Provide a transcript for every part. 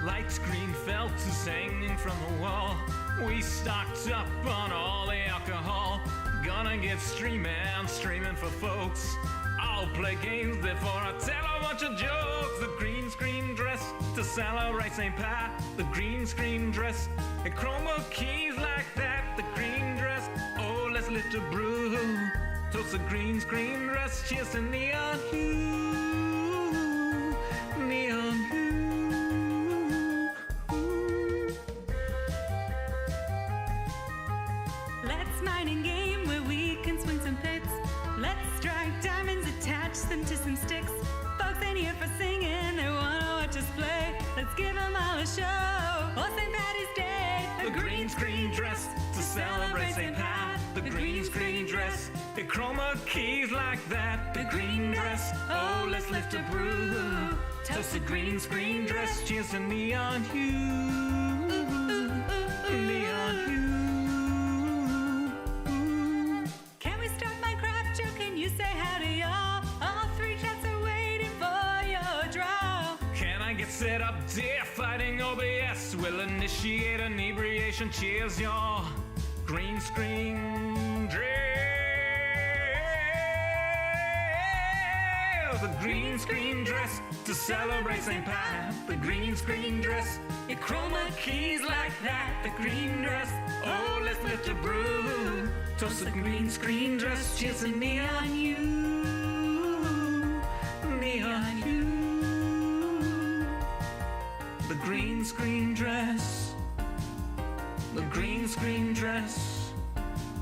Light green felt is hanging from the wall. We stocked up on all the alcohol. Gonna get streaming for folks. I'll play games before I tell a bunch of jokes. The green screen dress to celebrate St. Pat. The green screen dress and chroma keys like that. The green dress, oh let's lift a brew. Toast the green screen dress, cheers to neon hue. Neon hue. Let's mine and game where we can swing some pits. Let's strike diamonds, attach them to some sticks. Folks ain't here for singing, they wanna watch us play. Let's give them all a show, oh St. Patty's Day. The green screen dress to celebrate St. Pat. The green screen dress, the chroma keys like that. The green dress, oh let's lift a brew. Toast the green screen dress, cheers to neon hue. Neon hue. Can we start my craft joke? Can you say howdy y'all? All three chats are waiting for your draw. Can I get set up, dear? Fighting OBS will initiate inebriation. Cheers, y'all. Green screen dress. The green screen dress to celebrate St. Pat. The green screen dress. Your chroma keys like that. The green dress. Oh, let's lift a brew. Toast the green screen dress. Cheers to neon hue. Neon hue. The green screen dress. The green screen dress,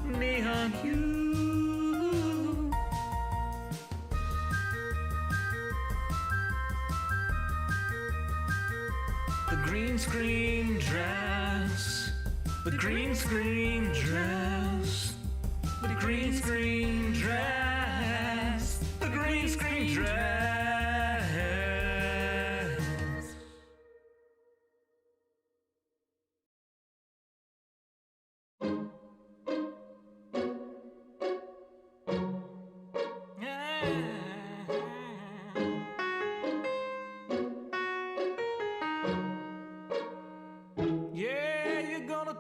neon hue. The green screen dress, the green screen dress, the green screen dress, the green screen dress.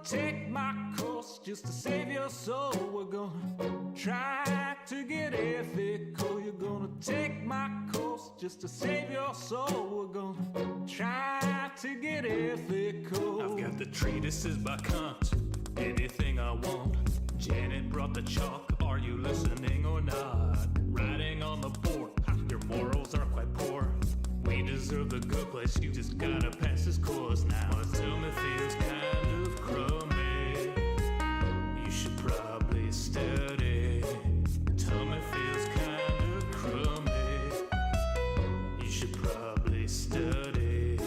Take my course just to save your soul. We're gonna try to get ethical. You're gonna take my course just to save your soul. We're gonna try to get ethical. I've got the treatises by Kant, anything I want. Janet brought the chalk, are you listening or not? Writing on the board, your morals are quite poor. We deserve the good place, you just gotta pass this course now. Tell me feels kind of crummy. You should probably study. Tell me feels kind of crummy. You should probably study.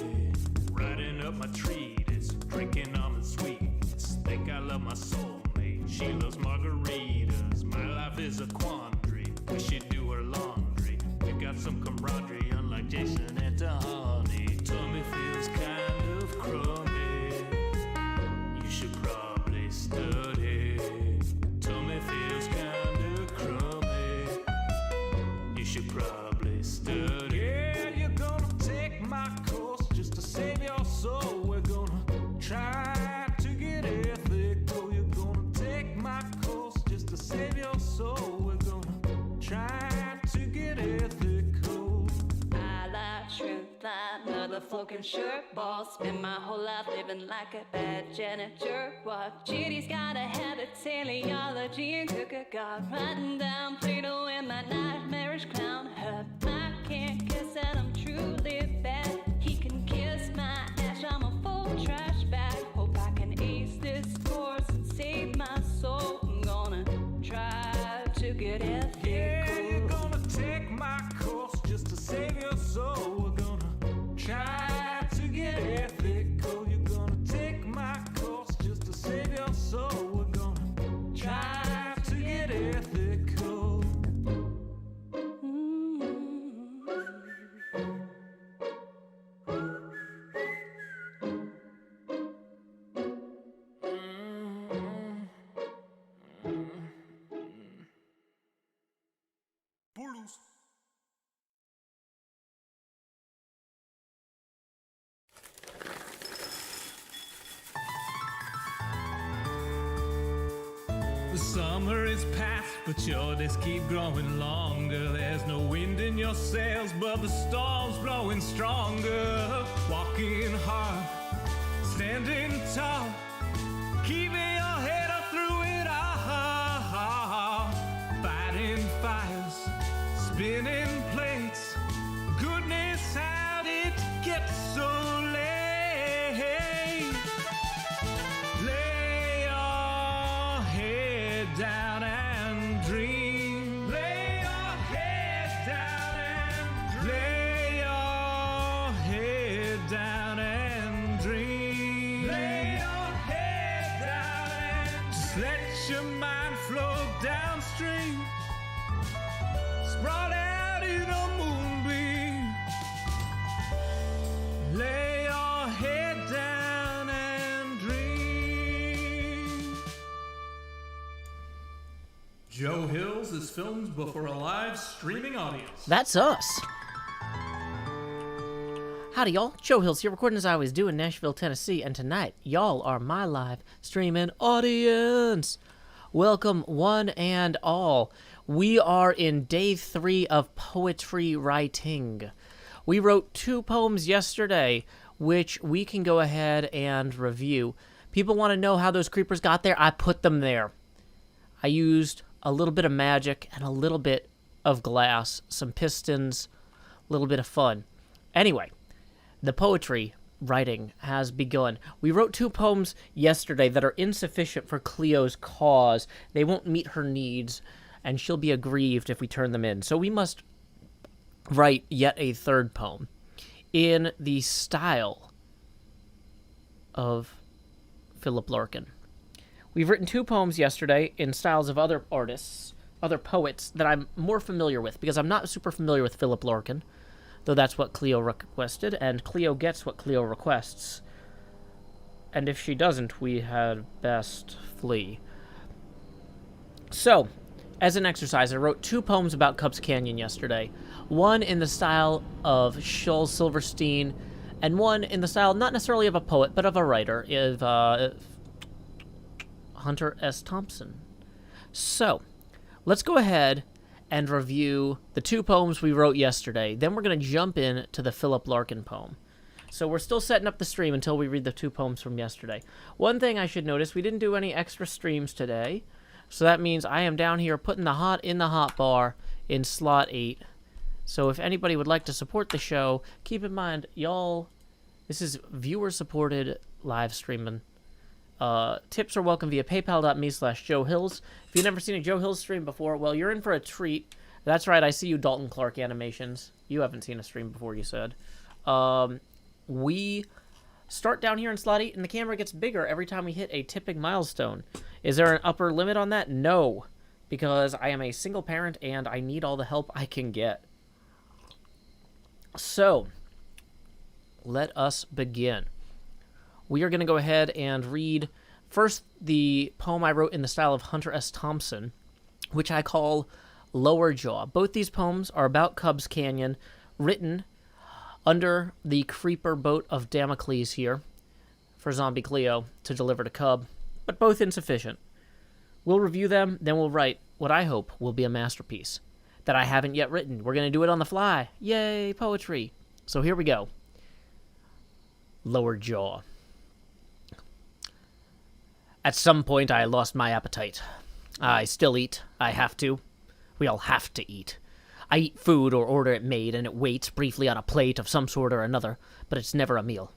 Writing up my treatise, drinking almond sweets. Think I love my soulmate, she loves margaritas. My life is a quandary, we should do her laundry. We got some camaraderie, unlike Jason and Tahani. Tummy feels kind of crummy. You should probably study. Tummy feels kind of crummy. You should probably study. Yeah, you're gonna take my course just to save your soul. We're gonna try to get ethical. You're gonna take my course just to save your soul. We're gonna try to get ethical. I like shrimp, like motherfucking shirt ball. Spend my whole life living like a bad janitor. What Judy's got a habit, teleology and cooker god. Writing down Plato in my nightmarish clown hut. I can't guess that I'm truly bad. He can kiss my ass, I'm a full trash bag. Hope I can ace this course and save my soul. I'm gonna try to get ethical. Yeah, you're gonna take my course just to save your soul. We're gonna try to get ethical. You're gonna take my course just to save your soul. We're gonna try to get ethical. The summer is past, but your days keep growing longer. There's no wind in your sails, but the storm's blowing stronger. Walking hard, standing tall, keeping your head up through it all. Fighting fires, spinning plates. Goodness, how did it get so late? Lay your head down and dream. Lay your head down and lay your head down and dream. Lay your head down and just let your mind flow downstream. Sprawled out in a moonbeam. Lay your head down and dream. Joe Hills is filmed before a live streaming audience. That's us. Howdy, y'all. Joe Hills here, recording as I always do in Nashville, Tennessee, and tonight, y'all are my live streaming audience. Welcome, one and all. We are in day 3 of poetry writing. We wrote 2 poems yesterday, which we can go ahead and review. People want to know how those creepers got there. I put them there. I used a little bit of magic and a little bit of glass, some pistons, a little bit of fun. Anyway, the poetry writing has begun. We wrote 2 poems yesterday that are insufficient for Cleo's cause. They won't meet her needs, and she'll be aggrieved if we turn them in. So we must write yet a 3rd poem in the style of Philip Larkin. We've written 2 poems yesterday in styles of other artists, other poets that I'm more familiar with, because I'm not super familiar with Philip Larkin, though that's what Cleo requested, and Cleo gets what Cleo requests. And if she doesn't, we had best flee. So, as an exercise, I wrote 2 poems about Cubs Canyon yesterday. One in the style of Shel Silverstein, and one in the style not necessarily of a poet, but of a writer, of Hunter S. Thompson. So, let's go ahead and review the 2 poems we wrote yesterday. Then we're going to jump in to the Philip Larkin poem. So we're still setting up the stream until we read the 2 poems from yesterday. One thing I should notice, we didn't do any extra streams today. So that means I am down here putting the hot in the hot bar in slot 8. So if anybody would like to support the show, keep in mind, y'all, this is viewer-supported live streaming. Tips are welcome via paypal.me/Joe Hills. If you've never seen a Joe Hills stream before, well, you're in for a treat. That's right, I see you, Dalton Clark Animations. You haven't seen a stream before, you said. We start down here in slot 8, and the camera gets bigger every time we hit a tipping milestone. Is there an upper limit on that? No, because I am a single parent, and I need all the help I can get. So, let us begin. We are going to go ahead and read first the poem I wrote in the style of Hunter S. Thompson, which I call Lower Jaw. Both these poems are about Cubs Canyon, written under the creeper boat of Damocles here for Zombie Cleo to deliver to Cub, but both insufficient. We'll review them, then we'll write what I hope will be a masterpiece that I haven't yet written. We're going to do it on the fly. Yay, poetry. So here we go. Lower Jaw. At some point, I lost my appetite. I still eat. I have to. We all have to eat. I eat food or order it made, and it waits briefly on a plate of some sort or another, but it's never a meal.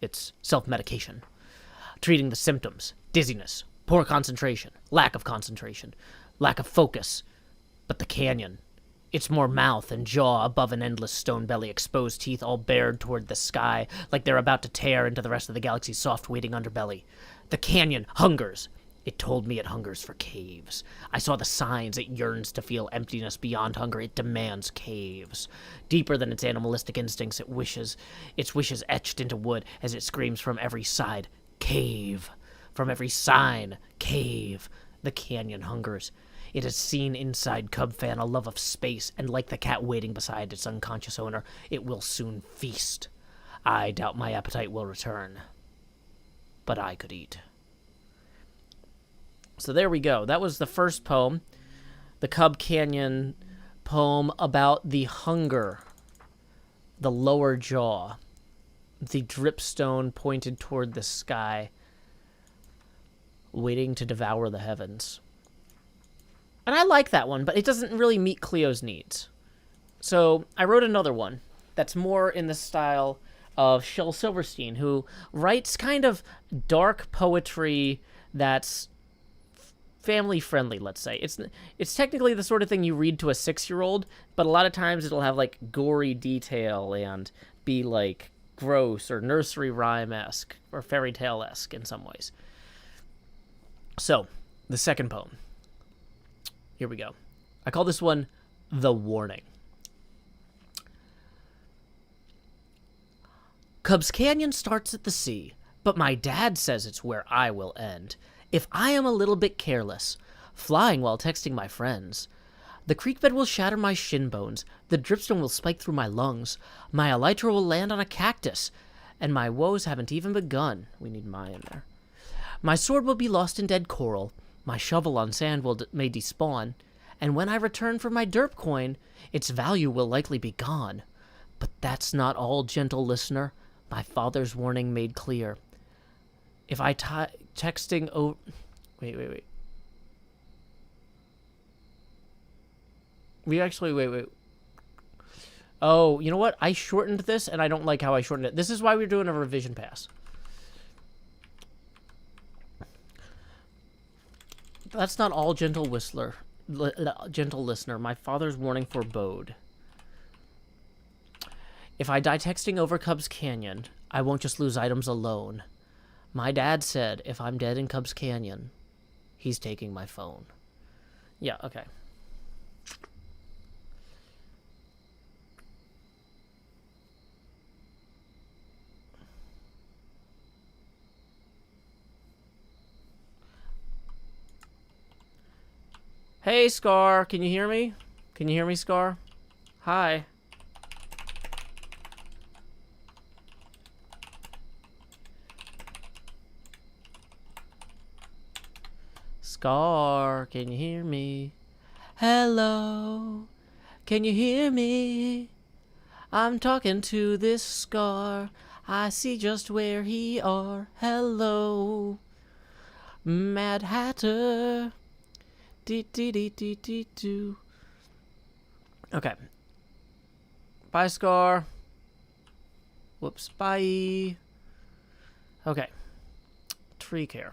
It's self-medication. Treating the symptoms. Dizziness. Poor concentration. Lack of concentration. Lack of focus. But the canyon. It's more mouth and jaw above an endless stone belly, exposed teeth all bared toward the sky, like they're about to tear into the rest of the galaxy's soft waiting underbelly. The canyon hungers. It told me it hungers for caves. I saw the signs. It yearns to feel emptiness beyond hunger. It demands caves. Deeper than its animalistic instincts, its wishes etched into wood as it screams from every side, cave. From every sign, cave. The canyon hungers. It has seen inside Cub Fan a love of space, and like the cat waiting beside its unconscious owner, it will soon feast. I doubt my appetite will return. But I could eat. So there we go. That was the first poem, the Cub Canyon poem about the hunger, the lower jaw, the dripstone pointed toward the sky, waiting to devour the heavens. And I like that one, but it doesn't really meet Cleo's needs. So I wrote another one that's more in the style of Shel Silverstein, who writes kind of dark poetry that's family-friendly, let's say. It's technically the sort of thing you read to a 6-year-old, but a lot of times it'll have, like, gory detail and be, like, gross or nursery rhyme-esque or fairy tale-esque in some ways. So, the second poem. Here we go. I call this one The Warning. Cub's Canyon starts at the sea, but my dad says it's where I will end. If I am a little bit careless, flying while texting my friends, the creek bed will shatter my shin bones, the dripstone will spike through my lungs, my elytra will land on a cactus, and my woes haven't even begun. We need my in there. My sword will be lost in dead coral, my shovel on sand may despawn, and when I return for my derp coin, its value will likely be gone. But that's not all, gentle listener, my father's warning made clear. If I texting over... Wait. Wait. Oh, you know what? I shortened this, and I don't like how I shortened it. This is why we're doing a revision pass. That's not all, gentle gentle listener. My father's warning forebode. If I die texting over Cub's Canyon, I won't just lose items alone. My dad said if I'm dead in Cub's Canyon, he's taking my phone. Yeah, okay. Hey, Scar, can you hear me? Can you hear me, Scar? Hi. Scar, can you hear me? Hello, can you hear me? I'm talking to this Scar. I see just where he are. Hello, Mad Hatter. Do. Okay. Bye, Scar. Whoops. Bye. Okay. Tree care.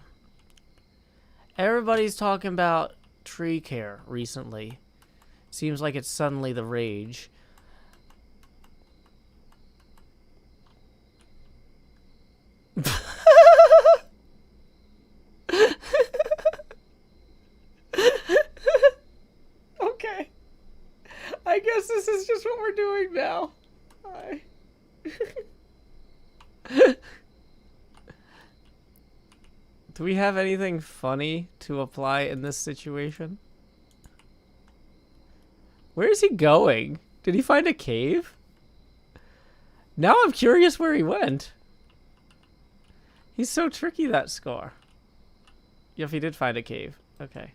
Everybody's talking about tree care recently. Seems like it's suddenly the rage. Okay. I guess this is just what we're doing now. Hi. Do we have anything funny to apply in this situation? Where is he going? Did he find a cave? Now I'm curious where he went. He's so tricky, that Scar. Yep, he did find a cave. Okay.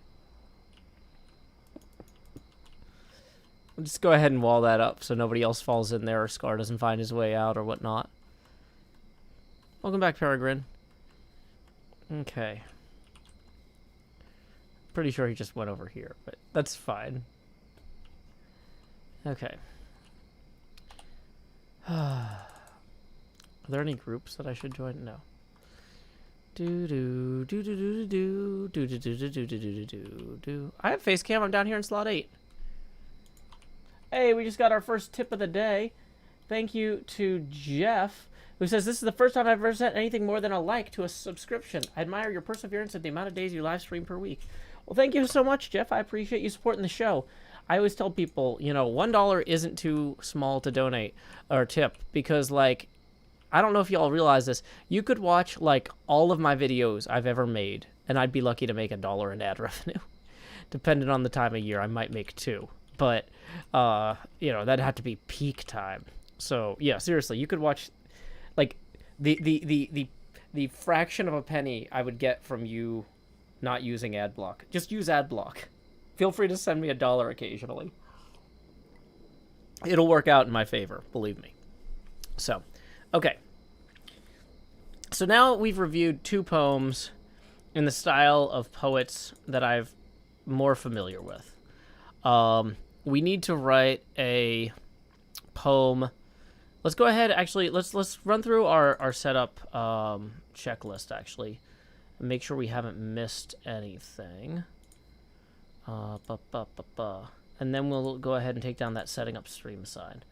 We'll just go ahead and wall that up so nobody else falls in there or Scar doesn't find his way out or whatnot. Welcome back, Peregrine. Okay. Pretty sure he just went over here, but that's fine. Okay. Are there any groups that I should join? No. I have face cam. I'm down here in slot 8. Hey, we just got our first tip of the day. Thank you to Jeff, who says, this is the first time I've ever sent anything more than a like to a subscription. I admire your perseverance and the amount of days you live stream per week. Well, thank you so much, Jeff. I appreciate you supporting the show. I always tell people, you know, $1 isn't too small to donate or tip because, like, I don't know if y'all realize this. You could watch, like, all of my videos I've ever made, and I'd be lucky to make $1 in ad revenue. Depending on the time of year, I might make 2. But, you know, that'd have to be peak time. So, yeah, seriously, you could watch, like, the fraction of a penny I would get from you not using ad block. Just use ad block. Feel free to send me $1 occasionally. It'll work out in my favor, believe me. So, okay. So now we've reviewed 2 poems in the style of poets that I'm more familiar with. We need to write a poem. Let's go ahead, actually, let's run through our setup checklist, actually, and make sure we haven't missed anything. And then we'll go ahead and take down that setting up stream sign.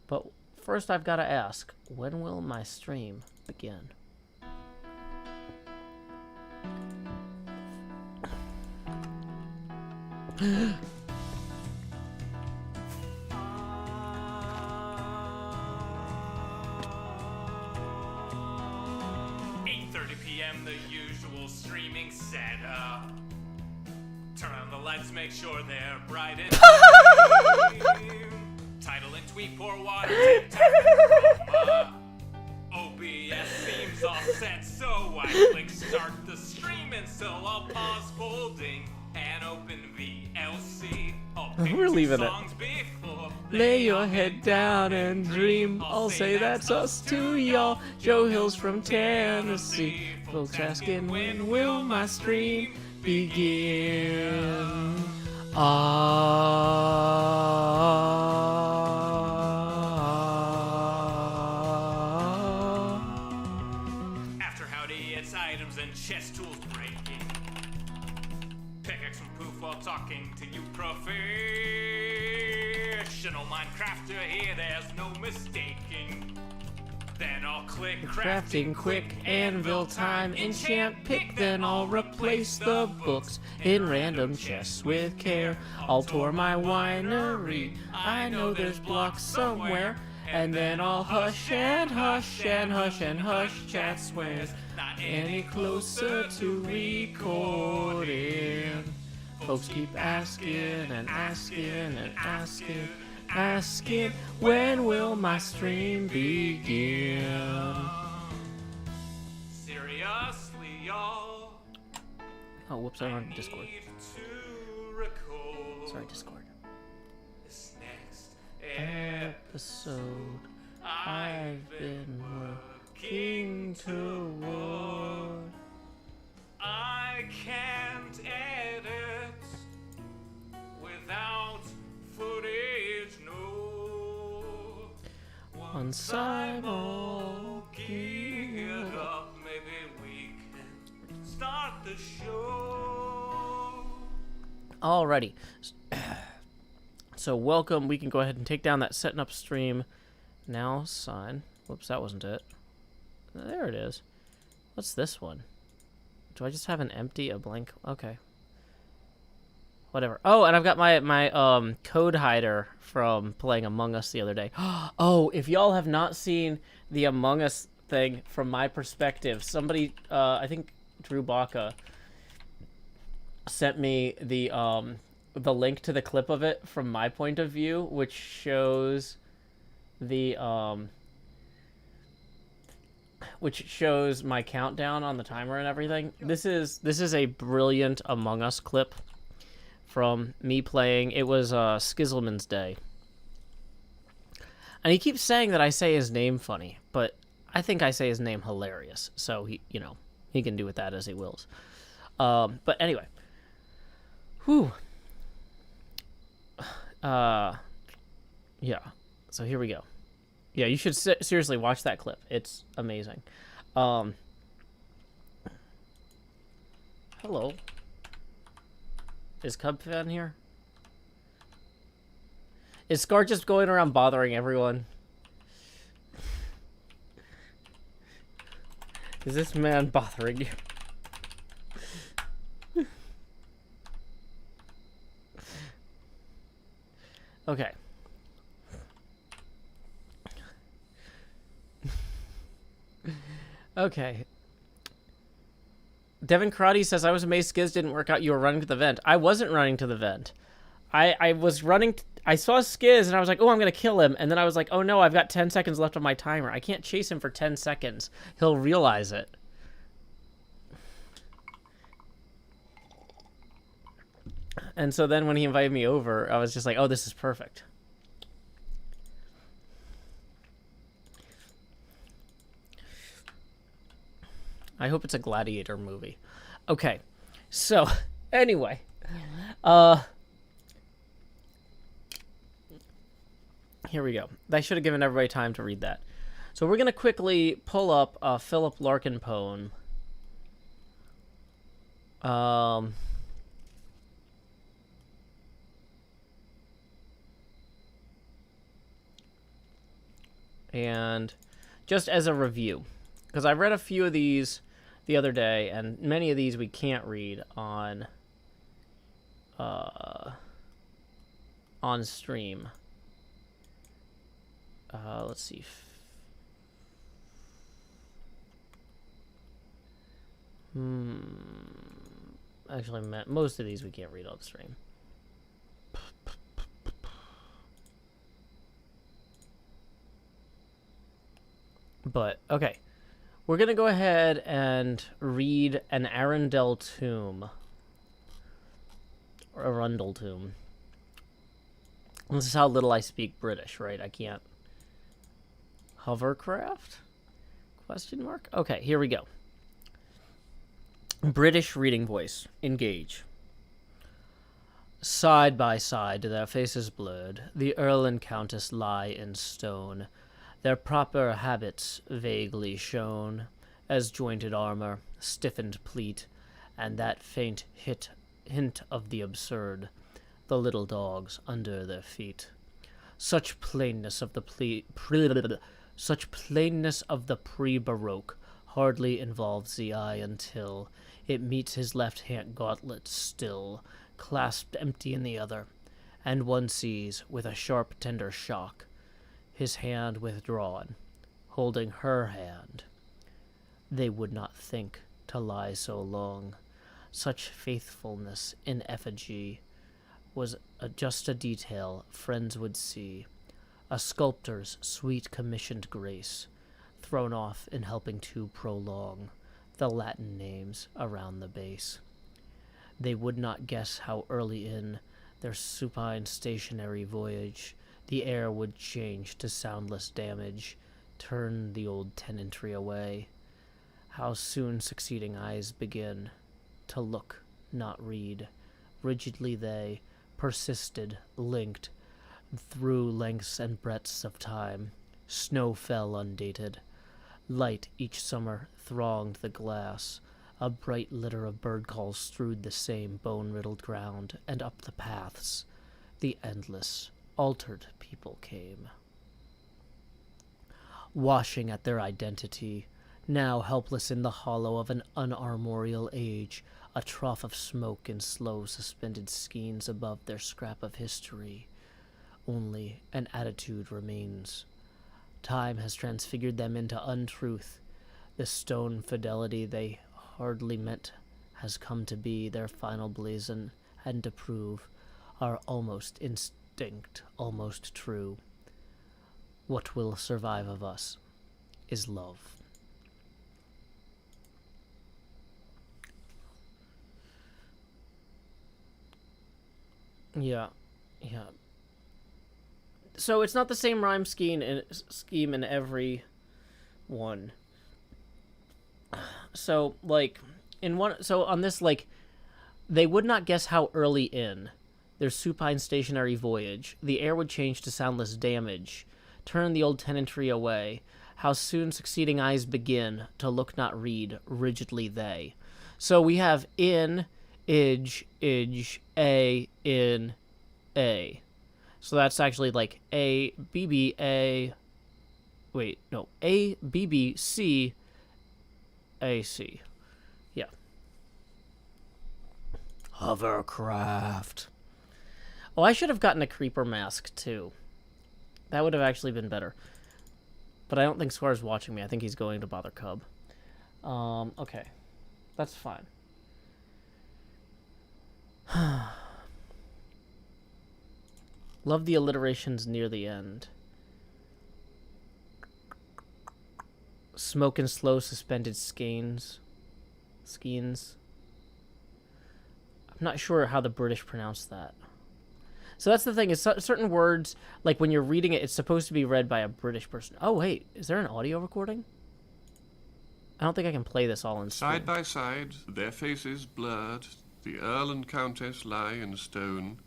But first I've got to ask, when will my stream begin? PM, the usual streaming setup. Turn on the lights, make sure they're bright and clean. Title and tweet, pour water, OBS seems all set, so I click start the stream, and so I'll pause folding and open VLC. We're leaving it. Lay your head down and dream. I'll say that's us too, y'all. Joe Hill's from Tennessee. Folks asking, when will my stream begin? After howdy, it's items and chess tools breaking. Pickaxe and poof while talking to you professional Minecrafter here, there's no mistaking. Then I'll click Crafting quick, anvil time, enchant pick, then I'll replace the books in random chests with care. I'll tour my winery, I know there's blocks somewhere, and then I'll hush and hush and hush and hush chat swears, not any closer to recording. Folks keep asking and asking and asking, asking, when will my stream begin? Seriously, y'all. Oh, whoops, I'm on Discord. Sorry, Discord. This next Episode I've been working toward. I can't edit without footage, no. Once I'm all geared up, maybe we can start the show. Alrighty. So welcome. We can go ahead and take down that setting up stream now sign. Whoops, that wasn't it. There it is. What's this one? Do I just have a blank? Okay. Whatever. Oh, and I've got my code hider from playing Among Us the other day. Oh, if y'all have not seen the Among Us thing from my perspective, somebody, I think Drew Baca, sent me the link to the clip of it from my point of view, which shows the which shows my countdown on the timer and everything. This is a brilliant Among Us clip from me playing. It was Skizzleman's Day. And he keeps saying that I say his name funny, but I think I say his name hilarious. So he can do with that as he wills. But anyway. Whew. Yeah. So here we go. Yeah, you should seriously watch that clip. It's amazing. Hello. Is Cubfan here? Is Scar just going around bothering everyone? Is this man bothering you? Okay. Okay. Devin Karate says, I was amazed Skiz didn't work out. You were running to the vent. I wasn't running to the vent. I was running. I saw Skiz and I was like, oh, I'm going to kill him. And then I was like, oh no, I've got 10 seconds left on my timer. I can't chase him for 10 seconds. He'll realize it. And so then when he invited me over, I was just like, oh, this is perfect. I hope it's a gladiator movie. Okay, so anyway, here we go. I should have given everybody time to read that. So we're gonna quickly pull up a Philip Larkin poem. And just as a review, because I read a few of these the other day, and many of these we can't read on stream. Let's see. Actually, most of these we can't read on stream. But, okay. We're going to go ahead and read an Arundel tomb. Or Arundel tomb. This is how little I speak British, right? I can't. HermitCraft? Question mark? Okay, here we go. British reading voice. Engage. Side by side, their faces blurred, the Earl and Countess lie in stone, their proper habits vaguely shown, as jointed armor, stiffened pleat, and that faint hint of the absurd, the little dogs under their feet. Such plainness of the pre-Baroque hardly involves the eye until it meets his left-hand gauntlet still, clasped empty in the other, and one sees, with a sharp, tender shock, his hand withdrawn, holding her hand. They would not think to lie so long. Such faithfulness in effigy was just a detail friends would see, a sculptor's sweet commissioned grace, thrown off in helping to prolong the Latin names around the base. They would not guess how early in their supine stationary voyage the air would change to soundless damage, turn the old tenantry away. How soon succeeding eyes begin to look, not read. Rigidly they persisted, linked, through lengths and breadths of time. Snow fell undated. Light each summer thronged the glass. A bright litter of bird calls strewed the same bone-riddled ground, and up the paths the endless, altered people came, washing at their identity, now helpless in the hollow of an unarmorial age, a trough of smoke in slow suspended skeins above their scrap of history. Only an attitude remains. Time has transfigured them into untruth. The stone fidelity they hardly meant has come to be their final blazon, and to prove our almost instinct, almost true. What will survive of us is love. Yeah. So it's not the same rhyme scheme in every one. So, like, on this, like, they would not guess how early in their supine stationary voyage the air would change to soundless damage, turn the old tenantry away, how soon succeeding eyes begin to look not read, rigidly they. So we have in, a, in, a. So that's actually like A, B, B, A. Wait, no. A, B, B, C, A, C. Yeah. HermitCraft. Oh, I should have gotten a creeper mask, too. That would have actually been better. But I don't think Square's watching me. I think he's going to bother Cub. Okay. That's fine. Love the alliterations near the end. Smoke and slow suspended skeins. I'm not sure how the British pronounce that. So that's the thing, is certain words, like when you're reading it, it's supposed to be read by a British person. Oh, wait, is there an audio recording? I don't think I can play this all in Side by side, their faces blurred, the Earl and Countess lie in stone.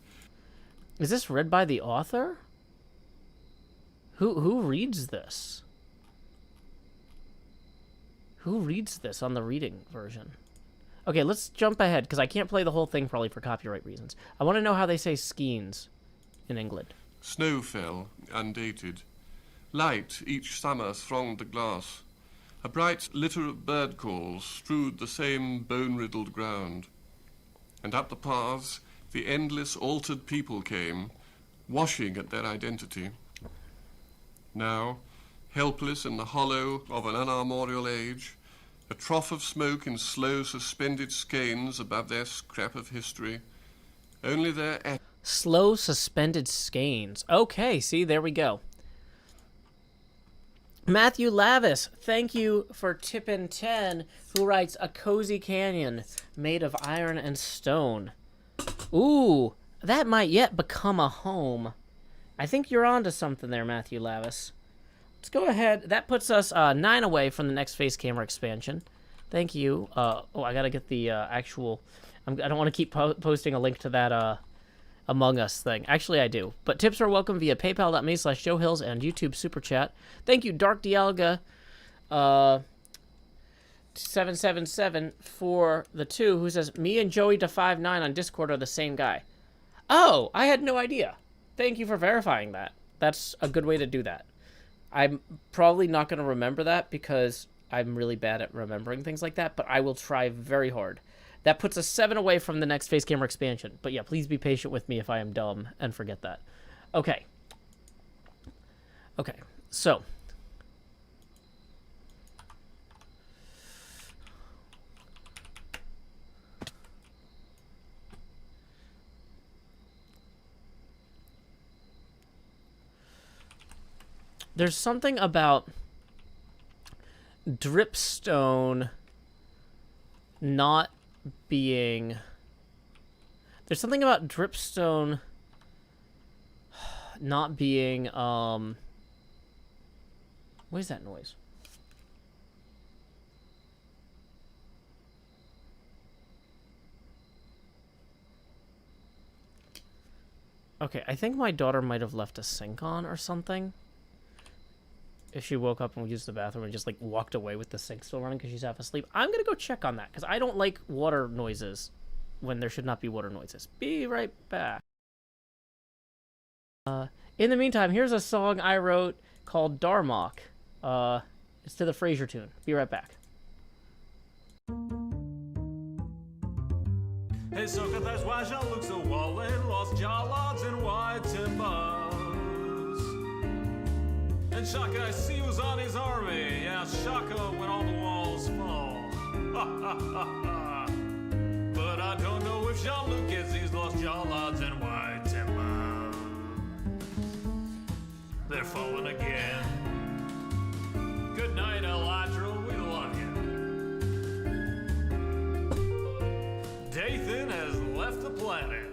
Is this read by the author? Who reads this? Who reads this on the reading version? Okay, let's jump ahead, because I can't play the whole thing probably for copyright reasons. I want to know how they say skeins in England. Snow fell, undated. Light each summer thronged the glass. A bright litter of bird calls strewed the same bone-riddled ground. And up the paths, the endless altered people came, washing at their identity. Now, helpless in the hollow of an unarmorial age, a trough of smoke in slow suspended skeins above their scrap of history, only their... Slow suspended skeins. Okay, see, there we go. Matthew Lavis, thank you for tipping 10, who writes, a cozy canyon made of iron and stone. Ooh, that might yet become a home. I think you're onto something there, Matthew Lavis. Let's go ahead. That puts us 9 away from the next face camera expansion. Thank you. Oh, I gotta get the actual... I don't want to keep posting a link to that Among Us thing. Actually, I do. But tips are welcome via paypal.me/JoeHills and YouTube Super Chat. Thank you, Dark Dialga 777 for the 2, who says, me and Joey to 59 on Discord are the same guy. Oh, I had no idea. Thank you for verifying that. That's a good way to do that. I'm probably not going to remember that because I'm really bad at remembering things like that, but I will try very hard. That puts us 7 away from the next face camera expansion. But yeah, please be patient with me if I am dumb and forget that. Okay. Okay, so. There's something about dripstone not being... There's something about dripstone not being, what is that noise? Okay, I think my daughter might have left a sink on or something. If she woke up and used the bathroom and just, like, walked away with the sink still running because she's half asleep. I'm going to go check on that because I don't like water noises when there should not be water noises. Be right back. In the meantime, here's a song I wrote called Darmok. It's to the Frasier tune. Be right back. Hey, sucker, that's why Jean-Luc's a wallet, lost jaw logs and white timbers. And Shaka, I see was on his army. Yeah, Shaka when all the walls fall. Ha ha ha ha. But I don't know if Jean-Luc gets these lost jaw logs and white timbers. They're falling again. Good night, Elytra. We love you. Dathan has left the planet.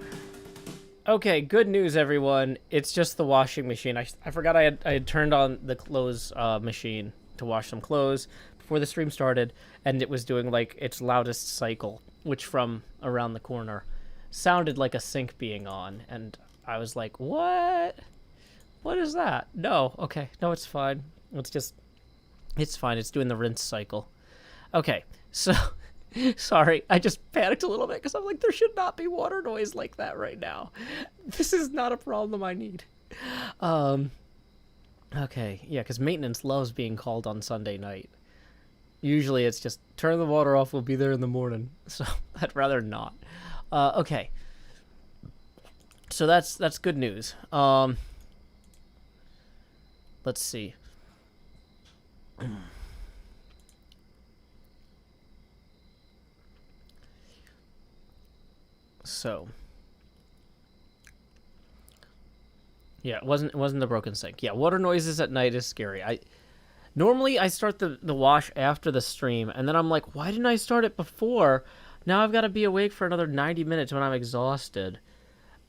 Okay, good news, everyone. It's just the washing machine. I forgot I had turned on the clothes machine to wash some clothes before the stream started, and it was doing, like, its loudest cycle, which from around the corner sounded like a sink being on, and I was like, what? What is that? No, okay. No, it's fine. It's fine. It's doing the rinse cycle. Okay, so... Sorry, I just panicked a little bit because I'm like, there should not be water noise like that right now. This is not a problem I need. Okay, yeah, because maintenance loves being called on Sunday night. Usually it's just, turn the water off, we'll be there in the morning. So I'd rather not. Okay. So that's good news. Let's see. So, yeah, it wasn't the broken sink. Yeah, water noises at night is scary. Normally I start the wash after the stream, and then I'm like, why didn't I start it before? Now I've got to be awake for another 90 minutes when I'm exhausted.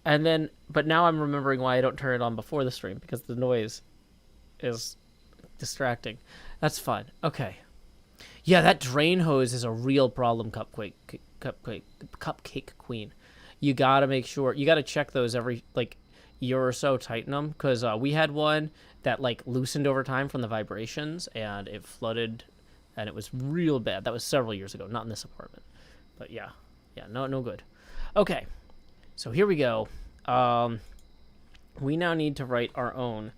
And then, but now I'm remembering why I don't turn it on before the stream, because the noise is distracting. That's fine. Okay. Yeah, that drain hose is a real problem, Cupcake Queen. You gotta make sure, you gotta check those every, like, year or so, tighten them, because we had one that, like, loosened over time from the vibrations, and it flooded, and it was real bad. That was several years ago, not in this apartment. But yeah, no good. Okay, so here we go. We now need to write our own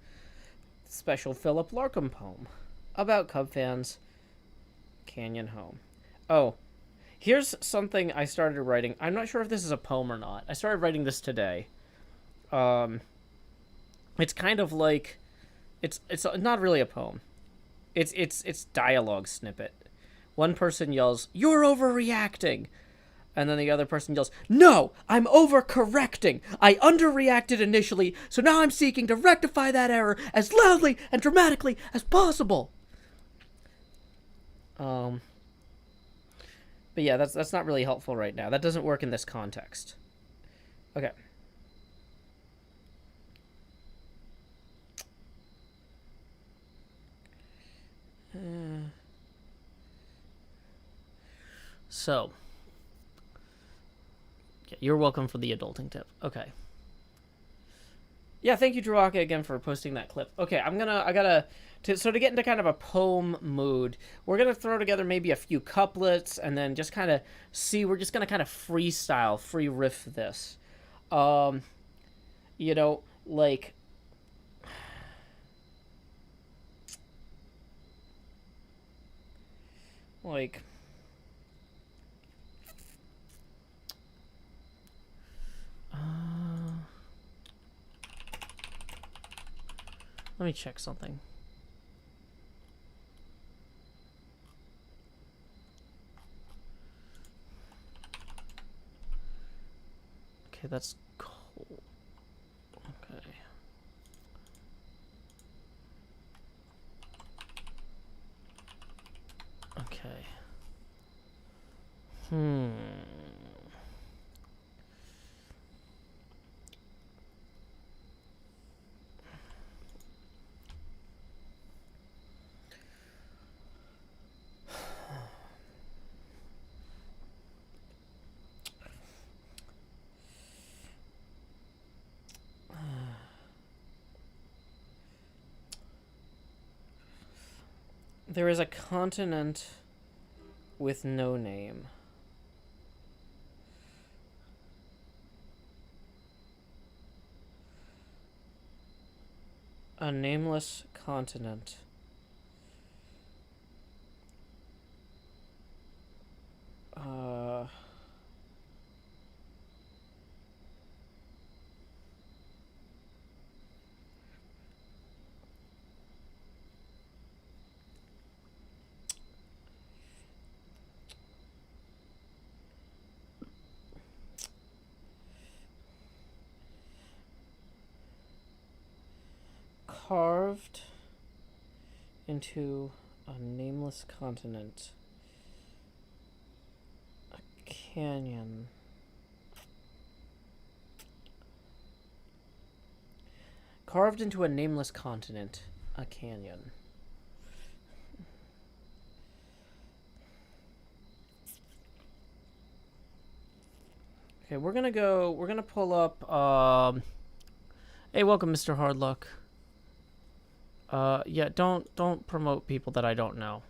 special Philip Larkin poem about Cub fans' Canyon home. Oh, here's something I started writing. I'm not sure if this is a poem or not. I started writing this today. It's kind of like, it's not really a poem. It's dialogue snippet. One person yells, "You're overreacting," and then the other person yells, "No, I'm overcorrecting. I underreacted initially, so now I'm seeking to rectify that error as loudly and dramatically as possible." But yeah, that's not really helpful right now. That doesn't work in this context. Okay. So, yeah, you're welcome for the adulting tip. Okay. Yeah, thank you, Druaka, again for posting that clip. Okay, to get into kind of a poem mood, we're gonna throw together maybe a few couplets and then just kind of see. We're just gonna kind of freestyle, free riff this. You know, like. Let me check something. Okay, that's cool. Okay. Okay. There is a continent with no name. A nameless continent. Carved into a nameless continent. A canyon. Carved into a nameless continent. A canyon. Okay, we're gonna pull up, hey, welcome, Mr. Hardluck. Yeah, don't promote people that I don't know.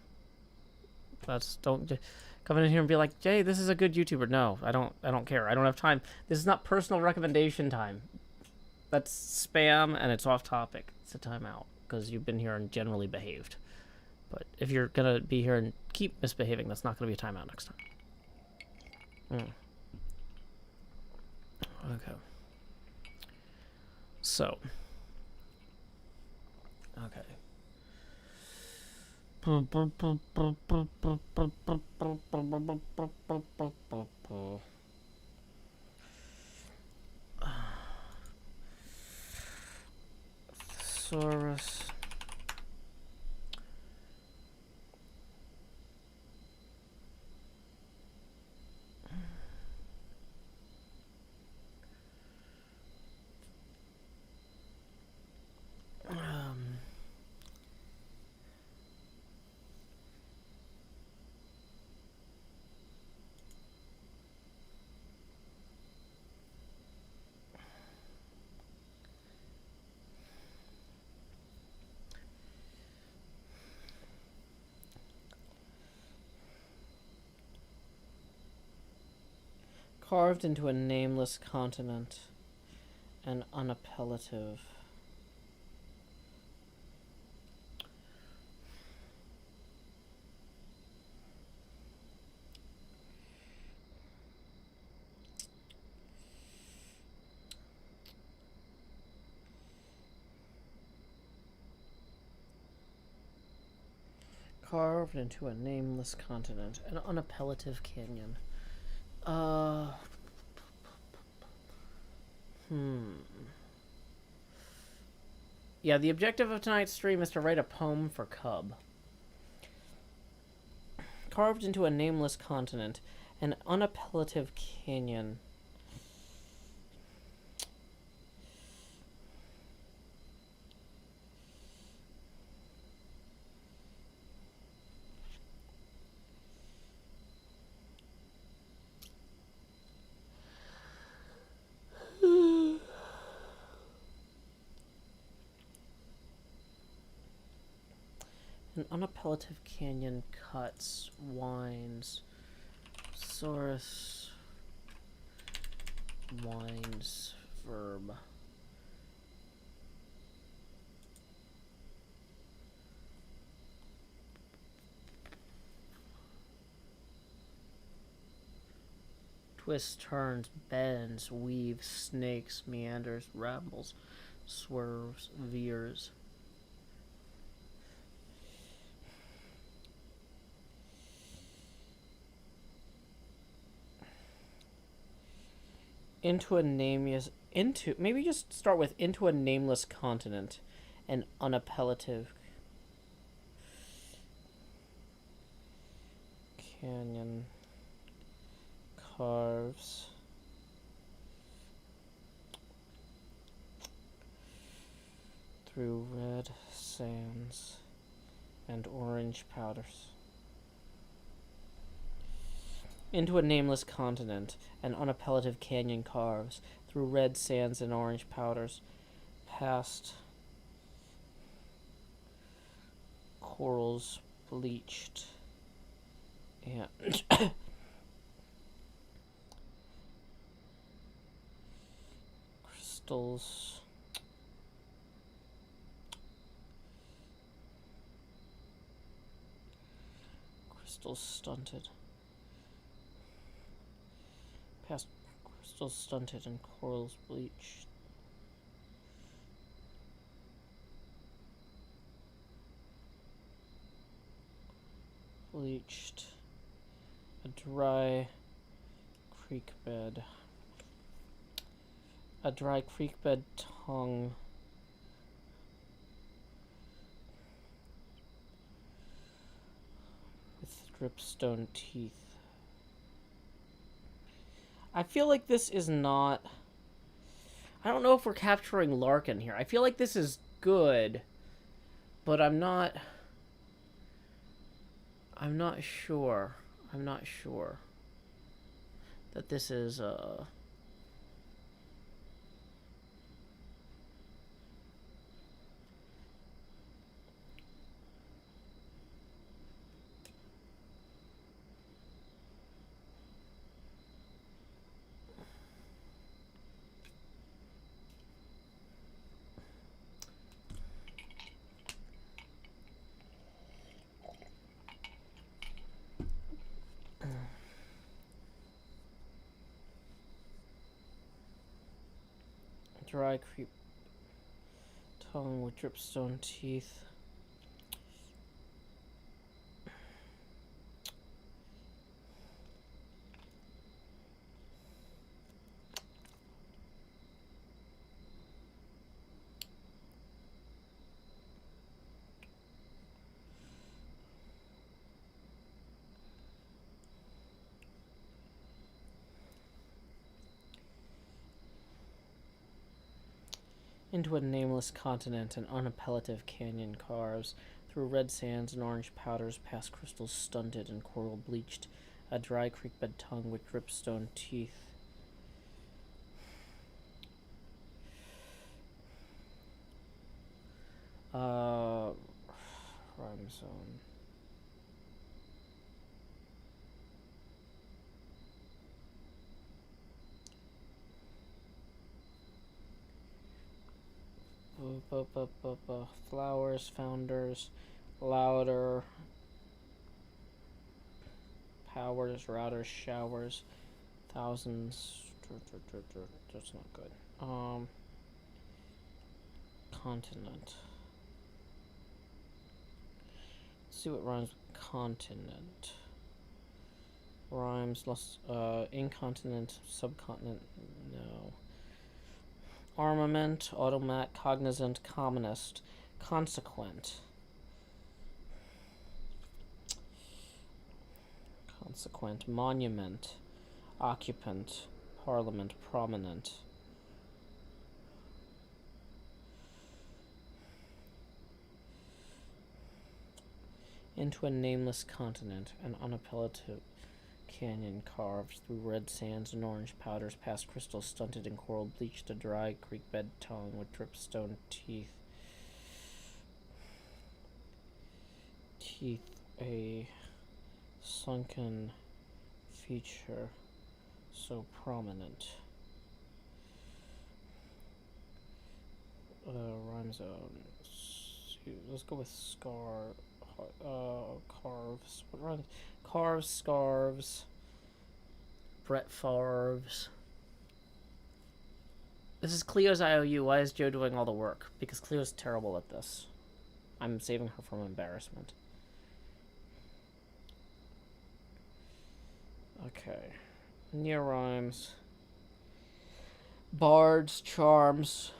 Don't come in here and be like, "Jay, this is a good YouTuber." No, I don't care. I don't have time. This is not personal recommendation time. That's spam and it's off topic. It's a timeout because you've been here and generally behaved. But if you're gonna be here and keep misbehaving, that's not gonna be a timeout next time. Okay. So. Okay. Thesaurus. Carved into a nameless continent. An unappellative. Carved into a nameless continent. An unappellative canyon. Yeah, the objective of tonight's stream is to write a poem for Cub. Carved into a nameless continent. An unappellative canyon. An unappellative canyon cuts, winds, Saurus, winds, verb. Twists, turns, bends, weaves, snakes, meanders, rambles, swerves, veers. Maybe just start with into a nameless continent, an unappellative canyon carves through red sands and orange powders. Into a nameless continent, an unappellative canyon carves through red sands and orange powders, past corals bleached and crystals stunted. Past crystals stunted and corals bleached. A dry creek bed. A dry creek bed tongue. With dripstone teeth. I feel like this is not... I don't know if we're capturing Larkin here. I feel like this is good, but I'm not sure. I'm not sure that this is dry creep tongue with dripstone teeth. Into a nameless continent, an unappellative canyon carves through red sands and orange powders, past crystals stunted and coral bleached, a dry creekbed tongue with dripstone teeth. Rhyme zone. Flowers, founders, louder, powers, routers, showers, thousands. That's not good. Continent. Let's see what rhymes with continent. Rhymes, incontinent, subcontinent, no. Armament, automat, cognizant, communist, consequent. Consequent, monument, occupant, parliament, prominent. Into a nameless continent, an unappellative canyon carved through red sands and orange powders, past crystals stunted in coral, bleached a dry creek bed tongue with dripstone teeth. A sunken feature so prominent. Rhymes out. Let's go with carves. What rhymes? Carves, scarves. Brett Favre's. This is Cleo's IOU. Why is Joe doing all the work? Because Cleo's terrible at this. I'm saving her from embarrassment. Okay. Near rhymes. Bards, charms.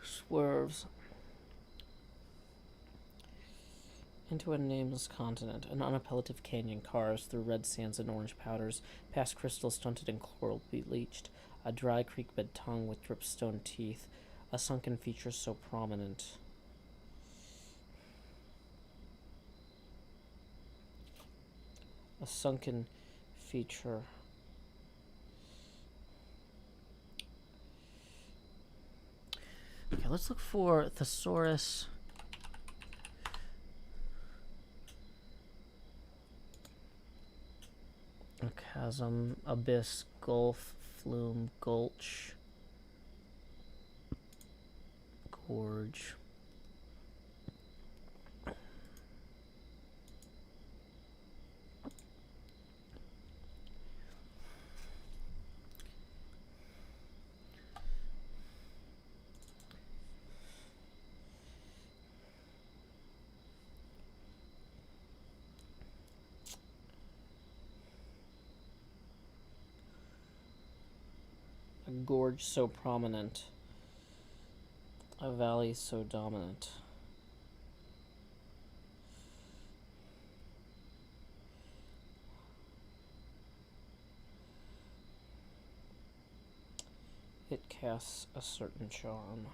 Swerves. Into a nameless continent, an unappellative canyon carves through red sands and orange powders, past crystals stunted in coral bleached, a dry creek bed tongue with dripstone teeth, a sunken feature so prominent. A sunken feature. Okay, let's look for thesaurus. A chasm, abyss, gulf, flume, gulch, gorge. A gorge so prominent, a valley so dominant. It casts a certain charm.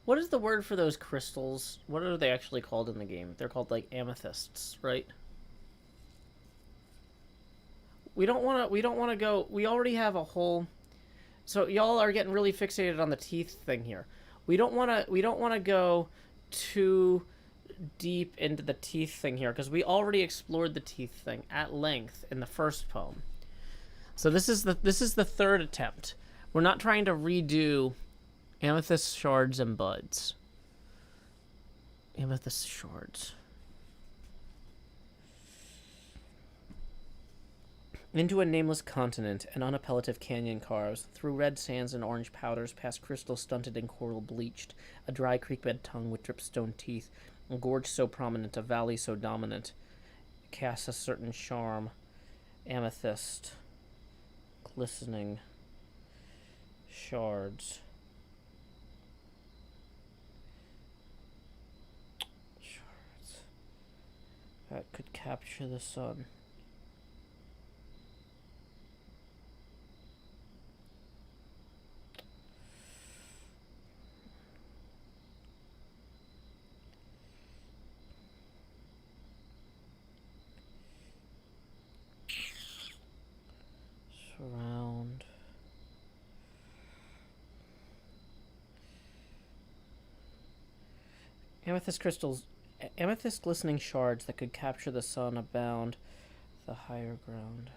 What is the word for those crystals? What are they actually called in the game? They're called like amethysts, right? We don't want to go. We already have a whole. So y'all are getting really fixated on the teeth thing here. We don't want to go too deep into the teeth thing here because we already explored the teeth thing at length in the first poem. So this is the third attempt. We're not trying to redo amethyst shards and buds. Amethyst shards. Into a nameless continent, an unappellative canyon carves, through red sands and orange powders, past crystal stunted and coral bleached, a dry creek bed tongue with dripstone teeth, a gorge so prominent, a valley so dominant, casts a certain charm, amethyst, glistening shards. That could capture the sun. Surround. Amethyst glistening shards that could capture the sun abound the higher ground.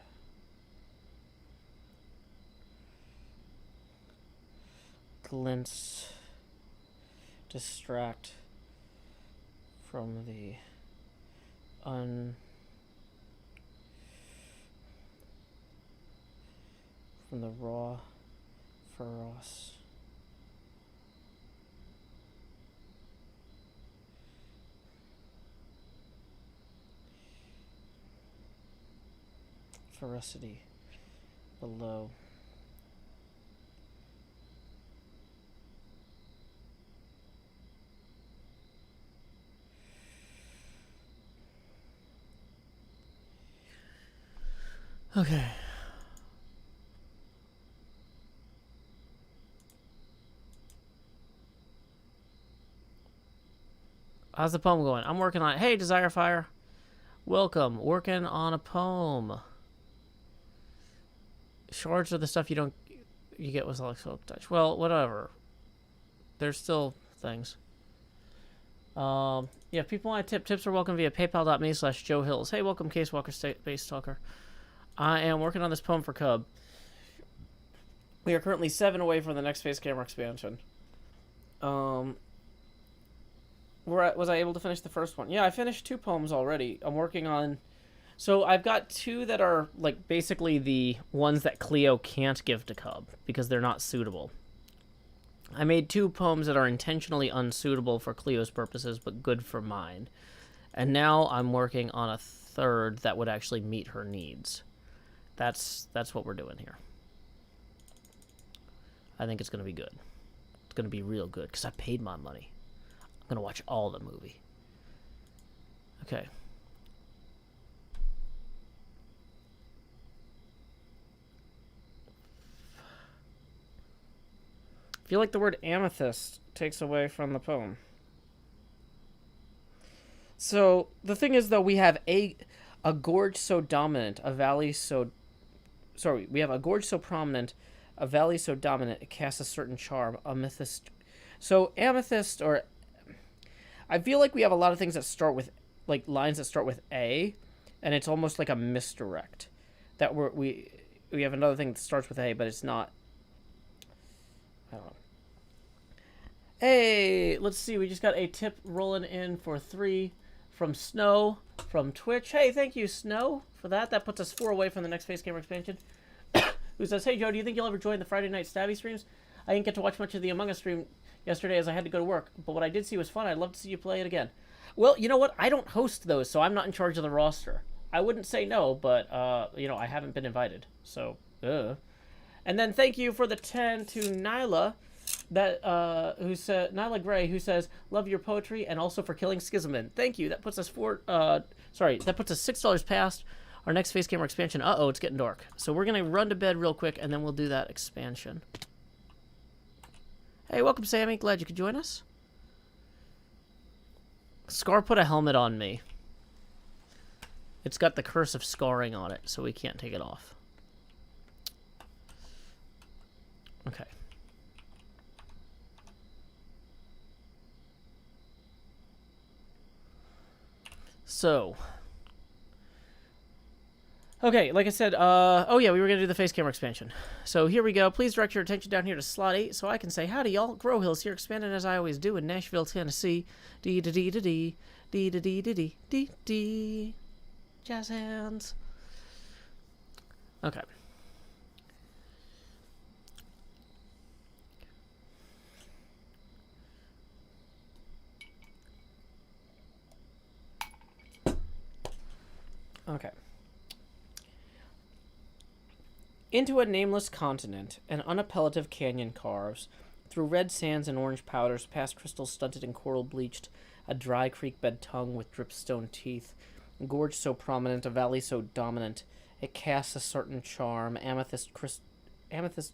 Glints distract from the from the raw ferocity below. Okay. How's the poem going? I'm working on it. Hey, Desire Fire. Welcome. Working on a poem. Shards are the stuff you get with electrical touch. Well, whatever. There's still things. Yeah, if people want to tip, tips are welcome via paypal.me/Joe Hills. Hey, welcome, Case Walker Space Talker. I am working on this poem for Cub. We are currently 7 away from the next Face Camera expansion. Was I able to finish the first one? Yeah, I finished 2 poems already. I'm working on... So I've got 2 that are, like, basically the ones that Cleo can't give to Cub because they're not suitable. I made 2 poems that are intentionally unsuitable for Cleo's purposes but good for mine. And now I'm working on a 3rd that would actually meet her needs. That's what we're doing here. I think it's going to be good. It's going to be real good because I paid my money. I'm going to watch all the movie. Okay. I feel like the word amethyst takes away from the poem. So, the thing is, though, we have a gorge so dominant, a valley so... Sorry, we have a gorge so prominent, a valley so dominant, it casts a certain charm, amethyst. So, amethyst, or... I feel like we have a lot of things that start with, like, lines that start with A, and it's almost like a misdirect. That we have another thing that starts with A, but it's not... I don't know. Hey, let's see, we just got a tip rolling in for 3 from Snow from Twitch. Hey, thank you, Snow, for that. That puts us 4 away from the next Face Camera expansion. Who says, hey, Joe, do you think you'll ever join the Friday night Stabby streams? I didn't get to watch much of the Among Us stream yesterday as I had to go to work, but what I did see was fun. I'd love to see you play it again. Well, you know what? I don't host those, so I'm not in charge of the roster. I wouldn't say no, but, you know, I haven't been invited, so, And then thank you for the 10 to Nyla, that who said Nyla Gray, who says, love your poetry, and also for killing Schismman. Thank you. That puts us that puts us $6 past our next Face Camera expansion. Uh-oh, it's getting dark. So we're gonna run to bed real quick, and then we'll do that expansion. Hey, welcome, Sammy. Glad you could join us. Scar put a helmet on me. It's got the curse of scarring on it, so we can't take it off. Okay. So, okay, like I said, oh yeah, we were going to do the Face Camera expansion. So here we go. Please direct your attention down here to slot 8 so I can say, howdy y'all, Grow Hills here, expanding as I always do in Nashville, Tennessee. Dee-da-dee-da-dee, dee-da-dee-da-dee, dee-dee. Jazz hands. Okay. Okay. Into a nameless continent, an unappellative canyon carves, through red sands and orange powders, past crystals stunted and coral bleached, a dry creek bed tongue with dripstone teeth, a gorge so prominent, a valley so dominant, it casts a certain charm, amethyst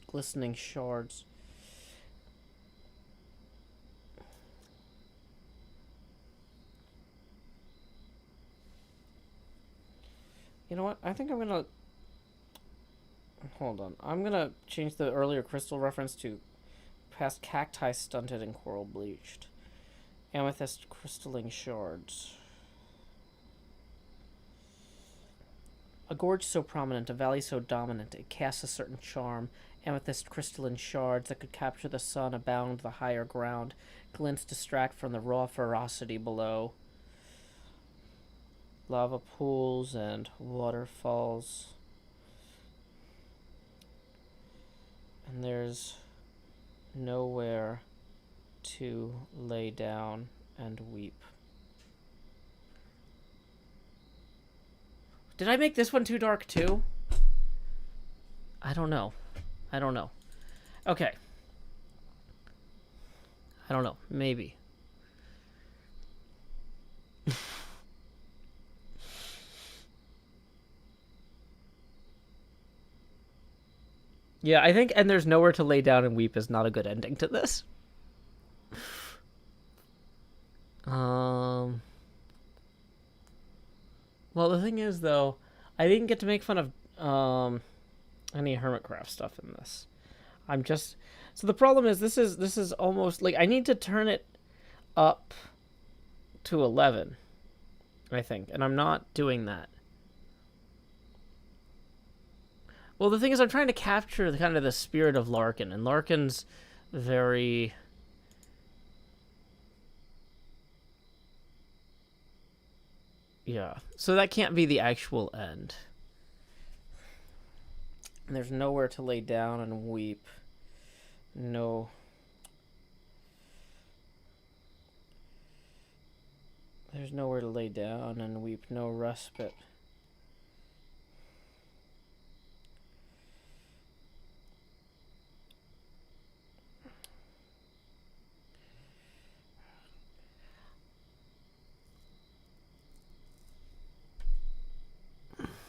glistening shards. You know what? I think I'm gonna... Hold on. I'm gonna change the earlier crystal reference to past cacti stunted and coral bleached. Amethyst crystalline shards. A gorge so prominent, a valley so dominant, it casts a certain charm. Amethyst crystalline shards that could capture the sun abound the higher ground. Glints distract from the raw ferocity below. Lava pools and waterfalls. And there's nowhere to lay down and weep. Did I make this one too dark too? I don't know. Okay. I don't know. Maybe. Yeah, I think and there's nowhere to lay down and weep is not a good ending to this. Well, the thing is, though, I didn't get to make fun of any HermitCraft stuff in this. I'm just so the problem is this is almost like I need to turn it up to 11, I think, and I'm not doing that. Well, the thing is, I'm trying to capture kind of the spirit of Larkin, and Larkin's very. Yeah, so that can't be the actual end. And there's nowhere to lay down and weep. No. There's nowhere to lay down and weep. No respite.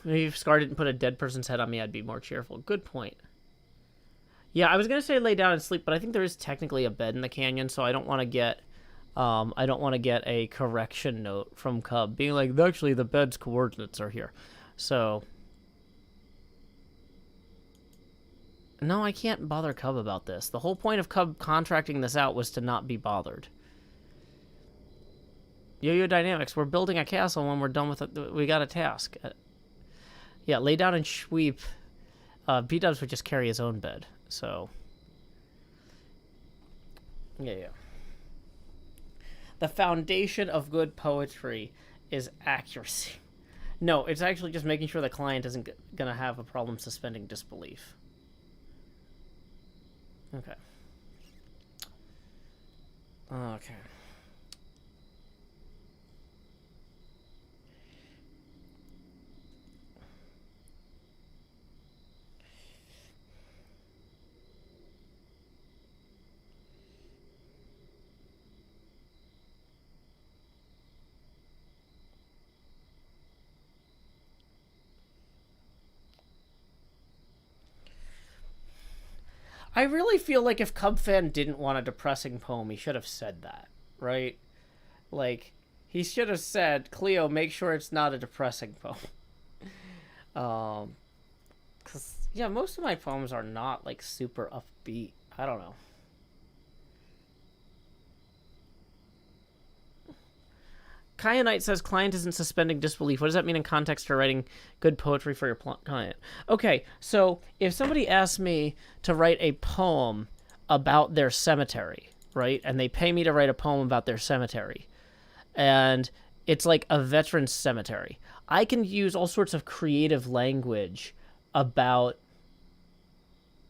Maybe if Scar didn't put a dead person's head on me, I'd be more cheerful. Good point. Yeah, I was gonna say lay down and sleep, but I think there is technically a bed in the canyon, so I don't want to get, a correction note from Cub being like, actually, the bed's coordinates are here. So, no, I can't bother Cub about this. The whole point of Cub contracting this out was to not be bothered. Yo-Yo Dynamics, we're building a castle. When we're done with it, we got a task. Yeah, lay down and sweep. B-Dubs would just carry his own bed, so. Yeah. The foundation of good poetry is accuracy. No, it's actually just making sure the client isn't going to have a problem suspending disbelief. Okay. I really feel like if Cub Fan didn't want a depressing poem, he should have said that, right? Like, he should have said, Cleo, make sure it's not a depressing poem. Because, yeah, most of my poems are not, like, super upbeat. I don't know. Kyanite says client isn't suspending disbelief. What does that mean in context for writing good poetry for your client? Okay, so if somebody asks me to write a poem about their cemetery, right, and they pay me to write a poem about their cemetery, and it's like a veteran's cemetery, I can use all sorts of creative language about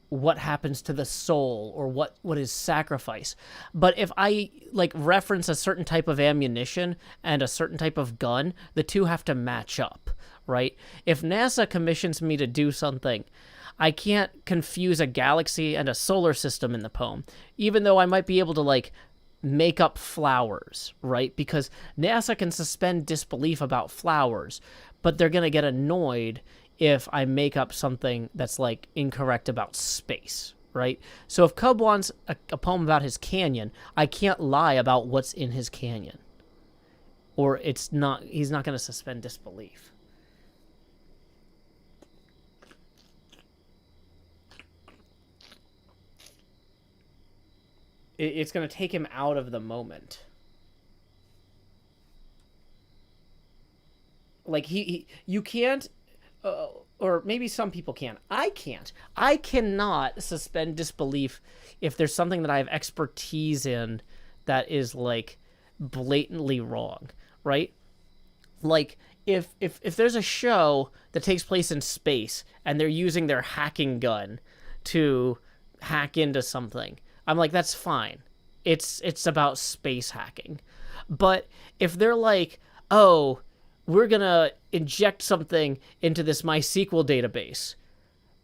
what happens to the soul or what is sacrifice. But if I like reference a certain type of ammunition and a certain type of gun, the two have to match up, right? If NASA commissions me to do something, I can't confuse a galaxy and a solar system in the poem, even though I might be able to like make up flowers, right? Because NASA can suspend disbelief about flowers, but they're going to get annoyed if I make up something that's, like, incorrect about space, right? So if Cub wants a poem about his canyon, I can't lie about what's in his canyon. Or he's not going to suspend disbelief. It's going to take him out of the moment. Like, you can't or maybe some people can. I can't. I cannot suspend disbelief if there's something that I have expertise in that is like blatantly wrong, right? Like if there's a show that takes place in space and they're using their hacking gun to hack into something, I'm like, that's fine. It's about space hacking. But if they're like, oh, we're gonna inject something into this MySQL database,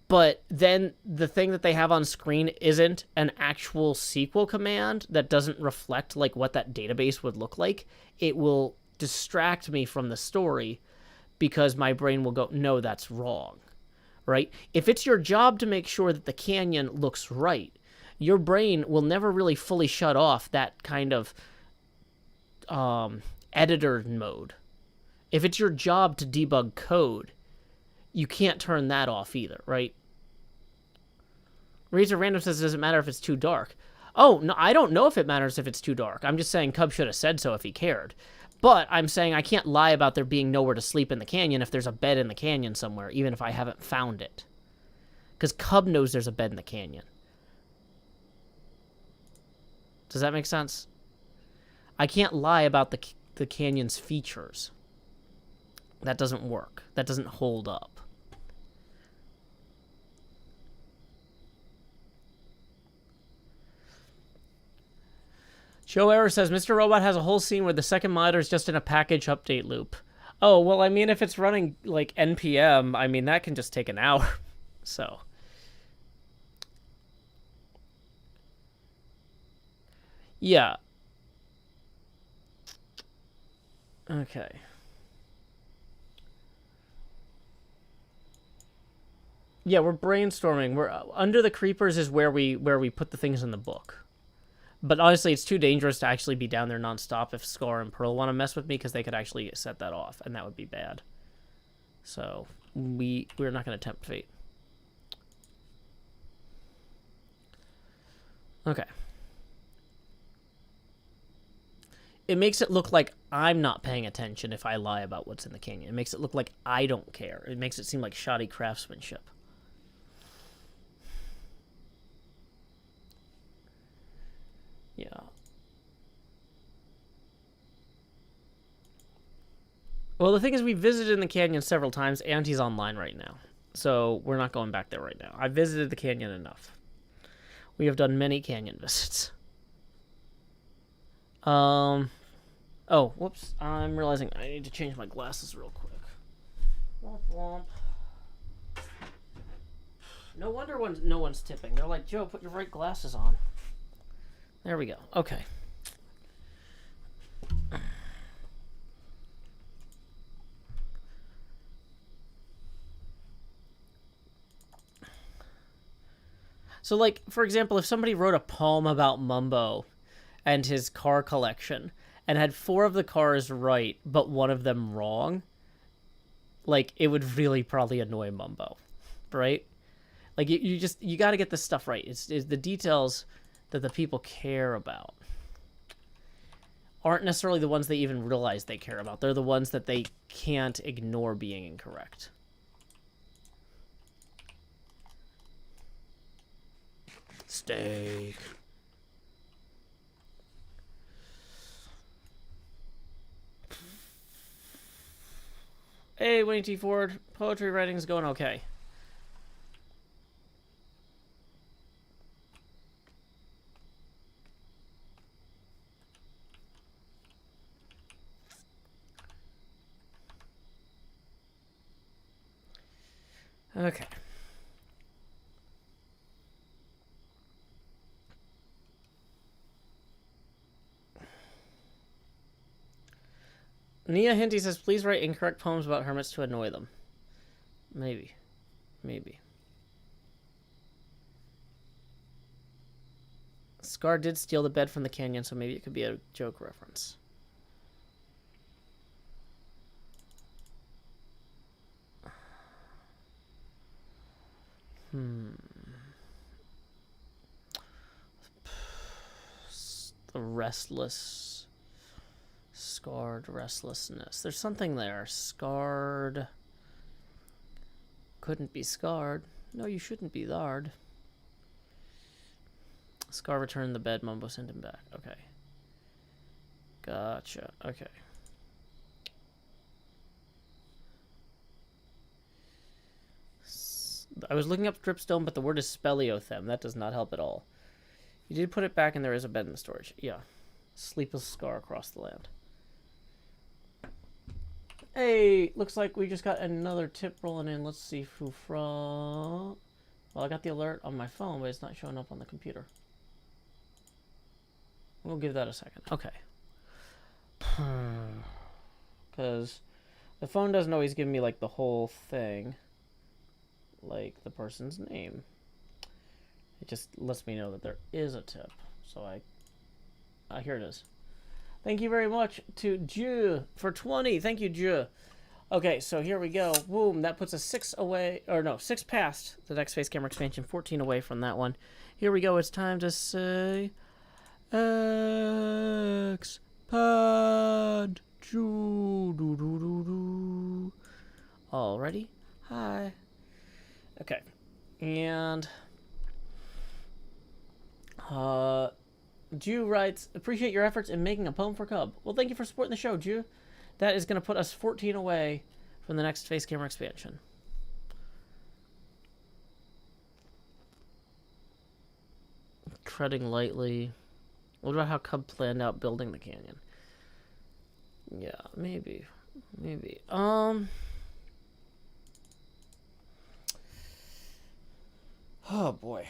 but then the thing that they have on screen isn't an actual SQL command that doesn't reflect like what that database would look like, it will distract me from the story because my brain will go, no, that's wrong, right? If it's your job to make sure that the canyon looks right, your brain will never really fully shut off that kind of editor mode. If it's your job to debug code, you can't turn that off either, right? Razor Random says it doesn't matter if it's too dark. Oh, no, I don't know if it matters if it's too dark. I'm just saying Cub should have said so if he cared. But I'm saying I can't lie about there being nowhere to sleep in the canyon if there's a bed in the canyon somewhere, even if I haven't found it. Because Cub knows there's a bed in the canyon. Does that make sense? I can't lie about the canyon's features. That doesn't work. That doesn't hold up. Joe Error says, Mr. Robot has a whole scene where the second monitor is just in a package update loop. Oh, well, I mean, if it's running, like, NPM, I mean, that can just take an hour. So. Yeah. Okay. Yeah, we're brainstorming. We're Under the Creepers is where we put the things in the book. But honestly, it's too dangerous to actually be down there nonstop if Scar and Pearl want to mess with me, because they could actually set that off, and that would be bad. So we're not going to tempt fate. Okay. It makes it look like I'm not paying attention if I lie about what's in the canyon. It makes it look like I don't care. It makes it seem like shoddy craftsmanship. Yeah. Well, the thing is, we visited in the canyon several times, and he's online right now. So we're not going back there right now. I visited the canyon enough. We have done many canyon visits. Oh, whoops. I'm realizing I need to change my glasses real quick. Womp womp. No wonder no one's tipping. They're like, Joe, put your right glasses on. There we go. Okay. So, like, for example, if somebody wrote a poem about Mumbo and his car collection and had 4 of the cars right, but one of them wrong, like, it would really probably annoy Mumbo, right? Like, you got to get this stuff right. It's the details that the people care about aren't necessarily the ones they even realize they care about. They're the ones that they can't ignore being incorrect. Steak. Hey, Winnie T. Ford. Poetry writing's going okay. Okay. Nia Hinty says, please write incorrect poems about hermits to annoy them. Maybe. Maybe. Scar did steal the bed from the canyon, so maybe it could be a joke reference. The restless... Scarred restlessness. There's something there. Scarred... couldn't be scarred. No, you shouldn't be lard. Scar returned the bed. Mumbo sent him back. Okay. Gotcha. Okay. I was looking up dripstone, but the word is speleothem. That does not help at all. You did put it back, and there is a bed in the storage. Yeah. Sleepless scar across the land. Hey, looks like we just got another tip rolling in. Let's see who from... Well, I got the alert on my phone, but it's not showing up on the computer. We'll give that a second. Okay. Because the phone doesn't always give me, like, the whole thing. Like, the person's name. It just lets me know that there is a tip. So here it is. Thank you very much to Ju for 20. Thank you, Ju. Okay, so here we go. Boom. That puts us 6 away. Or no, 6 past the next face camera expansion. 14 away from that one. Here we go. It's time to say... Expand. Alrighty. Hi. Okay. And... Jew writes, appreciate your efforts in making a poem for Cub. Well, thank you for supporting the show, Jew. That is going to put us 14 away from the next face camera expansion. Treading lightly. What about how Cub planned out building the canyon? Yeah, maybe. Maybe. Oh, boy.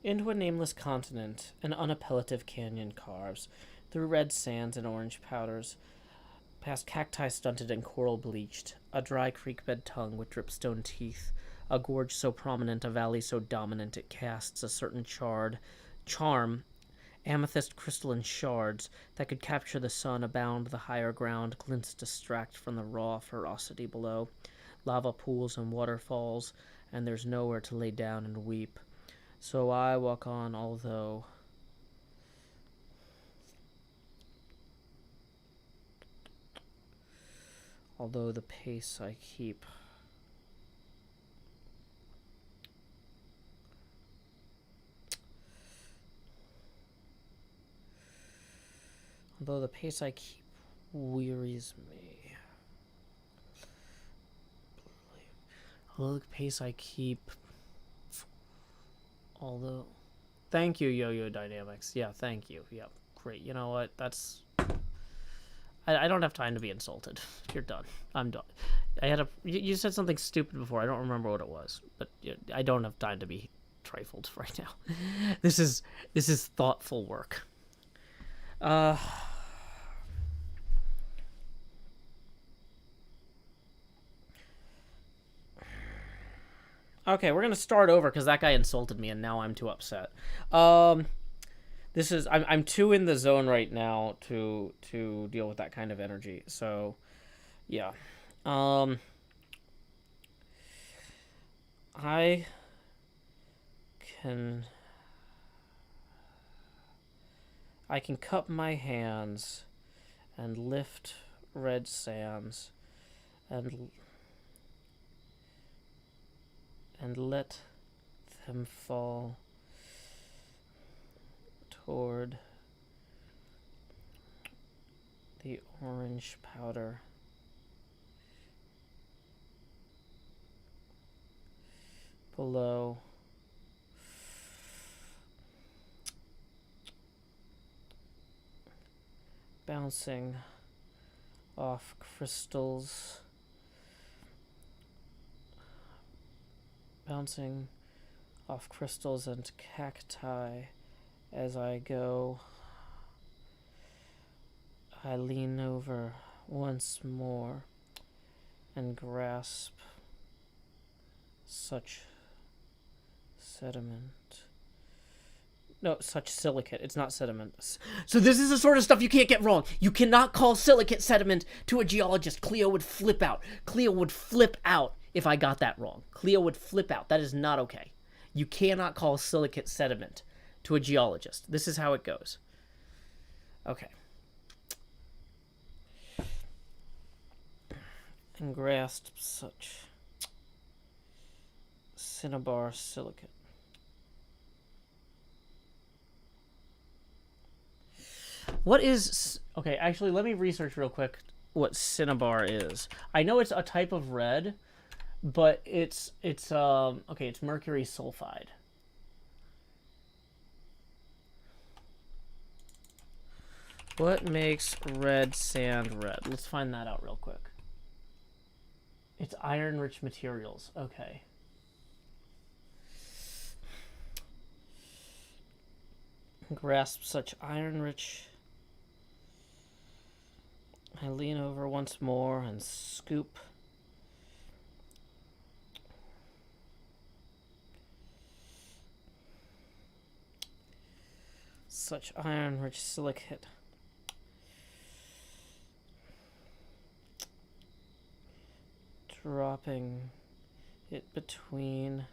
Into a nameless continent, an unappellative canyon carves, through red sands and orange powders, past cacti stunted and coral bleached, a dry creek bed tongue with dripstone teeth, a gorge so prominent, a valley so dominant it casts a certain charm, amethyst crystalline shards that could capture the sun abound the higher ground, glints distract from the raw ferocity below, lava pools and waterfalls, and there's nowhere to lay down and weep. So I walk on, although the pace I keep. Although the pace I keep wearies me. Although the pace I keep... Although, thank you, Yo-Yo Dynamics. Yeah, thank you. Yeah, great. You know what? That's... I don't have time to be insulted. You're done. I'm done. You said something stupid before. I don't remember what it was, but I don't have time to be trifled right now. This is thoughtful work. Okay, we're gonna start over because that guy insulted me and now I'm too upset. I'm too in the zone right now to deal with that kind of energy. So, yeah. I can cup my hands and lift red sands and let them fall toward the orange powder. Below. Bouncing off crystals. Bouncing off crystals and cacti as I go. I lean over once more and grasp such sediment. No, such silicate. It's not sediment. So this is the sort of stuff you can't get wrong. You cannot call silicate sediment to a geologist. Cleo would flip out. Cleo would flip out if I got that wrong. Cleo would flip out. That is not okay. You cannot call silicate sediment to a geologist. This is how it goes. Okay. and grasp such cinnabar silicate. What is... Okay, actually, let me research real quick what cinnabar is. I know it's a type of red, but it's okay, it's mercury sulfide. What makes red sand red? Let's find that out real quick. It's iron-rich materials. Okay. Grasp such iron-rich... I lean over once more and scoop. Such iron-rich silicate. Dropping it between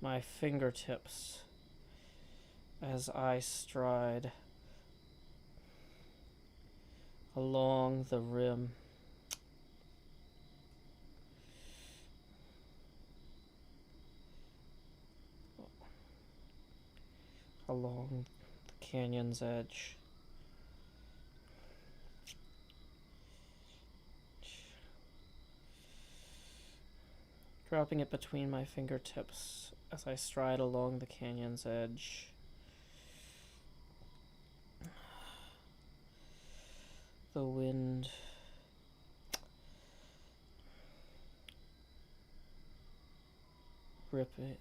my fingertips as I stride along the rim. Along the canyon's edge. Dropping it between my fingertips as I stride along the canyon's edge. The wind rippling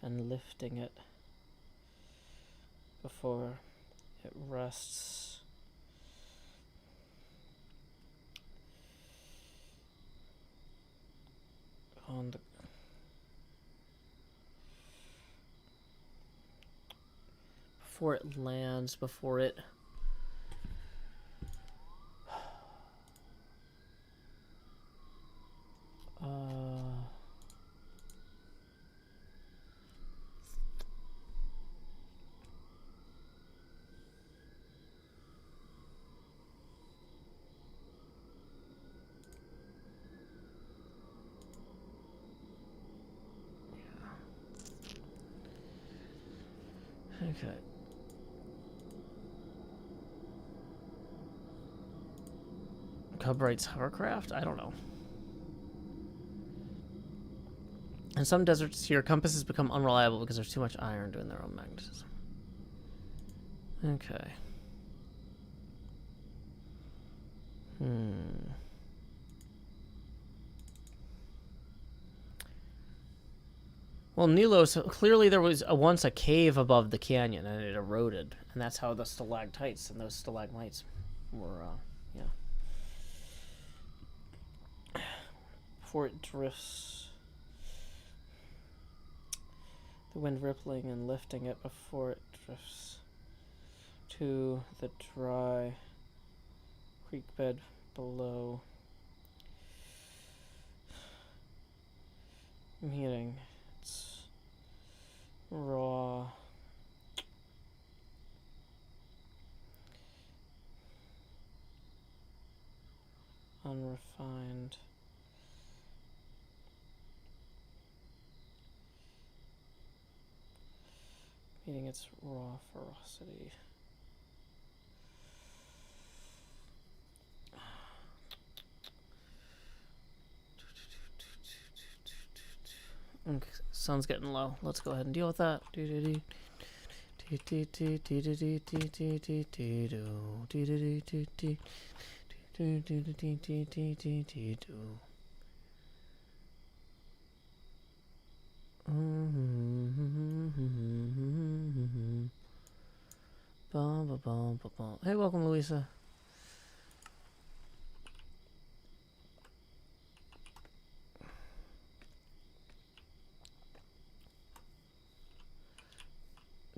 and lifting it before it rests on the before it lands, before it okay. Cub writes HermitCraft? I don't know. In some deserts here, compasses become unreliable because there's too much iron doing their own magnetism. Okay. Well, Nilos, clearly there was once a cave above the canyon, and it eroded, and that's how the stalactites and those stalagmites were, yeah. Before it drifts, the wind rippling and lifting it before it drifts to the dry creek bed below, meeting its raw unrefined meeting its raw ferocity. Okay, sun's getting low. Let's go ahead and deal with that. Hey, welcome, Louisa.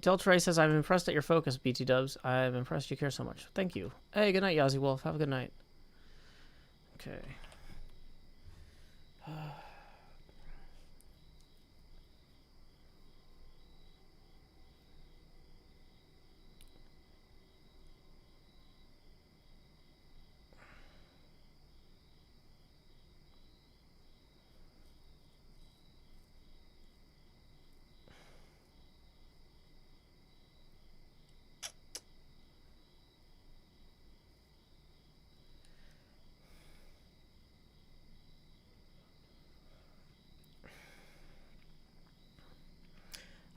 Deltray says, I'm impressed at your focus, BT Dubs. I'm impressed you care so much. Thank you. Hey, good night, Yazzie Wolf. Have a good night. Okay.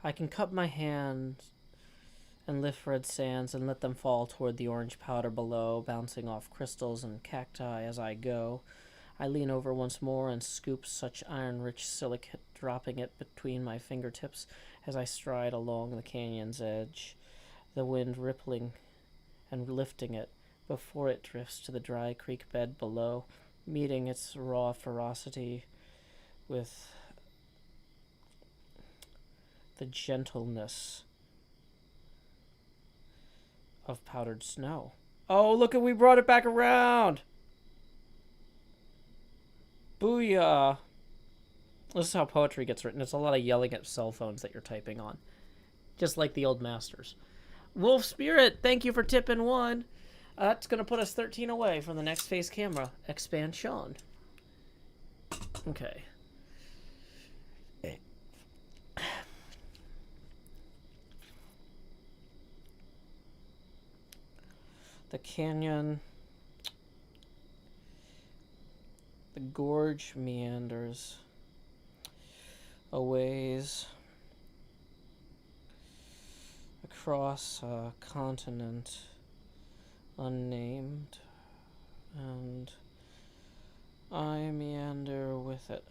I can cup my hands and lift red sands and let them fall toward the orange powder below, bouncing off crystals and cacti as I go. I lean over once more and scoop such iron-rich silicate, dropping it between my fingertips as I stride along the canyon's edge, the wind rippling and lifting it before it drifts to the dry creek bed below, meeting its raw ferocity with the gentleness of powdered snow. Oh, look at, we brought it back around! Booyah! This is how poetry gets written. It's a lot of yelling at cell phones that you're typing on. Just like the old masters. Wolf Spirit, thank you for tipping 1. That's going to put us 13 away from the next face camera expansion. Okay. The canyon. The gorge meanders a ways across a continent unnamed, and I meander with it.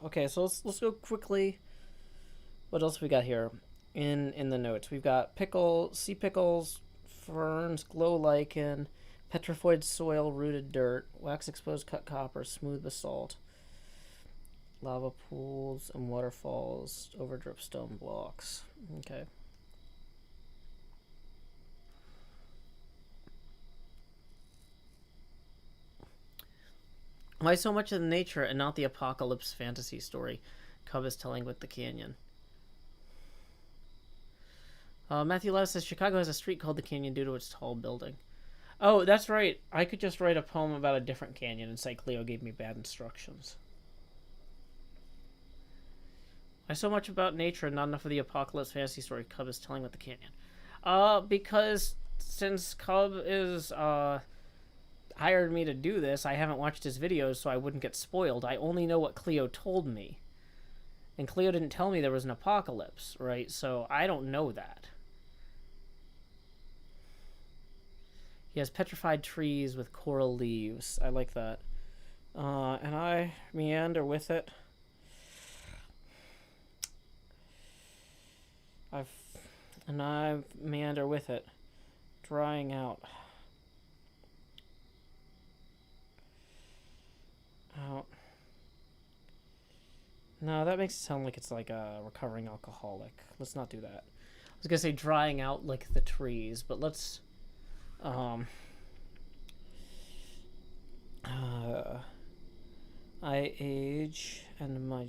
Okay, so let's go quickly. What else we got here in the notes? We've got sea pickles, ferns, glow lichen, petrified soil, rooted dirt, wax exposed cut copper, smooth basalt, lava pools and waterfalls, overdrip stone blocks. Okay. Why so much of the nature and not the apocalypse fantasy story Cub is telling with the canyon? Matthew Love says Chicago has a street called the Canyon due to its tall building. Oh, that's right. I could just write a poem about a different canyon and say Cleo gave me bad instructions. Why so much about nature and not enough of the apocalypse fantasy story Cub is telling with the canyon? Because since Cub is hired me to do this, I haven't watched his videos, so I wouldn't get spoiled. I only know what Cleo told me. And Cleo didn't tell me there was an apocalypse, right? So I don't know that. He has petrified trees with coral leaves. I like that. And I meander with it. I meander with it, drying out. Out. No, that makes it sound like it's like a recovering alcoholic. Let's not do that. I was gonna say drying out like the trees, but let's I age and my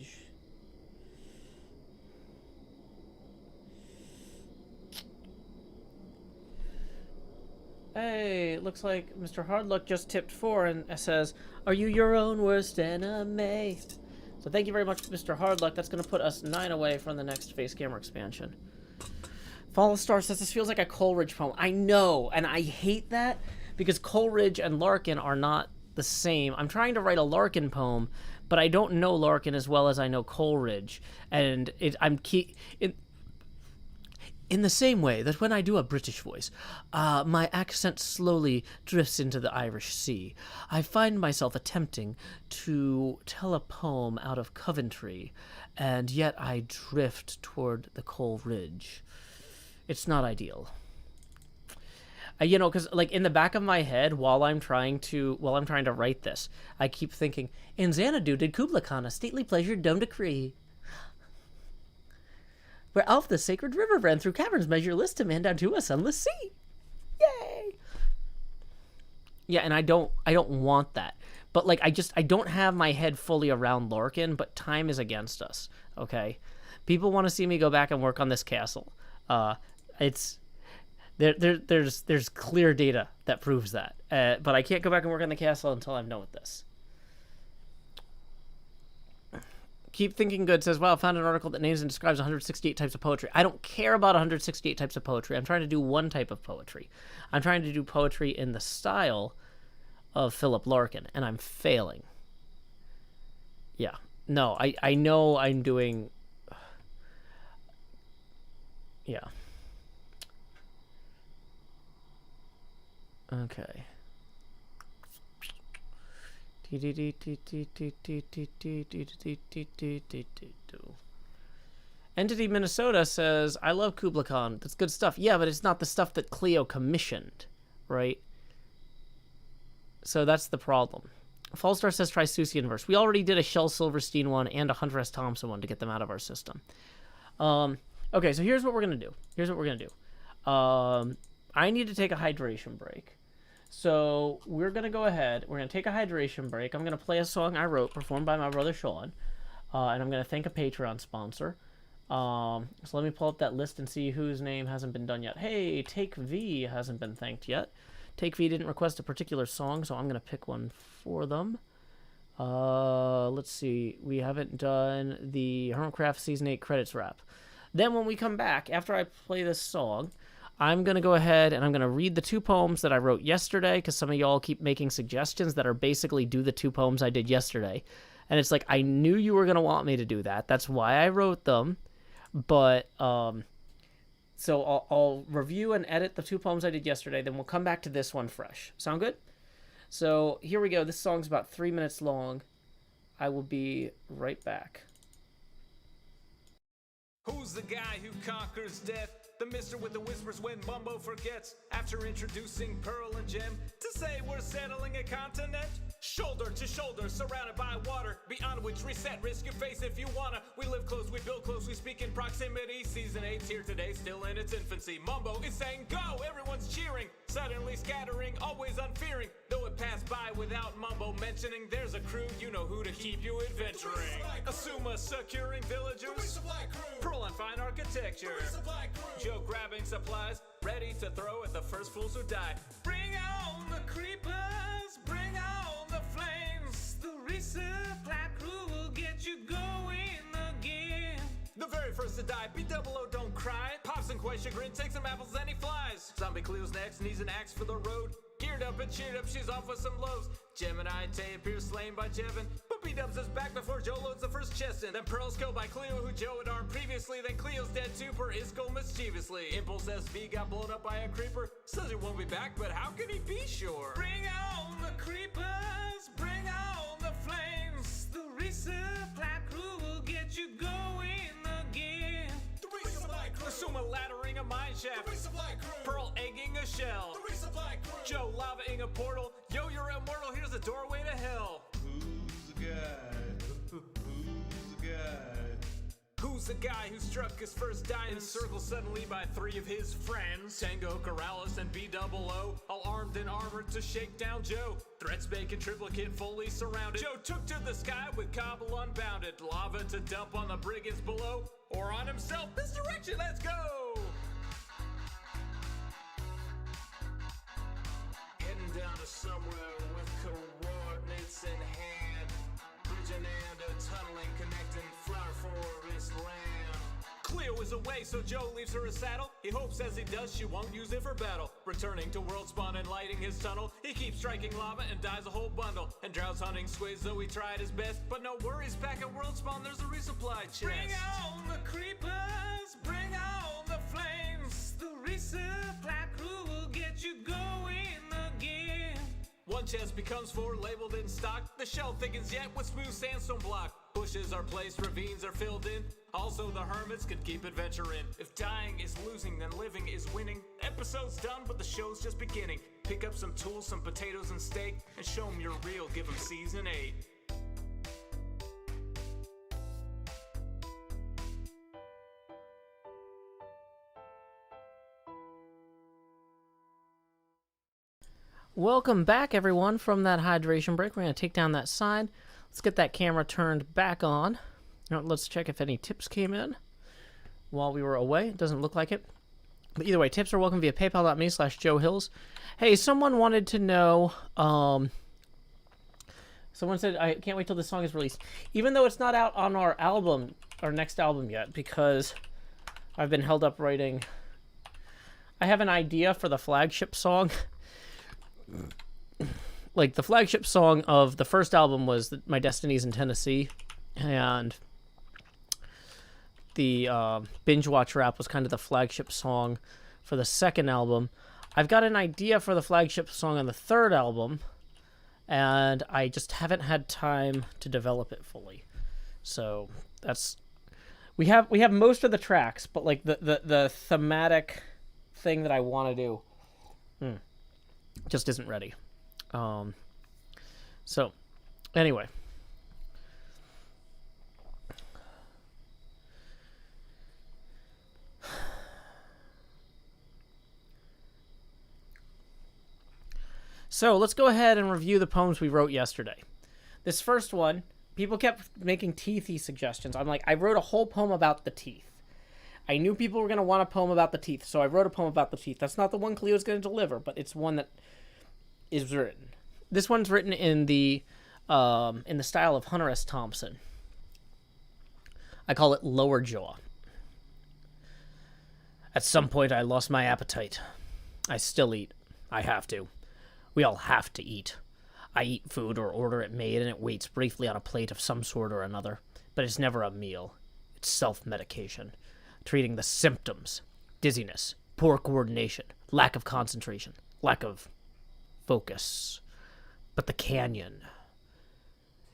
Hey, looks like Mr. Hardluck just tipped 4 and says, "Are you your own worst enemy?" So thank you very much, Mr. Hardluck. That's going to put us 9 away from the next face camera expansion. Fall Star says, this feels like a Coleridge poem. I know, and I hate that because Coleridge and Larkin are not the same. I'm trying to write a Larkin poem, but I don't know Larkin as well as I know Coleridge. And in the same way that when I do a British voice, my accent slowly drifts into the Irish Sea. I find myself attempting to tell a poem out of Coventry, and yet I drift toward the Coleridge. It's not ideal. Because like in the back of my head, while I'm trying to write this, I keep thinking, in Xanadu did Kubla Khan a stately pleasure dome decree, where Alf the sacred river ran through caverns measureless to man down to a sunless sea. Yay! Yeah, and I don't want that. But like I don't have my head fully around Larkin, but time is against us. Okay? People want to see me go back and work on this castle. There's clear data that proves that. But I can't go back and work on the castle until I'm done with this. Keep Thinking Good says, wow, found an article that names and describes 168 types of poetry. I don't care about 168 types of poetry. I'm trying to do one type of poetry. I'm trying to do poetry in the style of Philip Larkin, and I'm failing. Yeah. No, I know I'm doing... Yeah. Okay. Entity Minnesota says, I love Kubla Khan. That's good stuff. Yeah, but it's not the stuff that Cleo commissioned, right? So that's the problem. Fallstar says, try Susian verse. We already did a Shel Silverstein one and a Hunter S. Thompson one to get them out of our system. Okay, so here's what we're going to do. I need to take a hydration break. So we're going to go ahead. We're going to take a hydration break. I'm going to play a song I wrote, performed by my brother Sean. And I'm going to thank a Patreon sponsor. So let me pull up that list and see whose name hasn't been done yet. Hey, Take V hasn't been thanked yet. Take V didn't request a particular song, so I'm going to pick one for them. Let's see. We haven't done the HermitCraft Season 8 credits wrap. Then when we come back, after I play this song, I'm going to go ahead and I'm going to read the 2 poems that I wrote yesterday, because some of y'all keep making suggestions that are basically do the 2 poems I did yesterday. And it's like, I knew you were going to want me to do that. That's why I wrote them. But, so I'll review and edit the 2 poems I did yesterday, then we'll come back to this one fresh. Sound good? So here we go. This song's about 3 minutes long. I will be right back. Who's the guy who conquers death? The mister with the whispers when Mumbo forgets. After introducing Pearl and Gem to say we're settling a continent. Shoulder to shoulder, surrounded by water, beyond which reset, risk your face if you wanna. We live close, we build close, we speak in proximity. Season 8's here today, still in its infancy. Mumbo is saying go, everyone's cheering, suddenly scattering, always unfearing. Though it passed by without Mumbo mentioning, there's a crew, you know who to keep you adventuring. Asuma securing villagers, Pearl on fine architecture, Joe grabbing supplies, ready to throw at the first fools who die. Bring on the creepers, bring on the flames. The resupply crew will get you going again. The very first to die, B-double-O, don't cry. Pops and quite chagrin, takes some apples and he flies. Zombie Cleo's next, needs an axe for the road. Geared up and cheered up, she's off with some lows. Gemini Tay appears slain by Jevin, but B-dubs is back before Joe loads the first chest in. Then Pearl's killed by Cleo, who Joe had armed previously. Then Cleo's dead too, per Isco mischievously. Impulse SV got blown up by a creeper. Says he won't be back, but how can he be sure? Bring on the creepers, bring on the flames. The resupply crew will get you going again. The resupply crew. Asuma laddering a mine shaft. The resupply crew. Pearl egging a shell. The resupply crew. Joe lavaing a portal. Yo, you're immortal, here's a doorway to hell. Who's the guy? Who's the guy? Who's the guy who struck his first diamond? Encircled suddenly by 3 of his friends. Tango, Corrales, and B-double-O, all armed and armored to shake down Joe. Threats making triplicate fully surrounded. Joe took to the sky with Cobble unbounded. Lava to dump on the brigands below, or on himself. This direction, let's go! Heading down to somewhere with coordinates in hand. Bridging and a tunneling connecting Flower Forest land. Cleo is away, so Joe leaves her a saddle. He hopes as he does she won't use it for battle. Returning to Worldspawn and lighting his tunnel, he keeps striking lava and dies a whole bundle. And Drow's hunting squids, though he tried his best. But no worries, back at Worldspawn there's a resupply chest. Bring on the creepers, bring on the flames. The resupply crew will get you going again. One chest becomes 4 labeled in stock. The shell thickens yet with smooth sandstone block. Bushes are placed, ravines are filled in. Also the hermits can keep adventuring. If dying is losing, then living is winning. Episode's done, but the show's just beginning. Pick up some tools, some potatoes and steak, and show 'em you're real, give 'em season 8. Welcome back, everyone, from that hydration break. We're going to take down that sign. Let's get that camera turned back on. Now, let's check if any tips came in while we were away. It doesn't look like it. But either way, tips are welcome via paypal.me/JoeHills. Hey, someone wanted to know Someone said, I can't wait till this song is released. Even though it's not out on our album, our next album yet, because I've been held up writing. I have an idea for the flagship song. Like, the flagship song of the first album was My Destiny's in Tennessee, and the Binge Watch Rap was kind of the flagship song for the second album. I've got an idea for the flagship song on the third album, and I just haven't had time to develop it fully. So that's we have most of the tracks, but like the thematic thing that I want to do just isn't ready. So anyway. So let's go ahead and review the poems we wrote yesterday. This first one, people kept making teethy suggestions. I'm like, I wrote a whole poem about the teeth. I knew people were going to want a poem about the teeth, so I wrote a poem about the teeth. That's not the one Cleo's going to deliver, but it's one that is written. This one's written in the style of Hunter S. Thompson. I call it Lower Jaw. At some point, I lost my appetite. I still eat. I have to. We all have to eat. I eat food or order it made, and it waits briefly on a plate of some sort or another. But it's never a meal. It's self-medication. Treating the symptoms. Dizziness. Poor coordination. Lack of concentration. Lack of focus. But the canyon.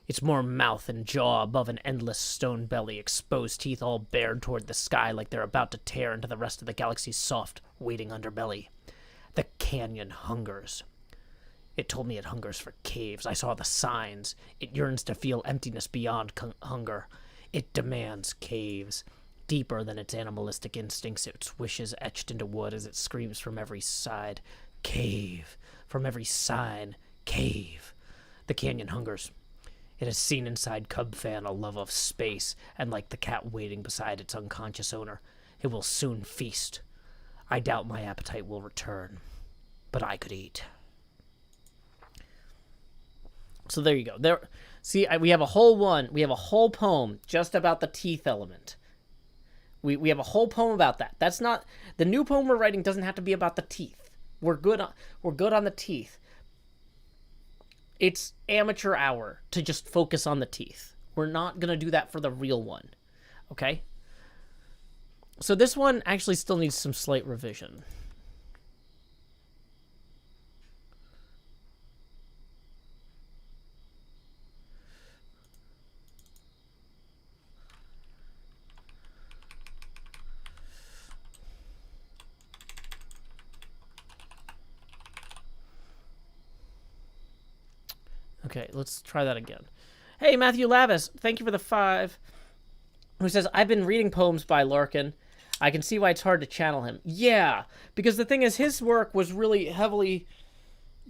It's more mouth and jaw above an endless stone belly, exposed teeth all bared toward the sky like they're about to tear into the rest of the galaxy's soft, waiting underbelly. The canyon hungers. It told me it hungers for caves. I saw the signs. It yearns to feel emptiness beyond hunger. It demands caves. Deeper than its animalistic instincts, its wishes etched into wood as it screams from every side. Cave. From every sign. Cave. The canyon hungers. It has seen inside Cub Fan a love of space, and like the cat waiting beside its unconscious owner, it will soon feast. I doubt my appetite will return, but I could eat. So there you go. There, see, we have a whole poem just about the teeth element. We have a whole poem about that. That's not the new poem we're writing. Doesn't have to be about the teeth. We're good on the teeth. It's amateur hour to just focus on the teeth. We're not gonna do that for the real one, okay? So this one actually still needs some slight revision. Okay, let's try that again. Hey, Matthew Lavis, thank you for the 5. Who says, I've been reading poems by Larkin. I can see why it's hard to channel him. Yeah, because the thing is, his work was really heavily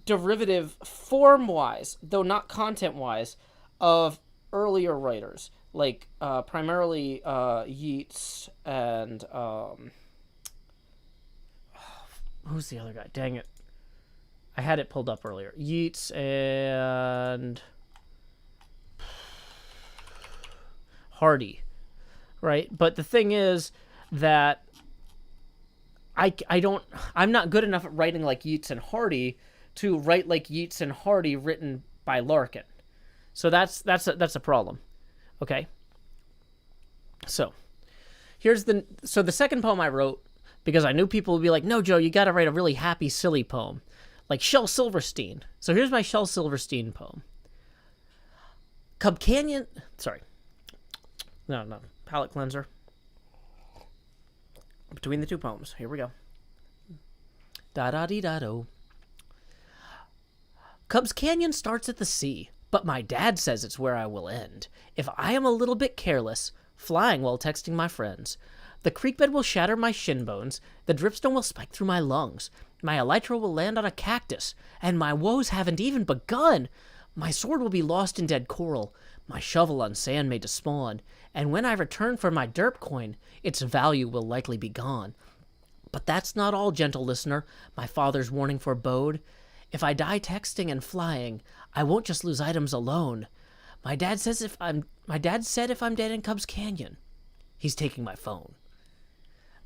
derivative form-wise, though not content-wise, of earlier writers. Like, primarily Yeats and... who's the other guy? Dang it. I had it pulled up earlier. Yeats and Hardy, right? But the thing is that I'm not good enough at writing like Yeats and Hardy to write like Yeats and Hardy written by Larkin. So that's a problem. Okay? So, so the second poem I wrote, because I knew people would be like, no, Joe, you got to write a really happy, silly poem. Like Shel Silverstein. So here's my Shel Silverstein poem. Cub Canyon... Sorry. No. Palate cleanser. Between the two poems. Here we go. Da-da-dee-da-do. Cub's Canyon starts at the sea, but my dad says it's where I will end. If I am a little bit careless, flying while texting my friends, the creek bed will shatter my shin bones, the dripstone will spike through my lungs, my elytra will land on a cactus, and my woes haven't even begun. My sword will be lost in dead coral, my shovel on sand made to spawn, and when I return for my derp coin, its value will likely be gone. But that's not all, gentle listener, my father's warning forebode. If I die texting and flying, I won't just lose items alone. My dad said if I'm dead in Cubs Canyon, he's taking my phone.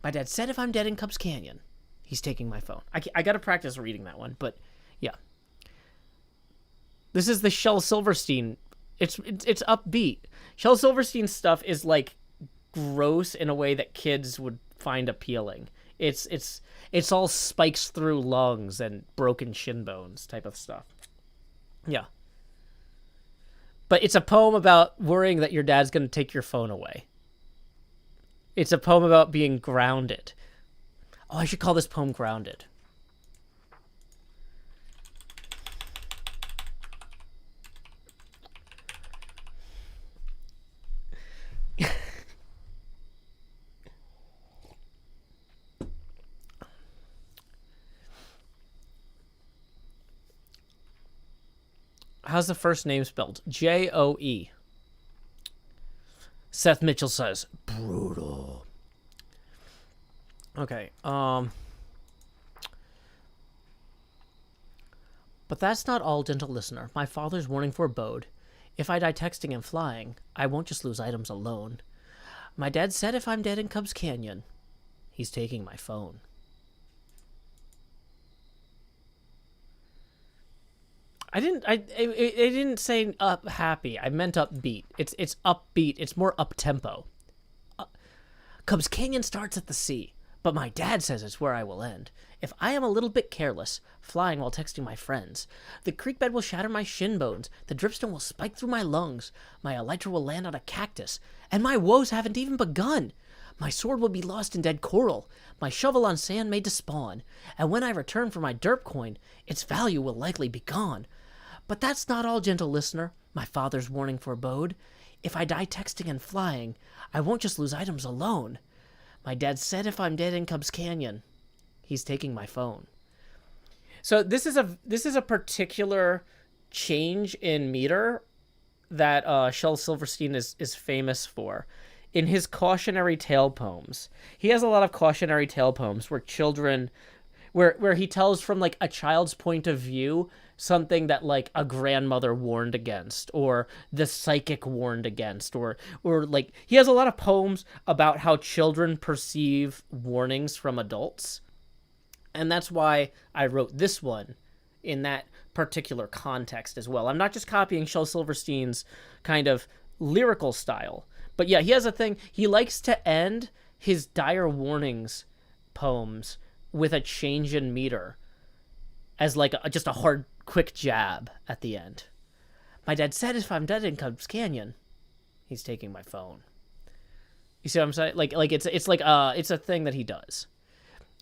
My dad said if I'm dead in Cubs Canyon, he's taking my phone. I got to practice reading that one, but yeah. This is the Shel Silverstein. It's upbeat. Shel Silverstein stuff is like gross in a way that kids would find appealing. It's all spikes through lungs and broken shin bones type of stuff. Yeah. But it's a poem about worrying that your dad's going to take your phone away. It's a poem about being grounded. Oh, I should call this poem Grounded. How's the first name spelled? Joe. Seth Mitchell says, brutal. Okay, But that's not all, gentle listener. My father's warning forebode. If I die texting and flying, I won't just lose items alone. My dad said if I'm dead in Cubs Canyon, he's taking my phone. I didn't say happy. I meant upbeat. It's upbeat. It's more up-tempo. Cubs Canyon starts at the sea, but my dad says it's where I will end. If I am a little bit careless, flying while texting my friends, the creek bed will shatter my shin bones, the dripstone will spike through my lungs, my elytra will land on a cactus, and my woes haven't even begun. My sword will be lost in dead coral, my shovel on sand made to spawn, and when I return for my derp coin, its value will likely be gone. But that's not all, gentle listener. My father's warning forebode. If I die texting and flying, I won't just lose items alone. My dad said if I'm dead in Cubs Canyon, he's taking my phone. So this is a particular change in meter that Shel Silverstein is famous for. In his cautionary tale poems, he has a lot of cautionary tale poems where he tells from like a child's point of view something that like a grandmother warned against, or the psychic warned against, or like he has a lot of poems about how children perceive warnings from adults. And that's why I wrote this one in that particular context as well. I'm not just copying Shel Silverstein's kind of lyrical style, but yeah, he has a thing. He likes to end his dire warnings poems with a change in meter as like just a hard, quick jab at the end. My dad said if I'm dead in Cubs Canyon, he's taking my phone. You see what I'm saying? Like it's a thing that he does.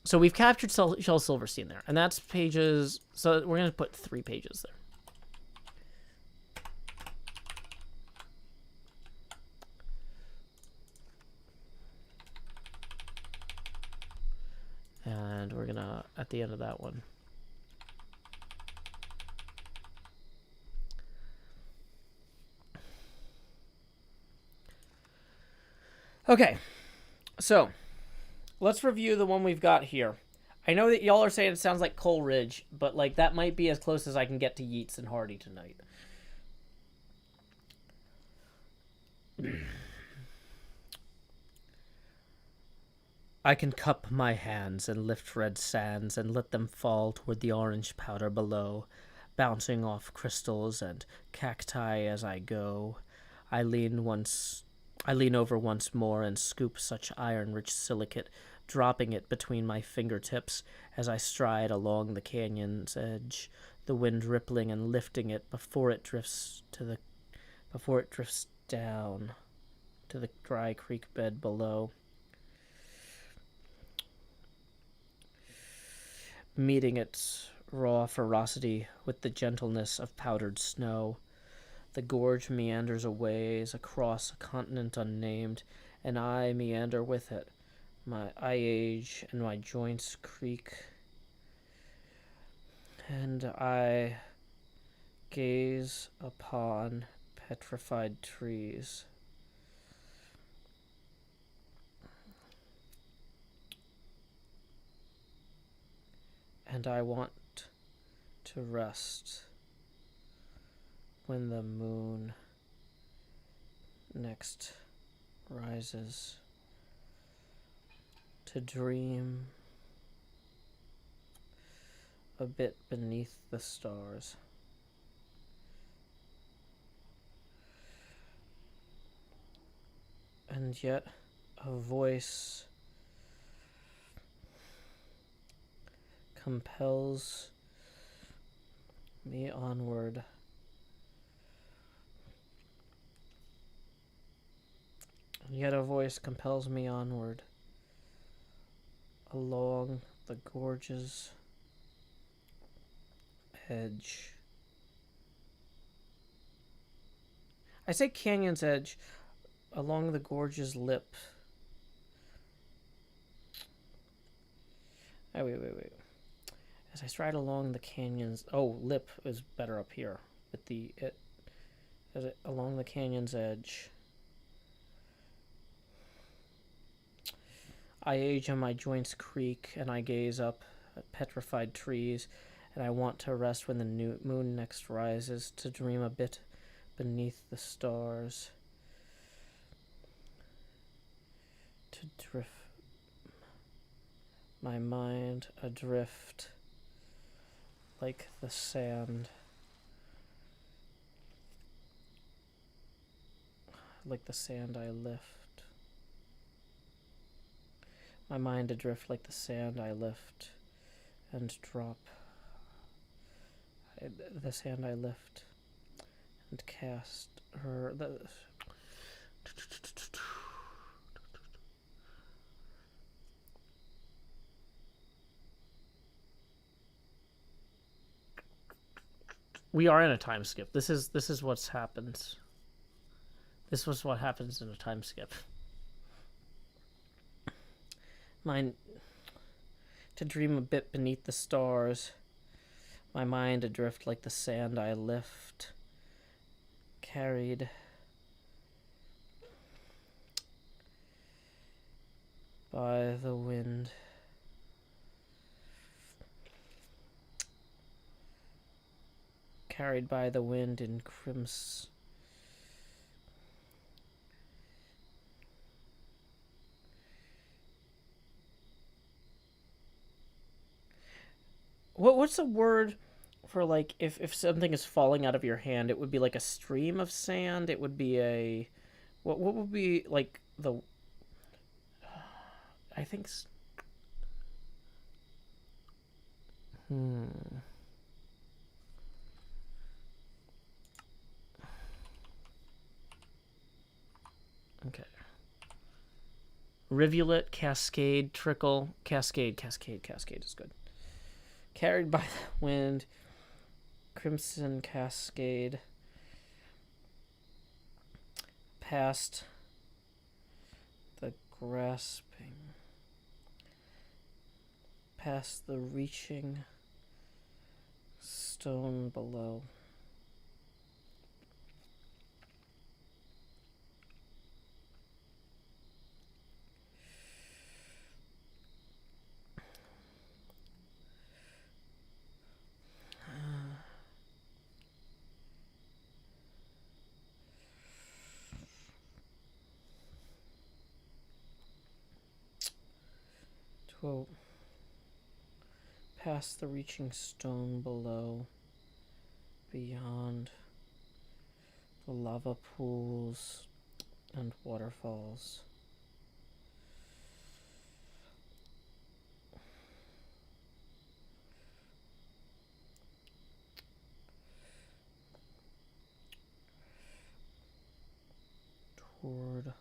So we've captured Shel Silverstein there, and that's pages. So we're gonna put 3 pages there. And we're gonna, at the end of that one. Okay, so let's review the one we've got here. I know that y'all are saying it sounds like Coleridge, but like that might be as close as I can get to Yeats and Hardy tonight. I can cup my hands and lift red sands and let them fall toward the orange powder below, bouncing off crystals and cacti as I go. I lean over once more and scoop such iron-rich silicate, dropping it between my fingertips as I stride along the canyon's edge, the wind rippling and lifting it before it drifts down to the dry creek bed below. Meeting its raw ferocity with the gentleness of powdered snow. The gorge meanders away across a continent unnamed, and I meander with it. I age and my joints creak, and I gaze upon petrified trees. And I want to rest when the moon next rises, to dream a bit beneath the stars. And yet a voice compels me onward. And yet a voice compels me onward along the gorge's edge. I say canyon's edge, along the gorge's lip. Oh, wait. As I stride along the canyon's... Oh, lip is better up here. But along the canyon's edge. I age and my joints creak, and I gaze up at petrified trees, and I want to rest when the moon next rises, to dream a bit beneath the stars, to drift, my mind adrift like the sand, I lift. My mind adrift like the sand I lift and drop. The sand I lift and cast her. We are in a time skip. This is what's happens. This was what happens in a time skip. Mine to dream a bit beneath the stars, my mind adrift like the sand I lift, carried by the wind. Carried by the wind in crimson. What's a word for, like, if something is falling out of your hand? It would be like a stream of sand. It would be a... What would be, like, the... I think... Okay. Rivulet, cascade, trickle, cascade is good. Carried by the wind, crimson cascade, past the grasping, past the reaching stone below. Quote, past the reaching stone below, beyond the lava pools and waterfalls. Toward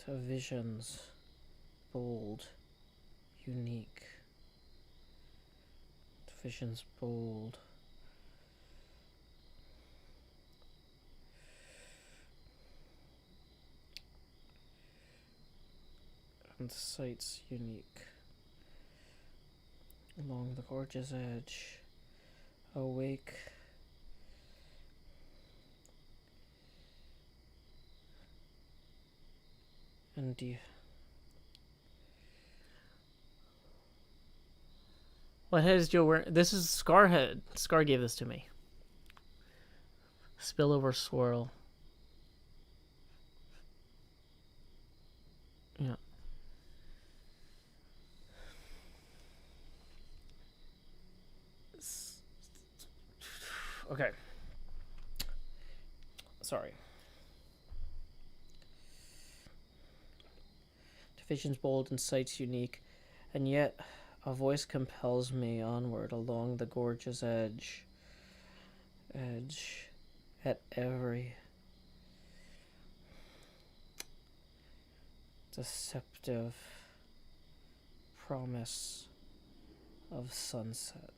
to visions, bold, unique. To visions, bold. And sights unique. Along the gorge's edge, awake. And what head is Joe wearing? This is Scar head. Scar gave this to me. Spillover swirl. Yeah. Okay. Sorry. Vision's bold and sight's unique, and yet a voice compels me onward along the gorge's edge at every deceptive promise of sunset.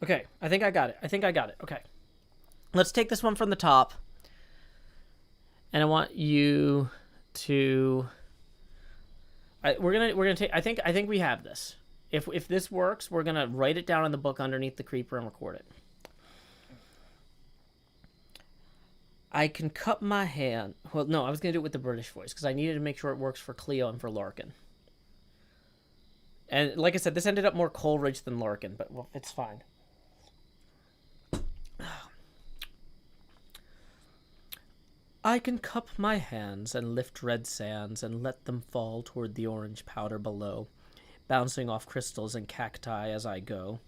Okay, I think I got it. Okay. Let's take this one from the top. And I want you to we're going to take I think we have this. If this works, we're going to write it down in the book underneath the creeper and record it. I can cut my hand. Well, no, I was going to do it with the British voice because I needed to make sure it works for Cleo and for Larkin. And like I said, this ended up more Coleridge than Larkin, but well, it's fine. I can cup my hands and lift red sands and let them fall toward the orange powder below, bouncing off crystals and cacti as I go.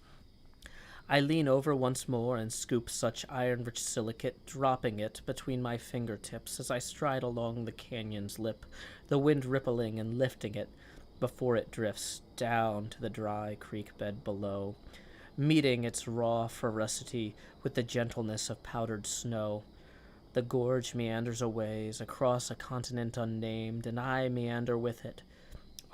I lean over once more and scoop such iron-rich silicate, dropping it between my fingertips as I stride along the canyon's lip, the wind rippling and lifting it before it drifts down to the dry creek bed below, meeting its raw ferocity with the gentleness of powdered snow. The gorge meanders a ways across a continent unnamed, and I meander with it.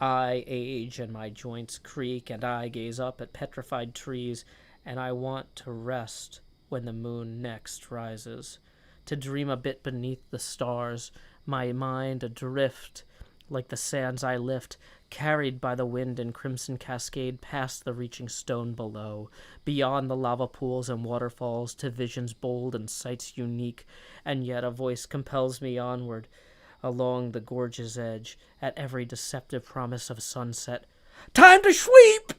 I age and my joints creak, and I gaze up at petrified trees, and I want to rest when the moon next rises, to dream a bit beneath the stars, my mind adrift like the sands I lift, carried by the wind in crimson cascade past the reaching stone below, beyond the lava pools and waterfalls, to visions bold and sights unique, and yet a voice compels me onward, along the gorge's edge, at every deceptive promise of sunset. Time to sweep!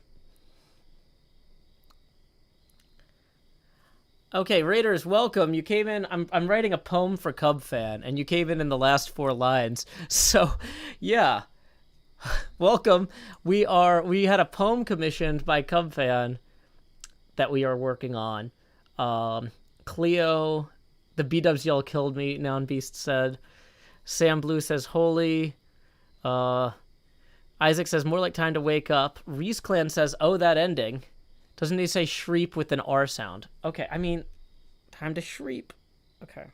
Okay, Raiders, welcome. You came in. I'm writing a poem for Cub Fan, and you came in the last 4 lines. So, yeah, welcome. We had a poem commissioned by Cub Fan that we are working on. Cleo, the B-dubs yell killed me. Noun Beast said. Sam Blue says holy. Isaac says more like time to wake up. Reese Clan says oh that ending. Doesn't he say shriep with an R sound? Okay, I mean, time to shriep. Okay.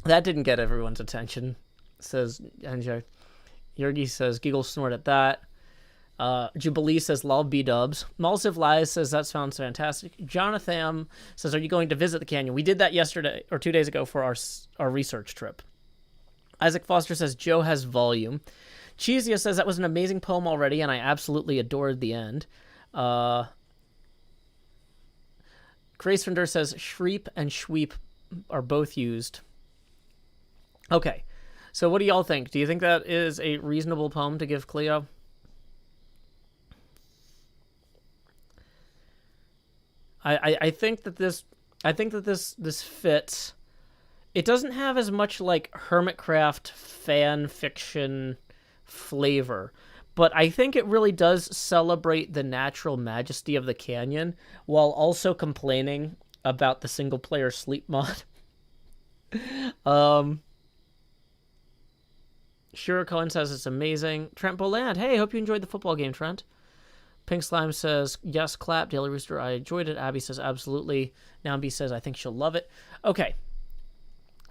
That didn't get everyone's attention, says NJ. Yergi says giggle snort at that. Jubilee says lol B-dubs. Malsiv Lies says that sounds fantastic. Jonathan says, are you going to visit the canyon? We did that yesterday, or 2 days ago for our research trip. Isaac Foster says Joe has volume. Cheesia says that was an amazing poem already, and I absolutely adored the end. Grace Fender says shriep and shweep are both used. Okay, so what do y'all think? Do you think that is a reasonable poem to give Cleo? I think that this fits. It doesn't have as much like HermitCraft fan fiction flavor, but I think it really does celebrate the natural majesty of the canyon while also complaining about the single player sleep mod. Sure Cohen says it's amazing. Trent Boland, hey, hope you enjoyed the football game, Trent. Pink Slime says, yes, clap. Daily Rooster, I enjoyed it. Abby says, absolutely. Nambi says, I think she'll love it. Okay.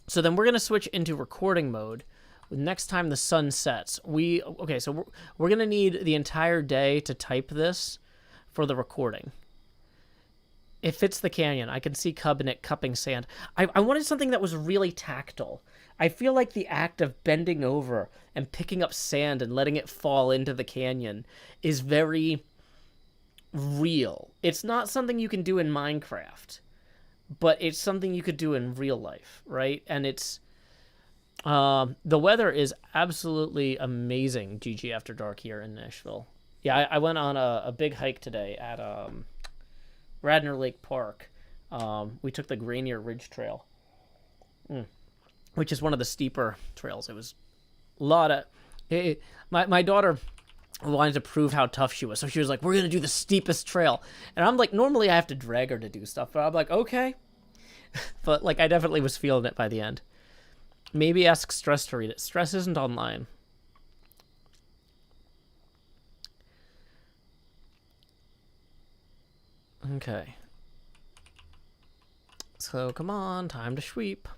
So then we're going to switch into recording mode. Next time the sun sets. So we're going to need the entire day to type this for the recording. It fits the canyon. I can see Cub in it cupping sand. I wanted something that was really tactile. I feel like the act of bending over and picking up sand and letting it fall into the canyon is very real. It's not something you can do in Minecraft, but it's something you could do in real life, right? And it's the weather is absolutely amazing. GG After Dark here in Nashville. Yeah, I went on a big hike today at Radnor Lake Park. We took the Grainier Ridge Trail, which is one of the steeper trails. It was a lot of... My daughter wanted to prove how tough she was, so she was like, we're going to do the steepest trail. And I'm like, normally I have to drag her to do stuff, but I'm like, okay. But like, I definitely was feeling it by the end. Maybe ask Stress to read it. Stress isn't online. Okay. So, come on, time to sweep.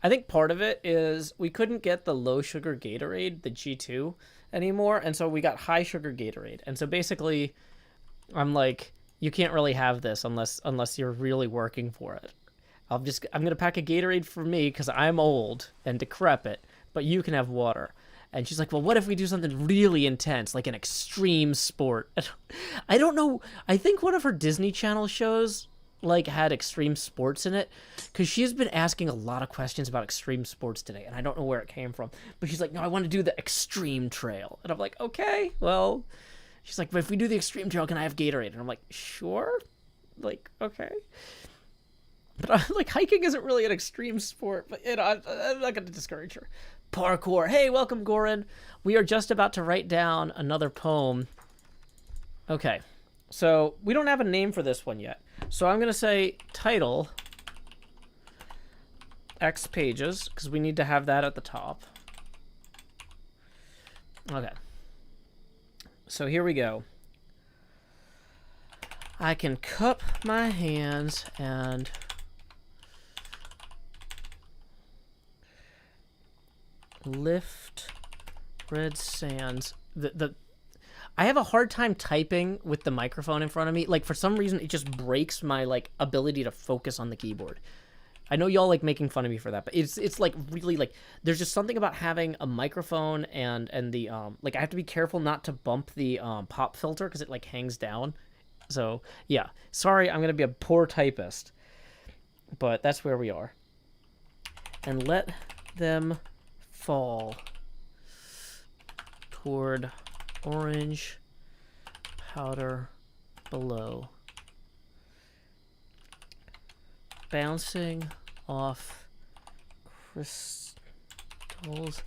I think part of it is we couldn't get the low sugar Gatorade, the G2, anymore, and so we got high sugar Gatorade. And so basically, I'm like, you can't really have this unless you're really working for it. I'm gonna pack a Gatorade for me because I'm old and decrepit, but you can have water. And she's like, well, what if we do something really intense, like an extreme sport? I don't know. I think one of her Disney Channel shows like had extreme sports in it, because she's been asking a lot of questions about extreme sports today, and I don't know where it came from. But she's like, no, I want to do the extreme trail. And I'm like, okay, well. She's like, but if we do the extreme trail, can I have Gatorade? And I'm like, sure. Like, okay. But like, hiking isn't really an extreme sport, but you know, I'm not going to discourage her. Parkour. Hey, welcome, Goran. We are just about to write down another poem. Okay, so we don't have a name for this one yet. So I'm going to say title X pages, because we need to have that at the top. Okay. So here we go. I can cup my hands and lift red sands. I have a hard time typing with the microphone in front of me. Like, for some reason, it just breaks my, like, ability to focus on the keyboard. I know y'all like making fun of me for that, but it's like really like there's just something about having a microphone and the like I have to be careful not to bump the pop filter because it like hangs down. So yeah, sorry, I'm gonna be a poor typist, but that's where we are. And let them fall toward orange powder below, bouncing off crystals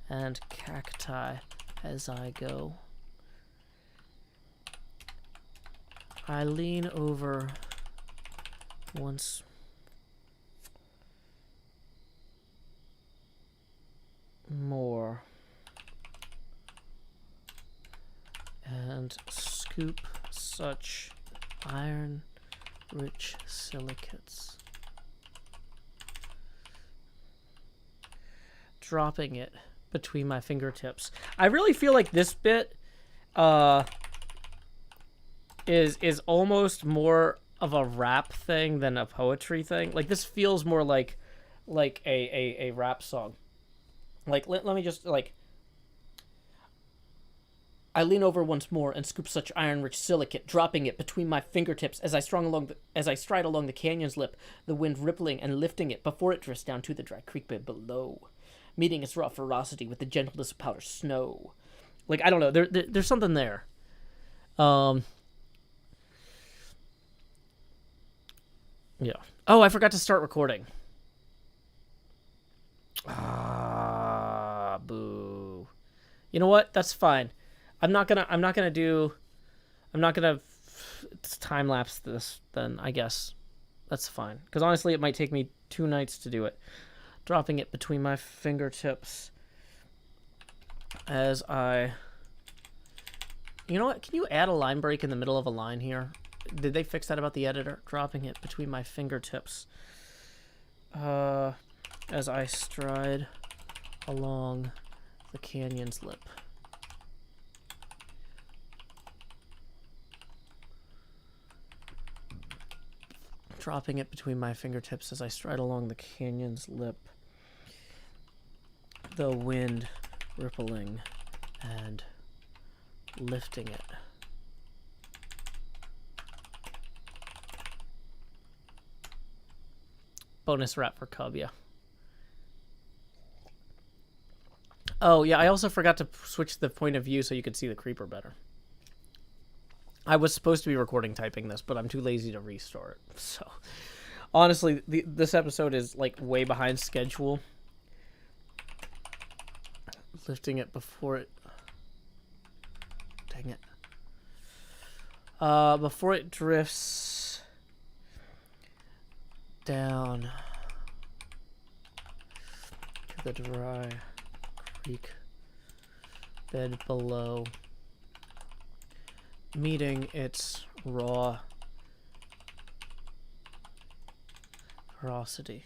and cacti as I go. I lean over once more and scoop such iron-rich silicates, dropping it between my fingertips. I really feel like this bit is almost more of a rap thing than a poetry thing. Like, this feels more like a rap song. Like, let me just, like, I lean over once more and scoop such iron-rich silicate, dropping it between my fingertips as I stride along the canyon's lip, the wind rippling and lifting it before it drifts down to the dry creek bed below, meeting its raw ferocity with the gentleness of powdered snow. Like, I don't know, there's something there. Yeah. Oh, I forgot to start recording. Ah, boo. You know what? That's fine. I'm not gonna do I'm not going to time-lapse this, then I guess that's fine. Because honestly, it might take me 2 nights to do it. Dropping it between my fingertips as I... You know what? Can you add a line break in the middle of a line here? Did they fix that about the editor? Dropping it between my fingertips as I stride along the canyon's lip. Dropping it between my fingertips as I stride along the canyon's lip. The wind rippling and lifting it. Bonus rap for Cub, yeah. Oh, yeah, I also forgot to switch the point of view so you could see the creeper better. I was supposed to be recording typing this, but I'm too lazy to restore it. So, honestly, this episode is, like, way behind schedule. Lifting it before it... Dang it. Before it drifts down to the dry creek bed below, meeting its raw ferocity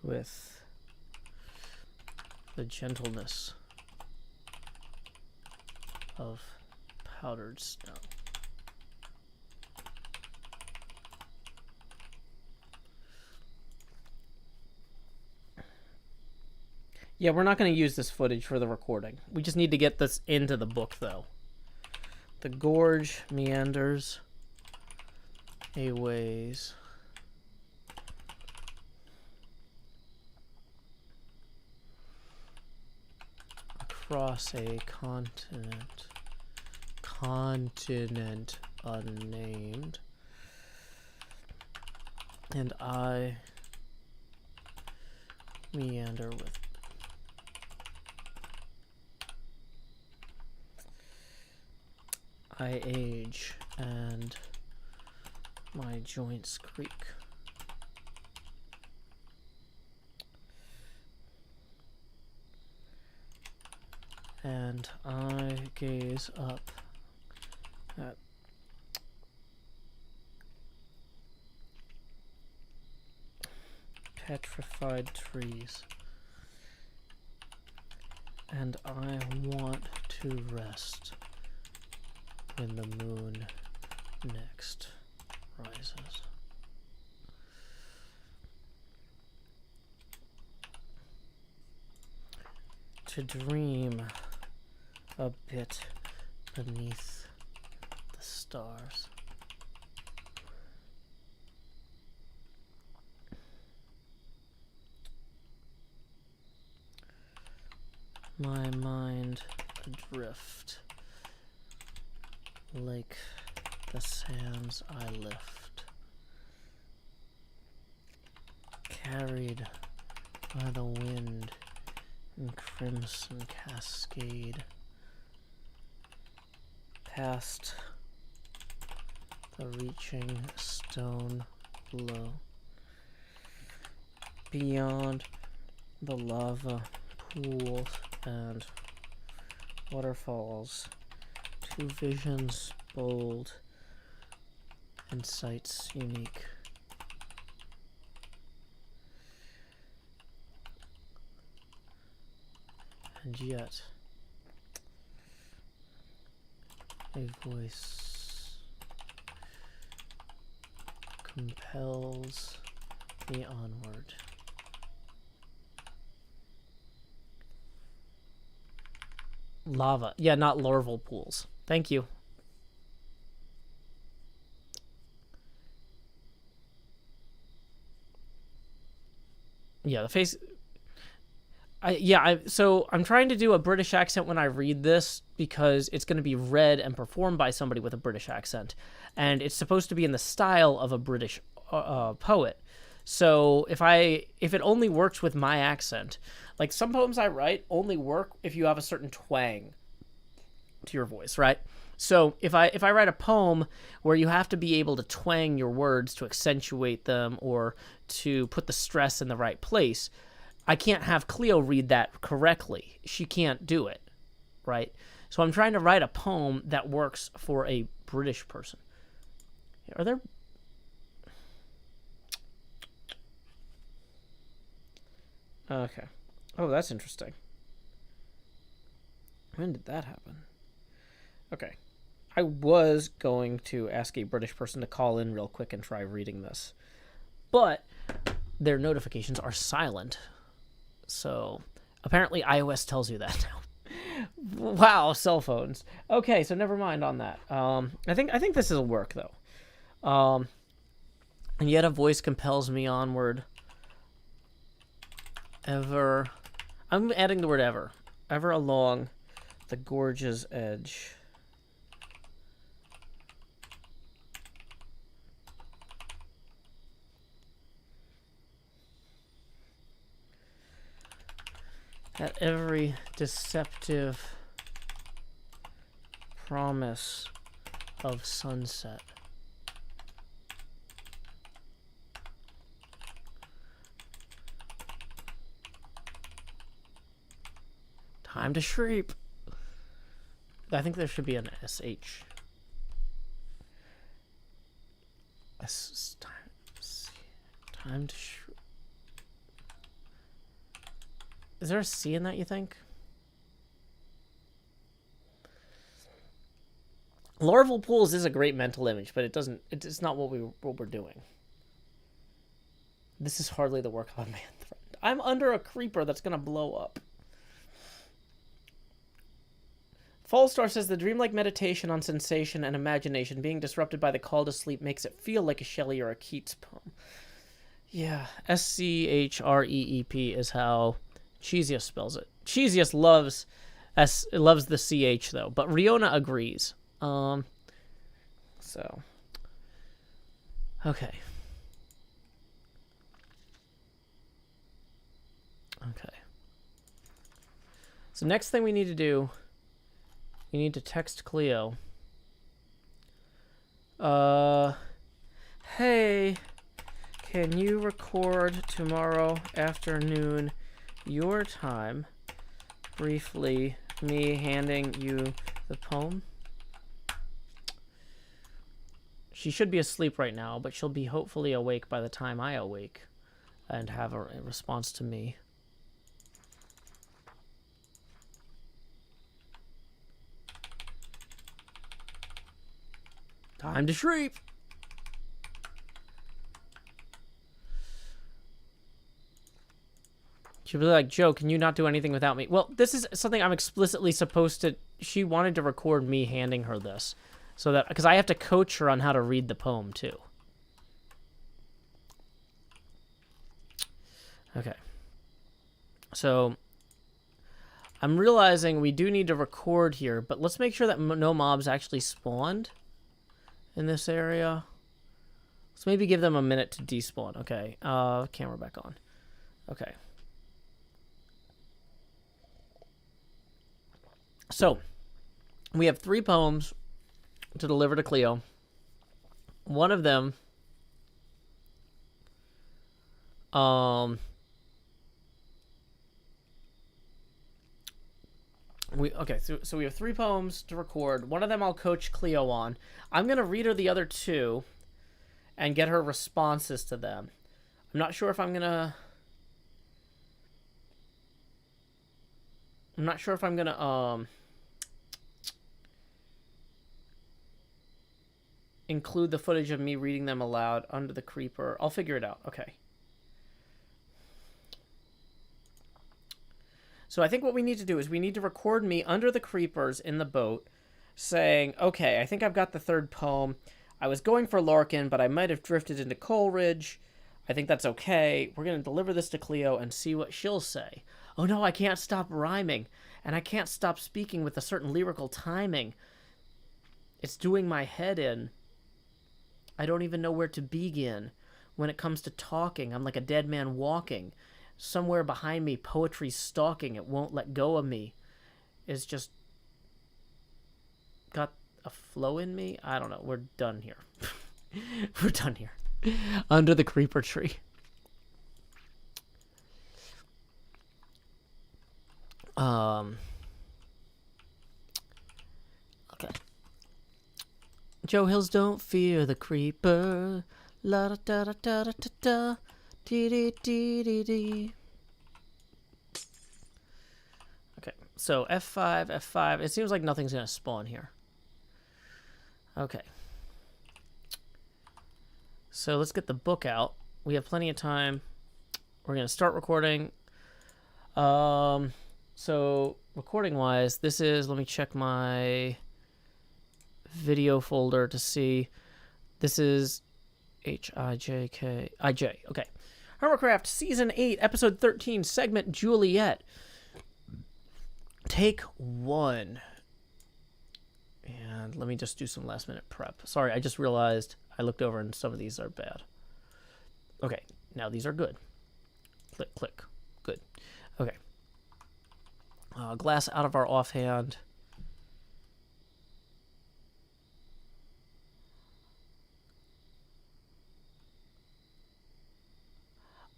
with the gentleness of powdered snow. Yeah, we're not going to use this footage for the recording. We just need to get this into the book, though. The gorge meanders a ways across a continent unnamed, and I meander with it. I age, and my joints creak. And I gaze up at petrified trees, and I want to rest when the moon next rises. To dream a bit beneath the stars. My mind adrift like the sands I lift, carried by the wind in crimson cascade, past the reaching stone below, beyond the lava pools and waterfalls, to visions bold and sights unique. And yet, a voice compels me onward. Lava. Yeah, not larval pools. Thank you. Yeah, the face... So I'm trying to do a British accent when I read this because it's going to be read and performed by somebody with a British accent. And it's supposed to be in the style of a British poet. So if it only works with my accent, like some poems I write only work if you have a certain twang. to your voice, right? So if I write a poem where you have to be able to twang your words to accentuate them or to put the stress in the right place, I can't have Cleo read that correctly. She can't do it, right? So I'm trying to write a poem that works for a British person. Are there... Okay. Oh, that's interesting. When did that happen? Okay. I was going to ask a British person to call in real quick and try reading this, but their notifications are silent. So apparently iOS tells you that now. Wow, cell phones. Okay, so never mind on that. I think this will work though. And yet a voice compels me onward. Ever. I'm adding the word ever. Ever along the gorge's edge. At every deceptive promise of sunset. Time to shreep. I think there should be an SH. Time to shreep. Is there a C in that, you think? Larval pools is a great mental image, but it's not what we're doing. This is hardly the work of a man friend. I'm under a creeper that's gonna blow up. Fallstar says the dreamlike meditation on sensation and imagination being disrupted by the call to sleep makes it feel like a Shelley or a Keats poem. Yeah, SCHREEP is how Cheesius spells it. Cheesius loves the CH though, but Riona agrees. So okay. So next thing we need to do, we need to text Cleo. Hey, can you record tomorrow afternoon your time, briefly, me handing you the poem? She should be asleep right now, but she'll be hopefully awake by the time I awake and have a response to me. Time to shreep. She'll be like, Joe, can you not do anything without me? Well, this is something I'm explicitly supposed to... She wanted to record me handing her this. So that... Because I have to coach her on how to read the poem, too. Okay. So... I'm realizing we do need to record here, but let's make sure that no mobs actually spawned in this area. Let's maybe give them a minute to despawn. Okay. Camera back on. Okay. So, we have 3 poems to deliver to Cleo. One of them, so we have 3 poems to record. One of them I'll coach Cleo on. I'm going to read her the other 2 and get her responses to them. I'm not sure if I'm going to... include the footage of me reading them aloud under the creeper. I'll figure it out. Okay. So I think what we need to do is we need to record me under the creepers in the boat saying, okay, I think I've got the 3rd poem. I was going for Larkin, but I might have drifted into Coleridge. I think that's okay. We're going to deliver this to Cleo and see what she'll say. Oh no, I can't stop rhyming, and I can't stop speaking with a certain lyrical timing. It's doing my head in. I don't even know where to begin. When it comes to talking, I'm like a dead man walking. Somewhere behind me, poetry's stalking. It won't let go of me. It's just... got a flow in me. I don't know. We're done here. We're done here. Under the creeper tree. Okay. Joe Hills don't fear the creeper. La da da da da da da da. Dee dee dee dee dee. Okay, so F5, F5. It seems like nothing's gonna spawn here. Okay. So let's get the book out. We have plenty of time. We're gonna start recording. So recording-wise, this is, let me check my video folder to see. This is HIJKIJ. Okay. HermitCraft Season 8, Episode 13, Segment Juliet. Take 1. And let me just do some last-minute prep. Sorry, I just realized I looked over and some of these are bad. Okay, now these are good. Click, click. Good. Okay. Glass out of our offhand.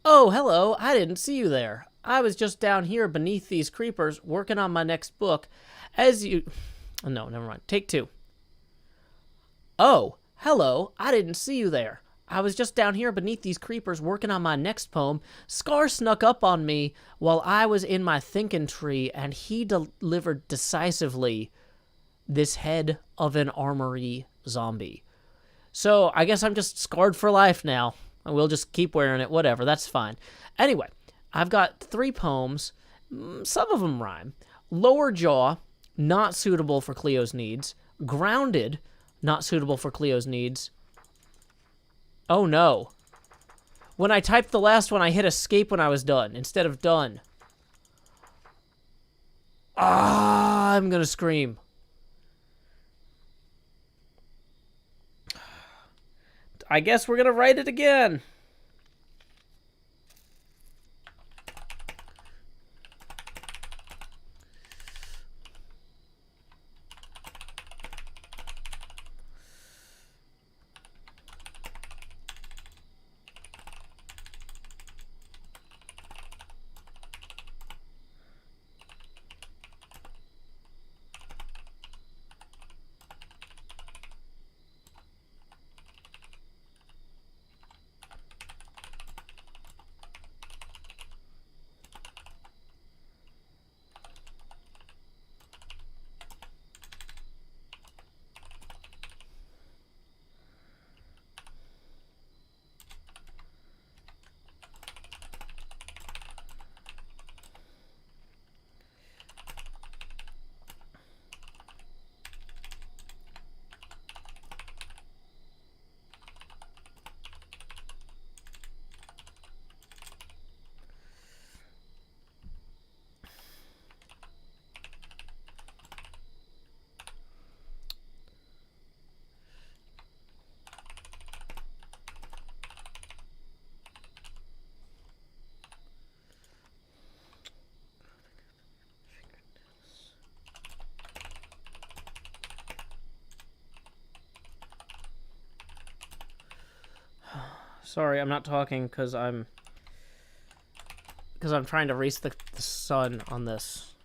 Oh, hello. I didn't see you there. I was just down here beneath these creepers working on my next book. As you... Oh, no, never mind. Take 2. Oh, hello. I didn't see you there. I was just down here beneath these creepers working on my next poem. Scar snuck up on me while I was in my thinking tree, and he delivered decisively this head of an armory zombie. So I guess I'm just scarred for life now. We'll just keep wearing it, whatever, that's fine. Anyway, I've got 3 poems. Some of them rhyme. Lower Jaw, not suitable for Cleo's needs. Grounded, not suitable for Cleo's needs. Oh no. When I typed the last one, I hit escape when I was done, instead of done. Ah, I'm gonna scream. I guess we're gonna write it again. Sorry, I'm not talking because I'm trying to race the sun on this.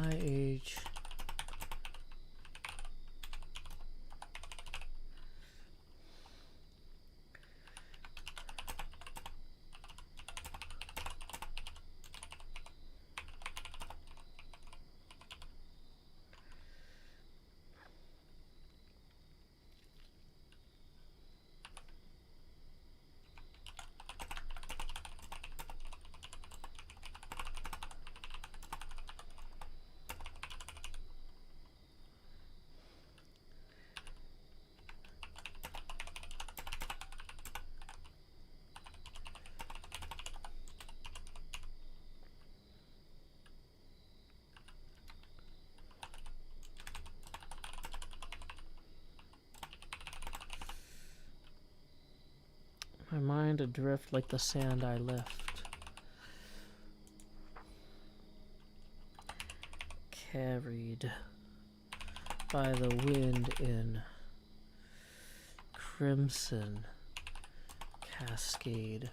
my age. My mind adrift like the sand I left. Carried by the wind in crimson cascade.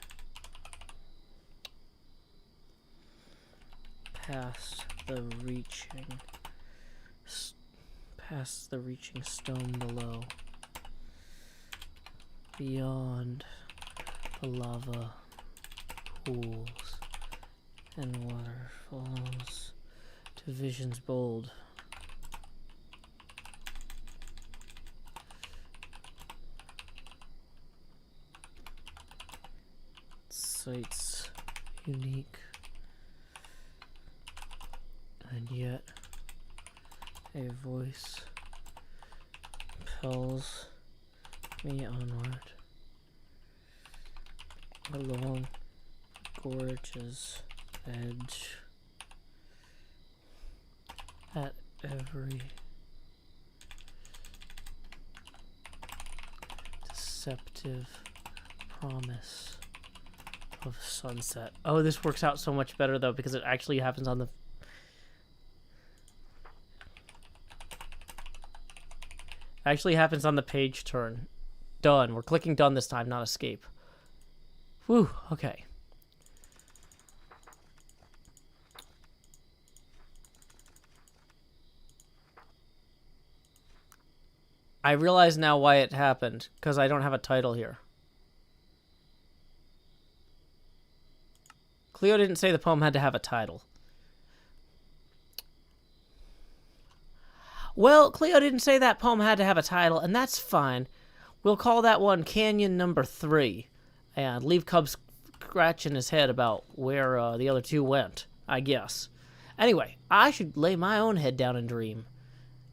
Past the reaching stone below. Beyond the lava pools and waterfalls to visions bold. Sights unique, and yet a voice impels me onward along gorge's edge. At every deceptive promise of sunset. Oh, this works out so much better though, because it actually happens on the page turn. Done. We're clicking done this time, not escape. Whew, okay. I realize now why it happened, because I don't have a title here. Cleo didn't say the poem had to have a title. Well, Cleo didn't say that poem had to have a title, and that's fine. We'll call that one Canyon number 3. And leave Cub scratching his head about where the other two went, I guess. Anyway, I should lay my own head down and dream,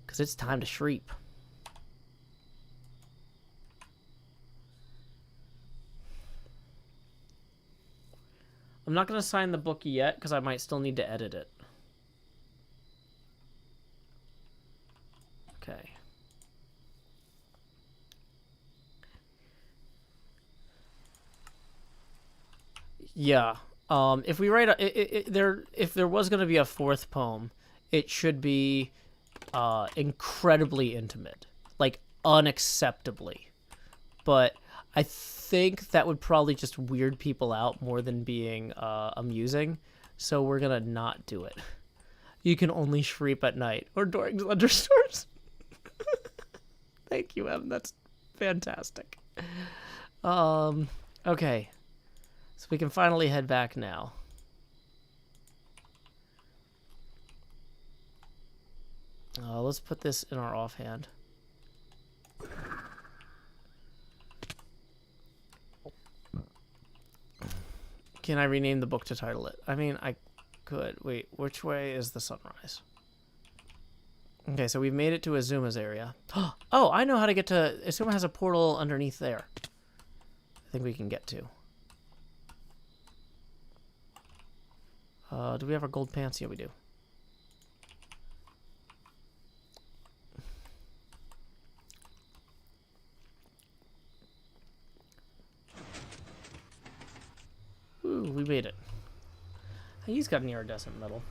because it's time to shreep. I'm not going to sign the book yet, because I might still need to edit it. Okay. Yeah. If we write if there was going to be a 4th poem, it should be incredibly intimate, like unacceptably. But I think that would probably just weird people out more than being amusing, so we're gonna not do it. You can only shriek at night or during thunderstorms. Thank you, Em. That's fantastic. Okay. So we can finally head back now. Let's put this in our offhand. Can I rename the book to title it? I mean, I could. Wait, which way is the sunrise? Okay, so we've made it to Azuma's area. Oh, I know how to get to... Azuma has a portal underneath there. I think we can get to. Do we have our gold pants? Yeah, we do. Ooh, we made it. He's got an iridescent metal.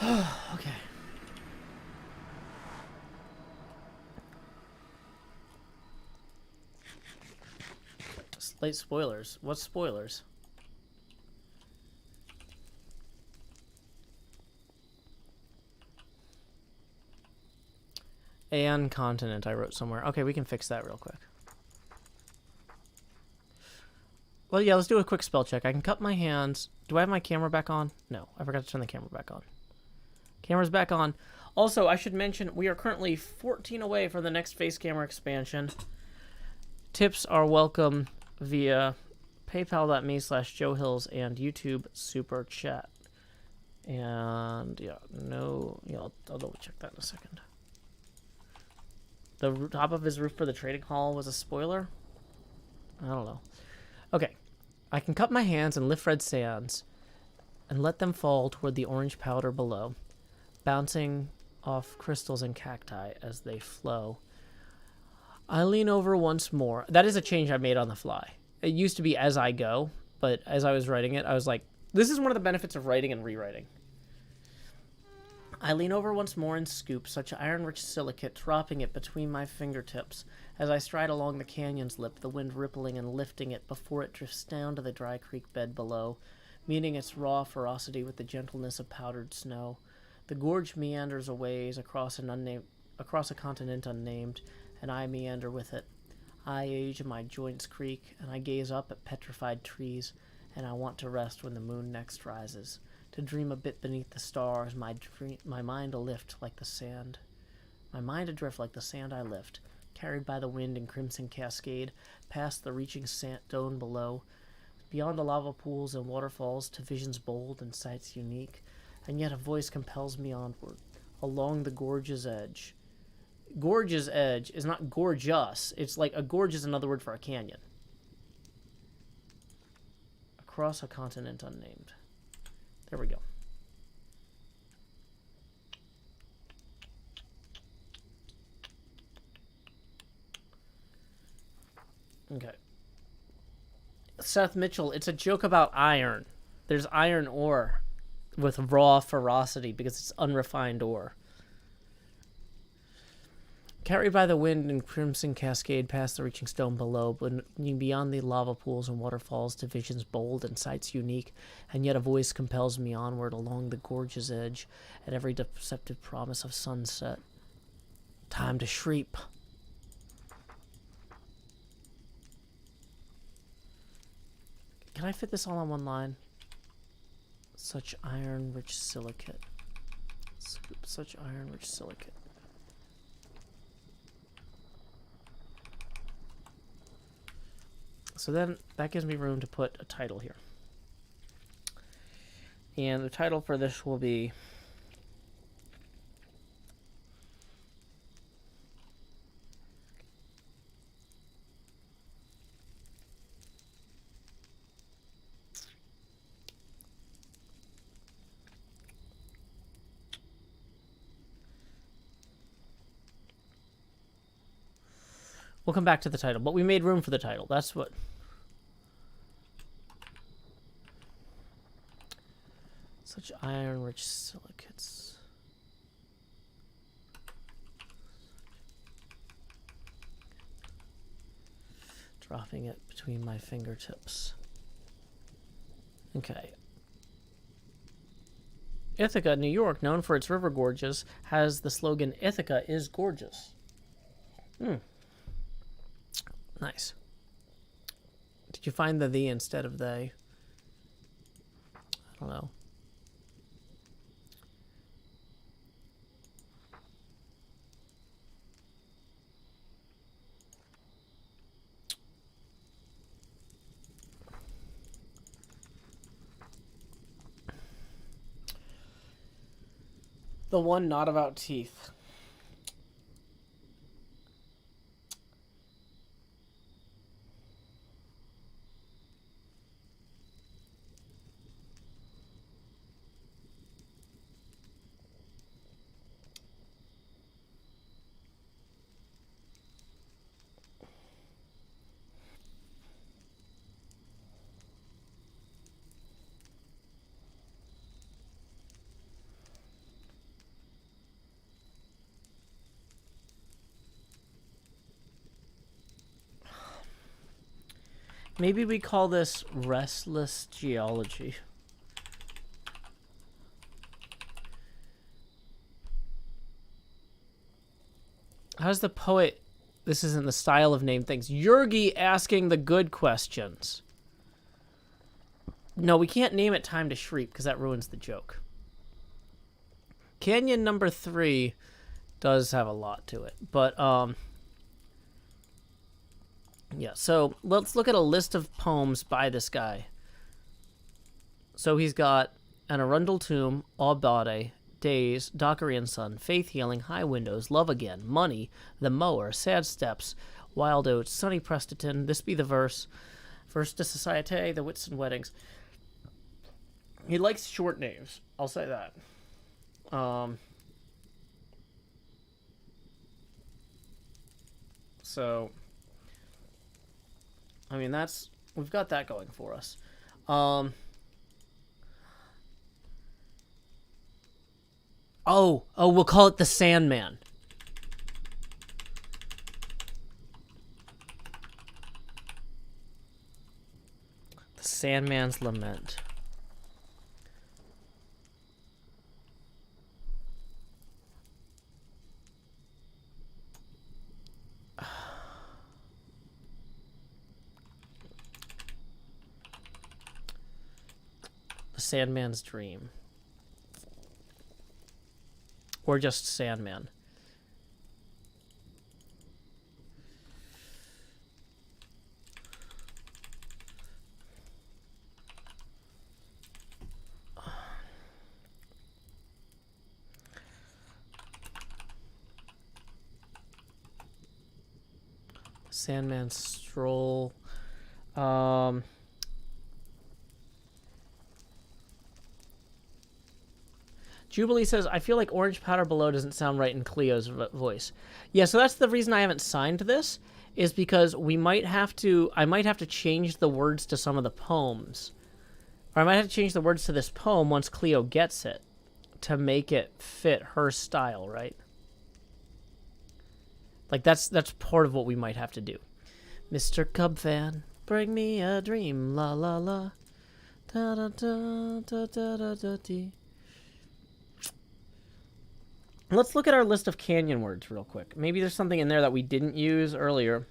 Okay. Late spoilers. What spoilers? and continent I wrote somewhere. Okay, we can fix that real quick. Well, yeah, let's do a quick spell check. I can cup my hands. Do I have my camera back on? No, I forgot to turn the camera back on. Camera's back on. Also, I should mention, we are currently 14 away from the next face camera expansion. Tips are welcome via paypal.me/JoeHills and YouTube Super Chat. And, yeah, no... Yeah, I'll double check that in a second. The top of his roof for the trading hall was a spoiler? I don't know. Okay. I can cup my hands and lift red sands and let them fall toward the orange powder below, bouncing off crystals and cacti as they flow. I lean over once more. That is a change I made on the fly. It used to be as I go, but as I was writing it, I was like, this is one of the benefits of writing and rewriting. I lean over once more and scoop such iron-rich silicate, dropping it between my fingertips as I stride along the canyon's lip, the wind rippling and lifting it before it drifts down to the dry creek bed below, meeting its raw ferocity with the gentleness of powdered snow. The gorge meanders a ways across a continent unnamed, and I meander with it. I age and my joints creak, and I gaze up at petrified trees, and I want to rest when the moon next rises, to dream a bit beneath the stars, my mind alift like the sand. My mind adrift like the sand I lift, carried by the wind in crimson cascade, past the reaching stone below, beyond the lava pools and waterfalls to visions bold and sights unique, and yet a voice compels me onward, along the gorge's edge. Gorge's edge is not gorgeous. It's like a gorge is another word for a canyon. Across a continent unnamed. There we go. Okay. Seth Mitchell, it's a joke about iron. There's iron ore with raw ferocity because it's unrefined ore. Carried by the wind in crimson cascade past the reaching stone below, beyond the lava pools and waterfalls to visions bold and sights unique, and yet a voice compels me onward along the gorge's edge at every deceptive promise of sunset. Time to shriek. Can I fit this all on one line? Such iron-rich silicate. Scoop such iron-rich silicate. So then that gives me room to put a title here. And the title for this will be We'll come back to the title, but we made room for the title. That's what... Such iron-rich silicates. Dropping it between my fingertips. Okay. Ithaca, New York, known for its river gorges, has the slogan, Ithaca is gorgeous. Nice. Did you find the thee instead of they? I don't know. The one not about teeth. Maybe we call this restless geology. How's the poet? This isn't the style of name things. Yurgi asking the good questions. No, we can't name it Time to Shriek because that ruins the joke. Canyon number 3 does have a lot to it. But, yeah, so let's look at a list of poems by this guy. So he's got An Arundel Tomb, Aubade, Days, Dockery and Sun, Faith Healing, High Windows, Love Again, Money, The Mower, Sad Steps, Wild Oats, Sunny Presterton, This Be the Verse, Verse de Societe, The Whitsun Weddings. He likes short names, I'll say that. So, I mean, we've got that going for us. Oh, we'll call it the Sandman. The Sandman's Lament. The Sandman's Dream. Or just Sandman. Sandman's Stroll. Jubilee says, I feel like Orange Powder Below doesn't sound right in Cleo's voice. Yeah, so that's the reason I haven't signed this, is because I might have to change the words to some of the poems. Or I might have to change the words to this poem once Cleo gets it to make it fit her style, right? Like, that's part of what we might have to do. Mr. Cub Fan, bring me a dream, la la la. Da da da da da da da dee. Let's look at our list of Canyon words real quick. Maybe there's something in there that we didn't use earlier.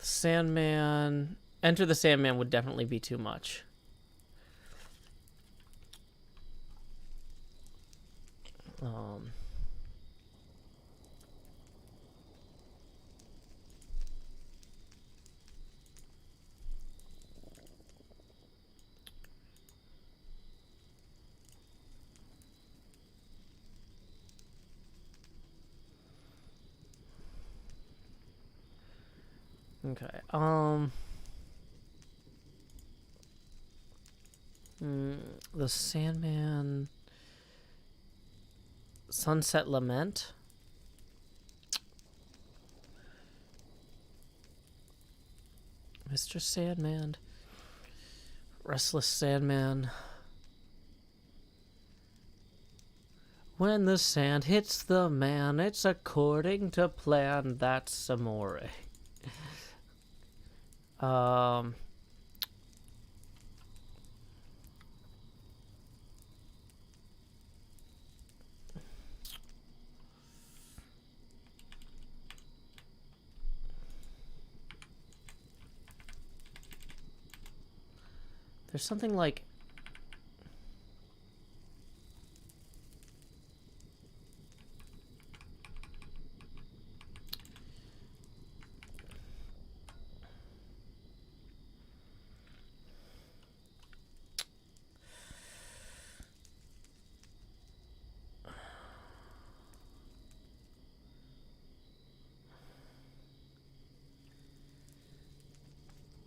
Sandman. Enter the Sandman would definitely be too much. Okay. The Sandman. Sunset Lament. Mr. Sandman. Restless Sandman. When the sand hits the man, it's according to plan. That's amore. There's something like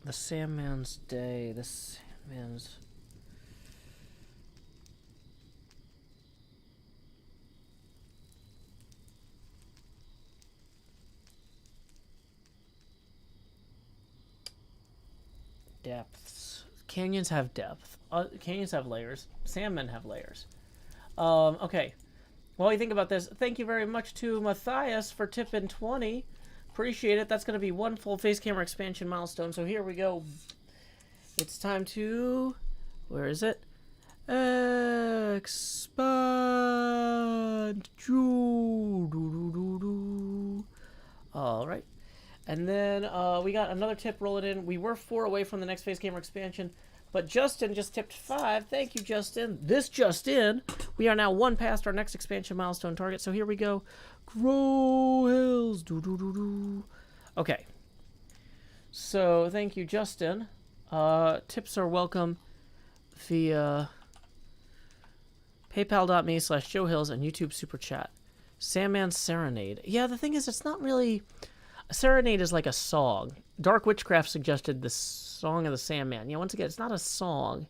the Sandman's Day, the Sandman's... Depths. Canyons have depth. Canyons have layers. Salmon have layers. Okay. While you think about this, thank you very much to Matthias for tipping 20. Appreciate it. That's going to be one full face camera expansion milestone. So here we go. It's time to... Where is it? Expand. All right. And then we got another tip rolling in. We were 4 away from the next face camera expansion, but Justin just tipped 5. Thank you, Justin. This just in. We are now 1 past our next expansion milestone target. So here we go. Grow hills. Okay. So thank you, Justin. Tips are welcome via paypal.me/JoeHills and YouTube Super Chat. Sandman Serenade. Yeah, the thing is, it's not really... A serenade is like a song. Dark Witchcraft suggested the Song of the Sandman. Yeah, once again, it's not a song.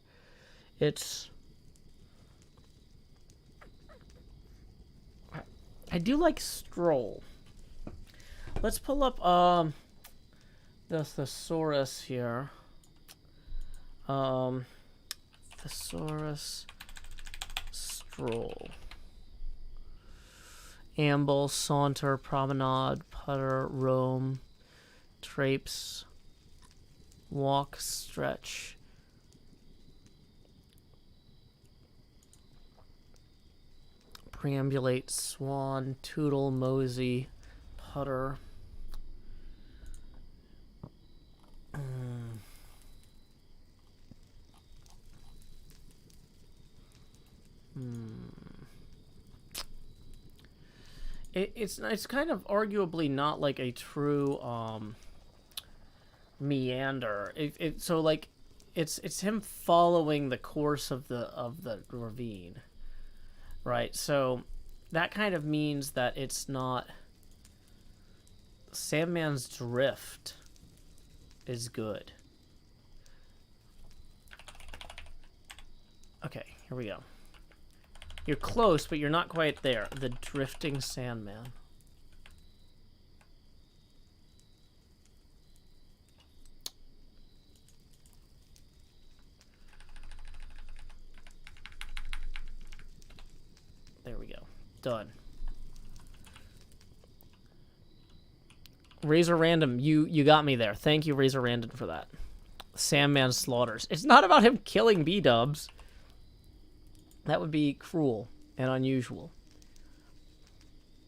It's... I do like Stroll. Let's pull up the thesaurus here. Thesaurus Stroll. Amble, saunter, promenade, putter, roam, traipse, walk, stretch. Preambulate, swan, tootle, mosey, putter. It's kind of arguably not like a true meander. So like it's him following the course of the ravine, right? So that kind of means that it's not... Sandman's drift is good. Okay, here we go. You're close, but you're not quite there. The drifting Sandman. There we go. Done. Razor Random, you got me there. Thank you, Razor Random, for that. Sandman slaughters. It's not about him killing B-dubs. That would be cruel and unusual.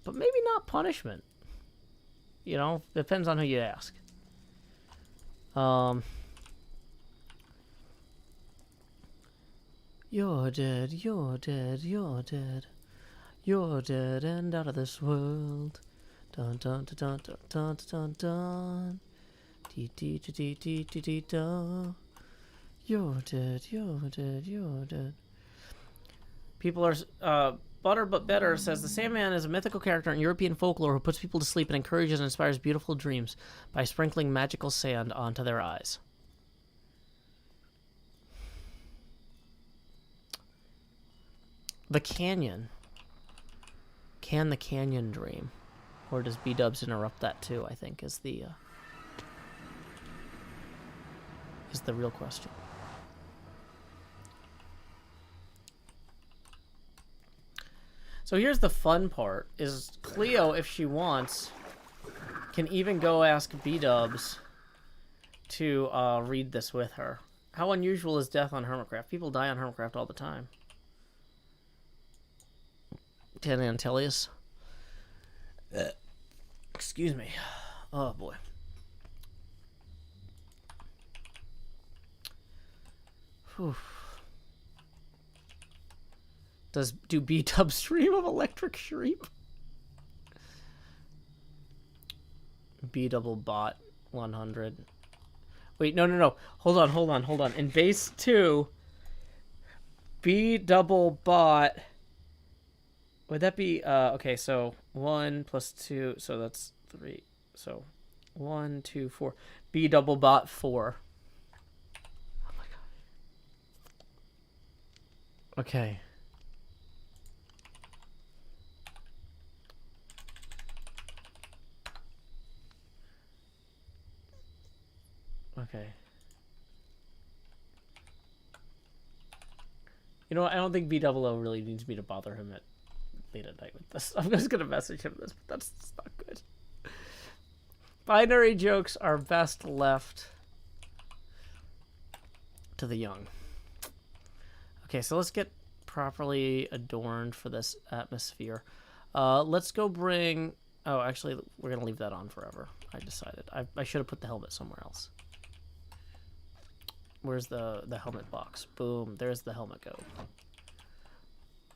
But maybe not punishment. You know, depends on who you ask. You're dead, you're dead, you're dead. You're dead and out of this world. Dun dun dun dun dun dun dun. Dee dee dee dee dee dee dun. You're dead, you're dead, you're dead. People are... Butter But Better says, the Sandman is a mythical character in European folklore who puts people to sleep and encourages and inspires beautiful dreams by sprinkling magical sand onto their eyes. The Canyon. Can the Canyon dream? Or does B-dubs interrupt that too, I think, is the real question. So here's the fun part, is Cleo, if she wants, can even go ask B-dubs to read this with her. How unusual is death on HermitCraft? People die on HermitCraft all the time. Tan Antelius. Excuse me. Oh, boy. Whew. Do B-dubs stream of Electric Shreep? B-double bot 100. Wait, no. Hold on. In base 2, B-double bot... Would that be... okay, so 1 plus 2, so that's 3. So 1, 2, 4. B-double bot 4. Oh my god. Okay. Okay. You know what? I don't think B00 really needs me to bother him at late at night with this. I'm just gonna message him this, but that's not good. Binary jokes are best left to the young. Okay, so let's get properly adorned for this atmosphere. Let's go bring... Oh, actually, we're going to leave that on forever. I decided. I should have put the helmet somewhere else. Where's the helmet box? Boom, there's the helmet go.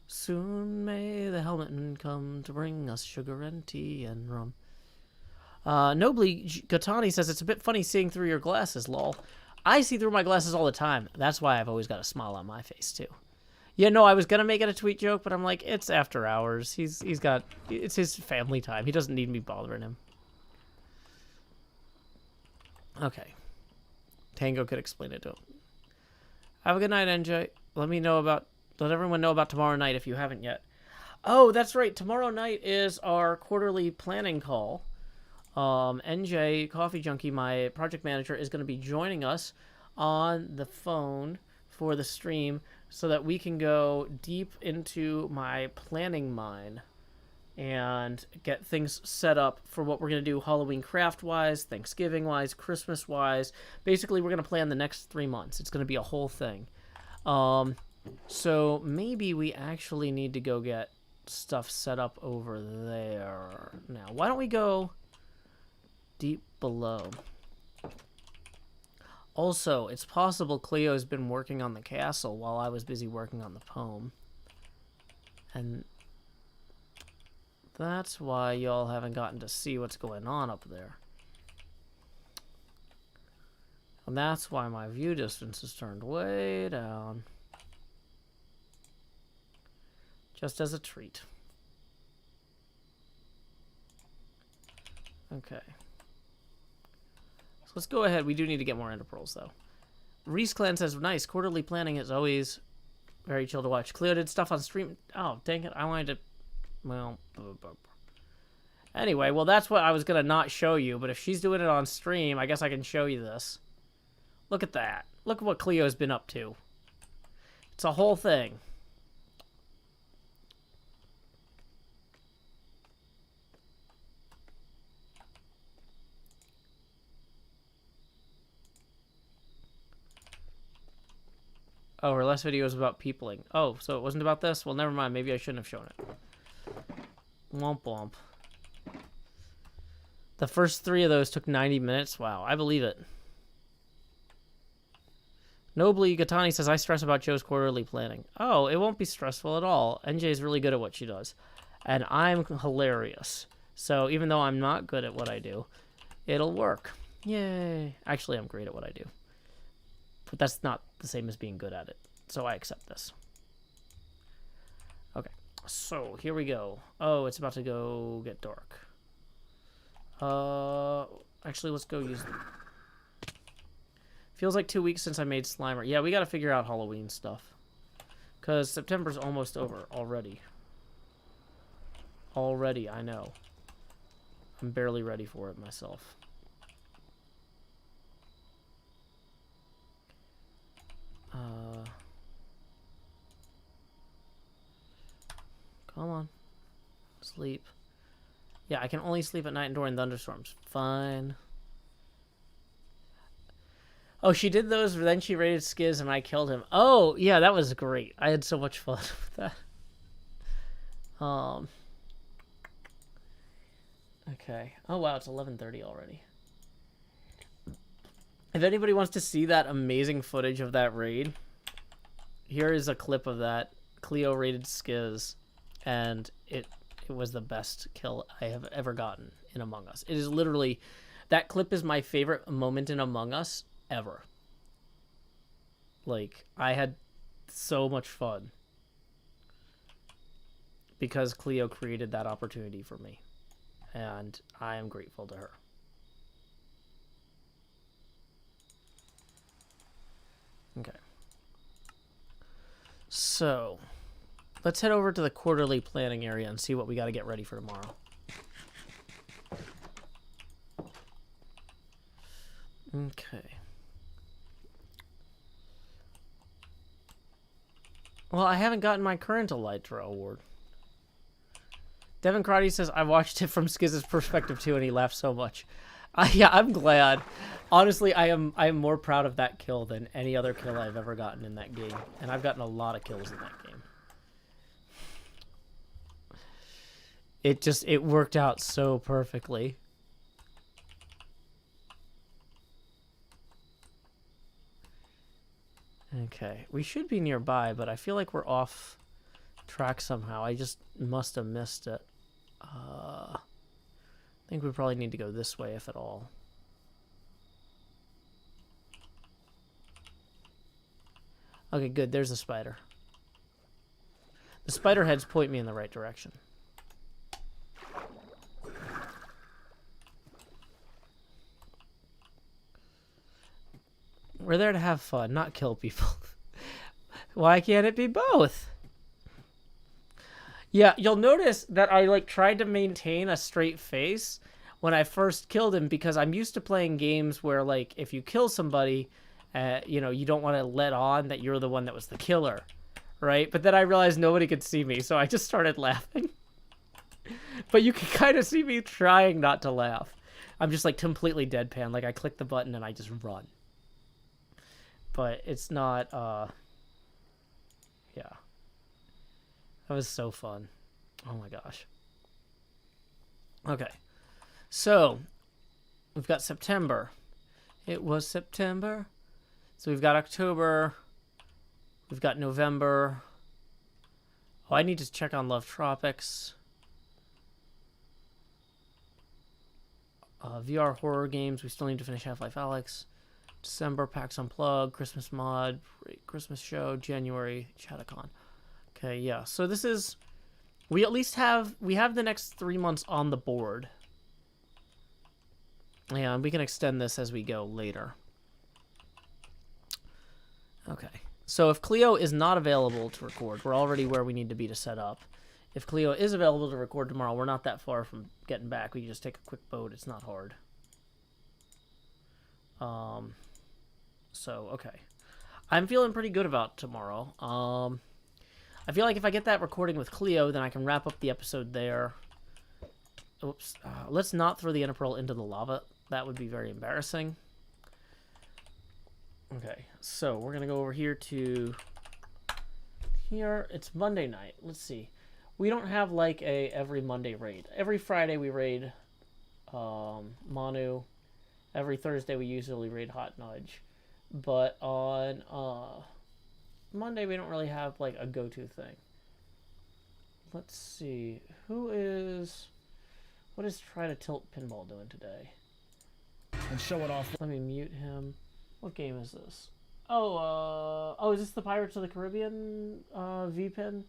Soon may the helmet come to bring us sugar and tea and rum. Nobly Gatani says, it's a bit funny seeing through your glasses, lol. I see through my glasses all the time. That's why I've always got a smile on my face, too. Yeah, no, I was going to make it a tweet joke, but I'm like, it's after hours. He's got... It's his family time. He doesn't need me bothering him. Okay. Tango could explain it to him. Have a good night, NJ. Let everyone know about tomorrow night if you haven't yet. Oh, that's right. Tomorrow night is our quarterly planning call. NJ, Coffee Junkie, my project manager, is going to be joining us on the phone for the stream so that we can go deep into my planning mine and get things set up for what we're going to do Halloween craft-wise, Thanksgiving-wise, Christmas-wise. Basically, we're going to plan the next 3 months. It's going to be a whole thing. So maybe we actually need to go get stuff set up over there. Now, why don't we go deep below? Also, it's possible Cleo's been working on the castle while I was busy working on the poem. And that's why y'all haven't gotten to see what's going on up there. And that's why my view distance is turned way down. Just as a treat. Okay. So let's go ahead. We do need to get more ender pearls, though. Reese Clan says, nice. Quarterly planning is always very chill to watch. Cleo did stuff on stream. Oh, dang it. I wanted to... Well... Anyway, well, that's what I was going to not show you. But if she's doing it on stream, I guess I can show you this. Look at that. Look at what Cleo's been up to. It's a whole thing. Oh, her last video was about peopling. Oh, so it wasn't about this? Well, never mind. Maybe I shouldn't have shown it. Womp womp. The first 3 of those took 90 minutes. Wow, I believe it. Nobly Gatani says, I stress about Joe's quarterly planning. Oh, it won't be stressful at all. NJ is really good at what she does. And I'm hilarious. So even though I'm not good at what I do, it'll work. Yay. Actually, I'm great at what I do. But that's not the same as being good at it. So I accept this. Okay. So, here we go. Oh, it's about to go get dark. Actually, let's go use... Feels like 2 weeks since I made Slimer. Yeah, we gotta figure out Halloween stuff. Because September's almost over already. Already, I know. I'm barely ready for it myself. Come on. Sleep. Yeah, I can only sleep at night and during thunderstorms. Fine. Oh, she did those, but then she raided Skiz and I killed him. Oh, yeah, that was great. I had so much fun with that. Okay. Oh, wow, it's 11:30 already. If anybody wants to see that amazing footage of that raid, here is a clip of that. Cleo raided Skiz, and it was the best kill I have ever gotten in Among Us. It is literally... That clip is my favorite moment in Among Us ever. Like, I had so much fun because Cleo created that opportunity for me, and I am grateful to her. Okay. So, let's head over to the quarterly planning area and see what we got to get ready for tomorrow. Okay. Well, I haven't gotten my current Elytra award. Devin Crotty says, I watched it from Skiz's perspective too, and he laughed so much. Yeah, I'm glad. Honestly, I am more proud of that kill than any other kill I've ever gotten in that game. And I've gotten a lot of kills in that game. It worked out so perfectly. Okay, we should be nearby, but I feel like we're off track somehow. I just must have missed it. I think we probably need to go this way, if at all. Okay, good. There's a spider. The spider heads point me in the right direction. We're there to have fun, not kill people. Why can't it be both? Yeah, you'll notice that I like tried to maintain a straight face when I first killed him because I'm used to playing games where like if you kill somebody, you know, you don't want to let on that you're the one that was the killer, right? But then I realized nobody could see me, so I just started laughing. But you can kind of see me trying not to laugh. I'm just like completely deadpan, like I click the button and I just run. But it's not, yeah. That was so fun. Oh my gosh. Okay. So, we've got September. It was September. So we've got October. We've got November. Oh, I need to check on Love Tropics. VR horror games. We still need to finish Half-Life Alyx. December, PAX Unplugged, Christmas Mod, Christmas Show, January, Chatacon. Okay, yeah. So this is... We at least have... We have the next 3 months on the board. Yeah, and we can extend this as we go later. Okay. So if Cleo is not available to record, we're already where we need to be to set up. If Cleo is available to record tomorrow, we're not that far from getting back. We can just take a quick boat. It's not hard. So, okay. I'm feeling pretty good about tomorrow. I feel like if I get that recording with Cleo, then I can wrap up the episode there. Oops. Let's not throw the Enderpearl into the lava. That would be very embarrassing. Okay, so we're going to go over here to here. It's Monday night. Let's see. We don't have like a every Monday raid. Every Friday we raid Manu. Every Thursday we usually raid Hot Nudge. But on Monday we don't really have like a go-to thing. Let's see. What is Try to Tilt Pinball doing today? And show it off. Let me mute him. What game is this? Oh, is this the Pirates of the Caribbean V-Pin?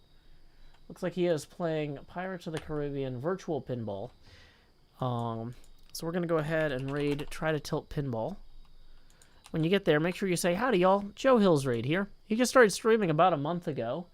Looks like he is playing Pirates of the Caribbean Virtual Pinball. So we're going to go ahead and raid Try to Tilt Pinball. When you get there, make sure you say, howdy, y'all. Joe Hills Raid here. He just started streaming about a month ago,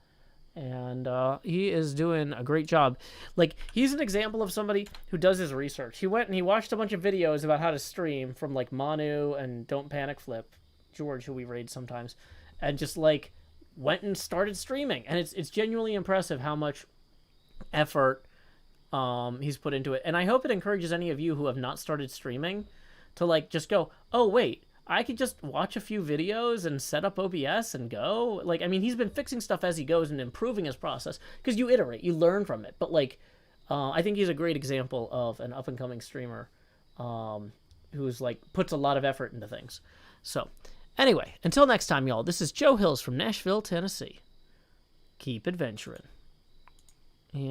and he is doing a great job. Like, he's an example of somebody who does his research. He went and he watched a bunch of videos about how to stream from, like, Manu and Don't Panic Flip, George, who we raid sometimes, and just, like, went and started streaming. And it's genuinely impressive how much effort he's put into it. And I hope it encourages any of you who have not started streaming to, like, just go, oh, wait, I could just watch a few videos and set up OBS and go. Like, I mean, he's been fixing stuff as he goes and improving his process because you iterate, you learn from it. But, like, I think he's a great example of an up-and-coming streamer who's, like, puts a lot of effort into things. So, anyway, until next time, y'all, this is Joe Hills from Nashville, Tennessee. Keep adventuring. And